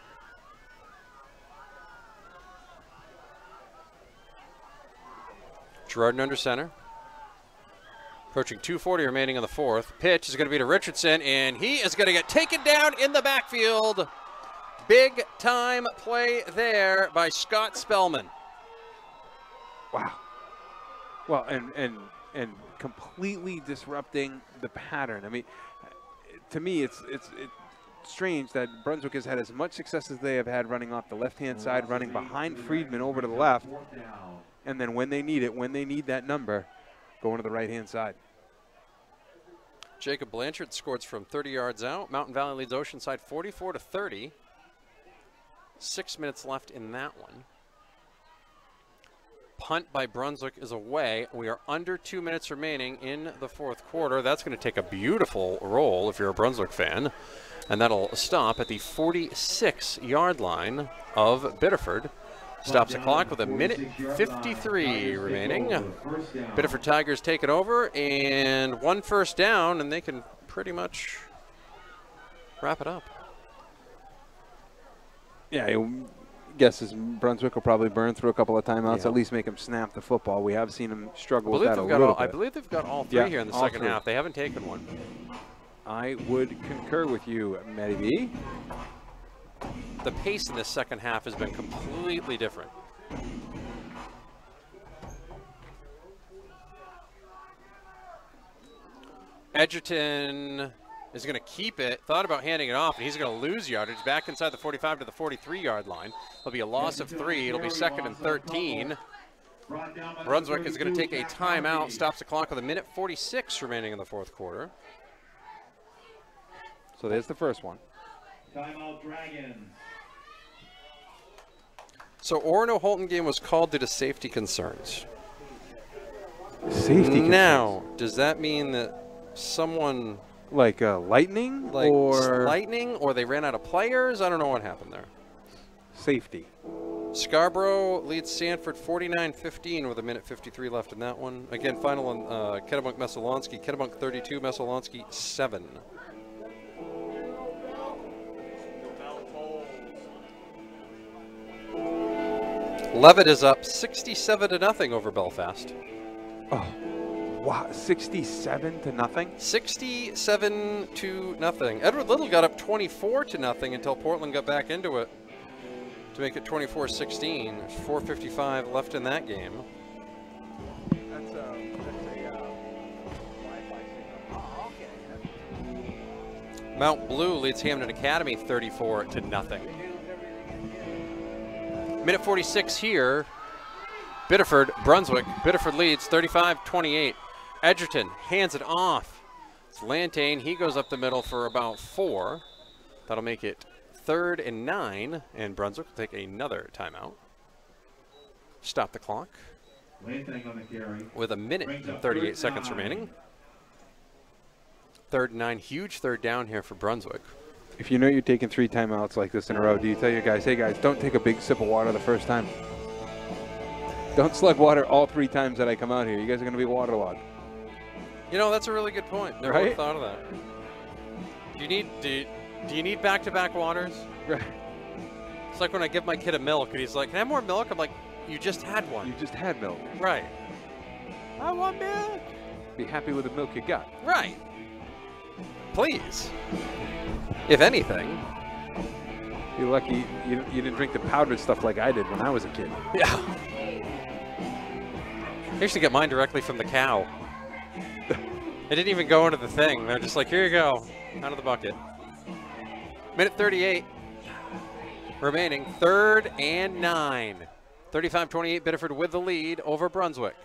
Girardin under center. Approaching 2:40 remaining in the 4th. Pitch is going to be to Richardson, and he is going to get taken down in the backfield. Big time play there by Scott Spellman. Wow. Well, and completely disrupting the pattern. I mean, to me, it's strange that Brunswick has had as much success as they have had running off the left-hand side, running behind Friedman over to the left, and then when they need it, when they need that number, going to the right-hand side. Jacob Blanchard scores from 30 yards out. Mountain Valley leads Oceanside 44-30. 6 minutes left in that one. punt by Brunswick is away. We are under 2 minutes remaining in the fourth quarter. That's going to take a beautiful roll if you're a Brunswick fan. And that'll stop at the 46-yard line of Biddeford. Stops the clock with a minute 53 remaining. Biddeford Tigers take it over, and 1 first down, and they can pretty much wrap it up. Yeah, I guess Brunswick will probably burn through a couple of timeouts, Yeah. at least make them snap the football. We have seen them struggle with that a little bit. I believe they've got all three here in the second half. They haven't taken one. I would concur with you, Matty B. The pace in this second half has been completely different. Edgerton is going to keep it, thought about handing it off, and he's going to lose yardage back inside the 45 to the 43-yard line. It'll be a loss of 3. It'll be 2nd and 13. Brunswick is going to take a timeout, stops the clock with a minute 46 remaining in the fourth quarter. So there's the first one. Timeout Dragons. So Orono-Holton game was called due to safety concerns. Safety Now, does that mean that someone like lightning, like or lightning, or they ran out of players? I don't know what happened there. safety? Scarborough leads Sanford 49-15 with a minute 53 left in that one. Again, final on Kennebunk-Messalonskee. Kennebunk 32, Messalonskee 7. Levitt is up 67-0 over Belfast. Oh, wow, 67-0. 67-0. Edward Little got up 24-0 until Portland got back into it to make it 24-16. There's 4:55 left in that game. That's a Wi-Fi signal. Oh, okay. Mount Blue leads Hamden Academy 34-0. Minute 46 here. Biddeford, Brunswick. Biddeford leads 35-28. Edgerton hands it off. It's Lantane. He goes up the middle for about 4. That'll make it 3rd and 9, and Brunswick will take another timeout. Stop the clock Lantane on the carry. with a minute and 38 seconds remaining. 3rd and 9, huge third down here for Brunswick. If you know you're taking 3 timeouts like this in a row, do you tell your guys, hey guys, don't take a big sip of water the first time? Don't slug water all 3 times that I come out here. You guys are going to be waterlogged. You know, that's a really good point. Never Right? thought of that. Do you need back-to-back waters? Right. It's like when I give my kid a milk and he's like, can I have more milk? I'm like, you just had one. You just had milk. Right. I want milk. Be happy with the milk you got. Right. Please. If anything. You're lucky you didn't drink the powdered stuff like I did when I was a kid. Yeah. I used to get mine directly from the cow. It didn't even go into the thing. They're just like, here you go, out of the bucket. Minute 38 remaining, 3rd and 9. 35-28, Biddeford with the lead over Brunswick.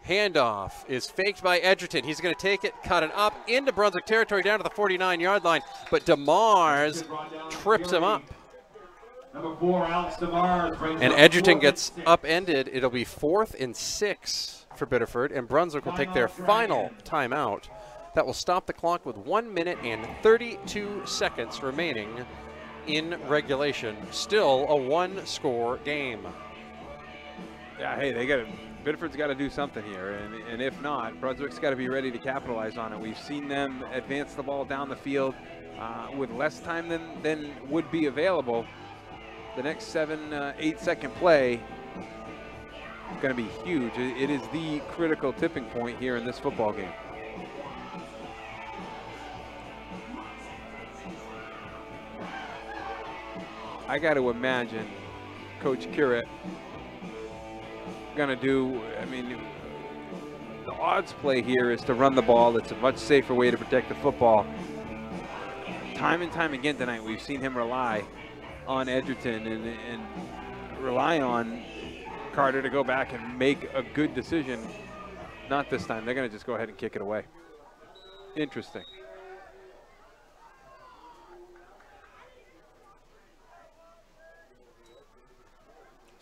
Handoff is faked by Edgerton. He's going to take it, cut it up into Brunswick territory down to the 49-yard line, but DeMars trips him up. Number 4, Alex DeMars brings And up Edgerton 4th gets and 6. upended. It'll be 4th and 6 for Biddeford, and Brunswick will take their final timeout. That will stop the clock with 1 minute and 32 seconds remaining in regulation. Still a 1-score game. Yeah, hey, Biddeford's got to do something here, and if not, Brunswick's got to be ready to capitalize on it. We've seen them advance the ball down the field with less time than would be available. The next 7-8-second play is going to be huge. It is the critical tipping point here in this football game. I got to imagine Coach Currett going to do, I mean, the odds play here is to run the ball. It's a much safer way to protect the football. Time and time again tonight, we've seen him rely on Edgerton and rely on Carter to go back and make a good decision. Not this time. They're going to just go ahead and kick it away. Interesting.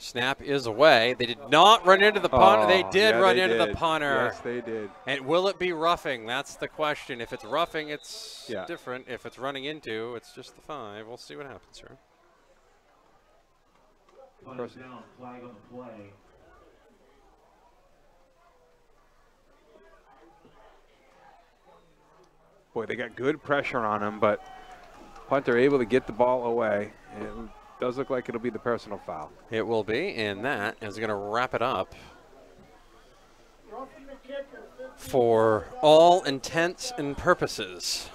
Snap is away. They did not run into the punter. They did run into the punter. Yes, they did. And will it be roughing? That's the question. If it's roughing, it's different. If it's running into, it's just the 5. We'll see what happens here. Punter's down, flag on the play. Boy, they got good pressure on him, but punter able to get the ball away. It does look like it'll be the personal foul. It will be, and that is going to wrap it up for all intents and purposes.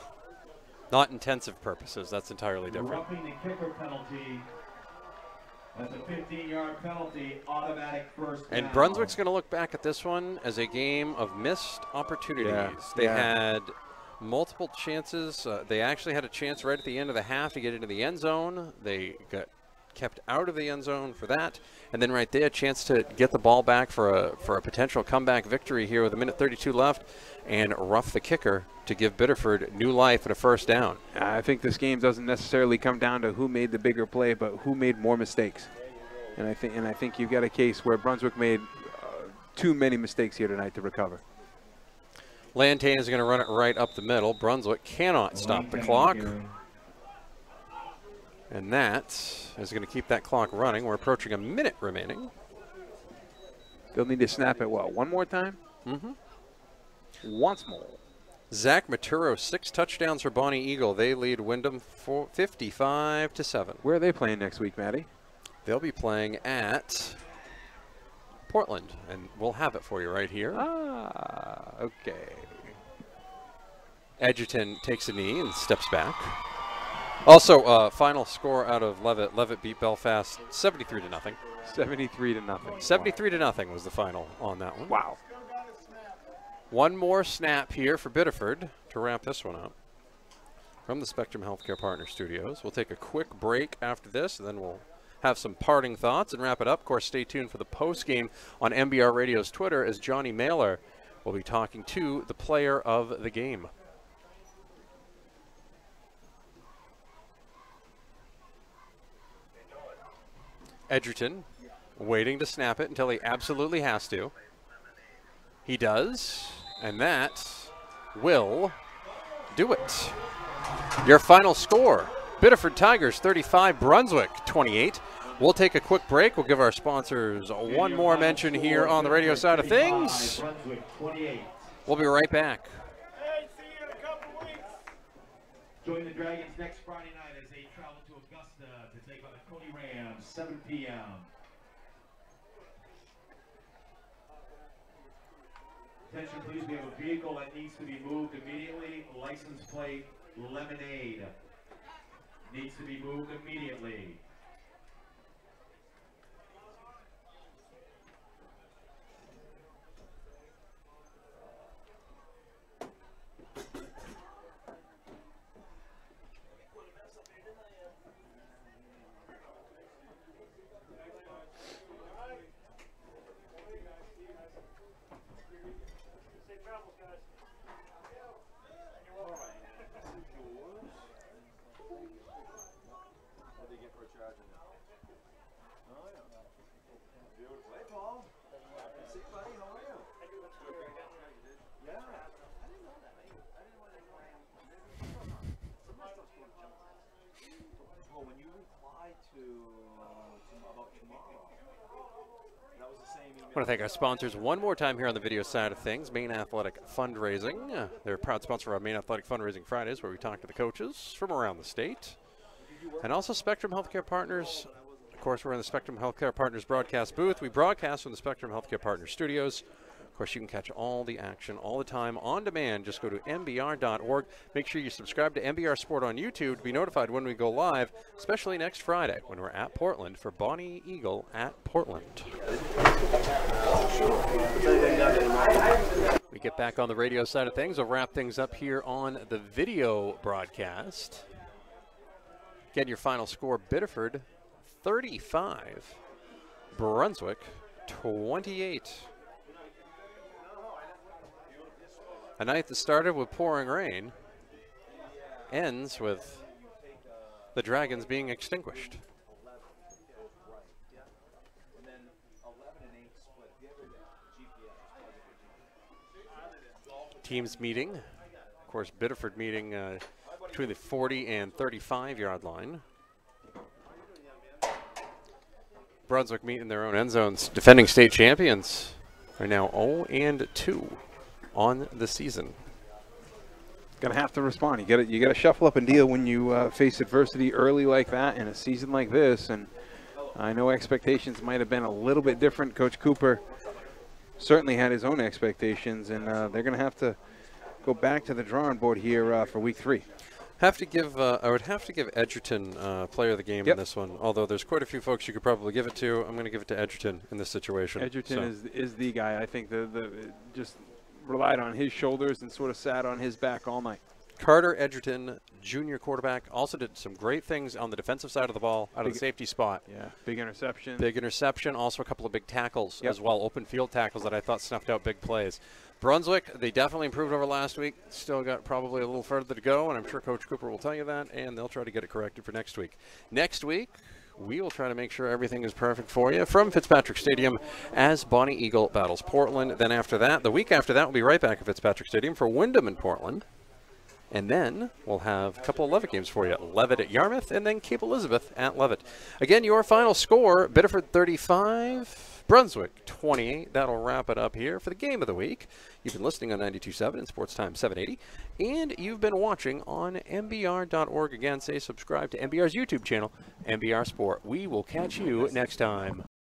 Not intensive purposes, that's entirely different. Roughing the kicker penalty. That's a 15-yard penalty, automatic first down. And Brunswick's going to look back at this one as a game of missed opportunities. They had multiple chances. They actually had a chance right at the end of the half to get into the end zone. They got kept out of the end zone for that. And then right there, a chance to get the ball back for a potential comeback victory here with 1:32 left and rough the kicker to give Biddeford new life and a first down. I think this game doesn't necessarily come down to who made the bigger play, but who made more mistakes. And I think you've got a case where Brunswick made too many mistakes here tonight to recover. Lantain is going to run it right up the middle. Brunswick cannot stop the clock. And that is going to keep that clock running. We're approaching a minute remaining. They'll need to snap it, what, one more time? Mm-hmm. Once more. Zach Maturo, 6 touchdowns for Bonnie Eagle. They lead Wyndham 55-7. Where are they playing next week, Maddie? They'll be playing at Portland, and we'll have it for you right here. Ah, okay. Edgerton takes a knee and steps back. Also, final score out of Levitt. Levitt beat Belfast 73-0. 73-0. 73-0 was the final on that one. Wow. One more snap here for Biddeford to wrap this one up. From the Spectrum Healthcare Partner Studios. We'll take a quick break after this, and then we'll have some parting thoughts and wrap it up. Of course, stay tuned for the post game on MBR Radio's Twitter as Johnny Mailer will be talking to the player of the game. Edgerton waiting to snap it until he absolutely has to. He does, and that will do it. Your final score, Biddeford Tigers 35, Brunswick 28. We'll take a quick break. We'll give our sponsors one more mention here on the radio side of things. We'll be right back. Hey, see you in a couple weeks. Join the Dragons next Friday night as they travel to Augusta to take on the Coney Rams, 7 p.m. Attention please, we have a vehicle that needs to be moved immediately. License plate Lemonade needs to be moved immediately. I want to thank our sponsors one more time here on the video side of things. Maine Athletic Fundraising. They're a proud sponsor of our Maine Athletic Fundraising Fridays, where we talk to the coaches from around the state. And also Spectrum Healthcare Partners. Of course, we're in the Spectrum Healthcare Partners broadcast booth. We broadcast from the Spectrum Healthcare Partners studios. Of course, you can catch all the action all the time on demand. Just go to mbr.org. Make sure you subscribe to MBR Sport on YouTube to be notified when we go live, especially next Friday when we're at Portland for Bonnie Eagle at Portland. We get back on the radio side of things. We'll wrap things up here on the video broadcast. Again, your final score, Biddeford 35, Brunswick 28. A night that started with pouring rain ends with the Dragons being extinguished. Teams meeting. Of course, Biddeford meeting between the 40 and 35-yard line. Brunswick meeting their own end zones. Defending state champions are now 0-2 on the season. Gonna have to respond. You got to shuffle up and deal when you face adversity early like that in a season like this. And I know expectations might have been a little bit different. Coach Cooper certainly had his own expectations, and they're gonna have to go back to the drawing board here for week 3. Have to give. I would have to give Edgerton player of the game in this one. Although there's quite a few folks you could probably give it to. I'm going to give it to Edgerton in this situation. Edgerton is the guy. I think the just relied on his shoulders and sort of sat on his back all night. Carter Edgerton, junior quarterback, also did some great things on the defensive side of the ball, out of the safety spot. Yeah, big interception. Big interception, also a couple of big tackles as well, open field tackles that I thought snuffed out big plays. Brunswick, they definitely improved over last week. Still got probably a little further to go, and I'm sure Coach Cooper will tell you that, and they'll try to get it corrected for next week. Next week, we will try to make sure everything is perfect for you from Fitzpatrick Stadium as Bonnie Eagle battles Portland. Then after that, the week after that, we'll be right back at Fitzpatrick Stadium for Wyndham and Portland. And then we'll have a couple of Levitt games for you. Levitt at Yarmouth and then Cape Elizabeth at Levitt. Again, your final score, Biddeford 35, Brunswick 28. That'll wrap it up here for the game of the week. You've been listening on 92.7 and Sports Time 780. And you've been watching on MBR.org. Again, say subscribe to MBR's YouTube channel, MBR Sport. We will catch you next time.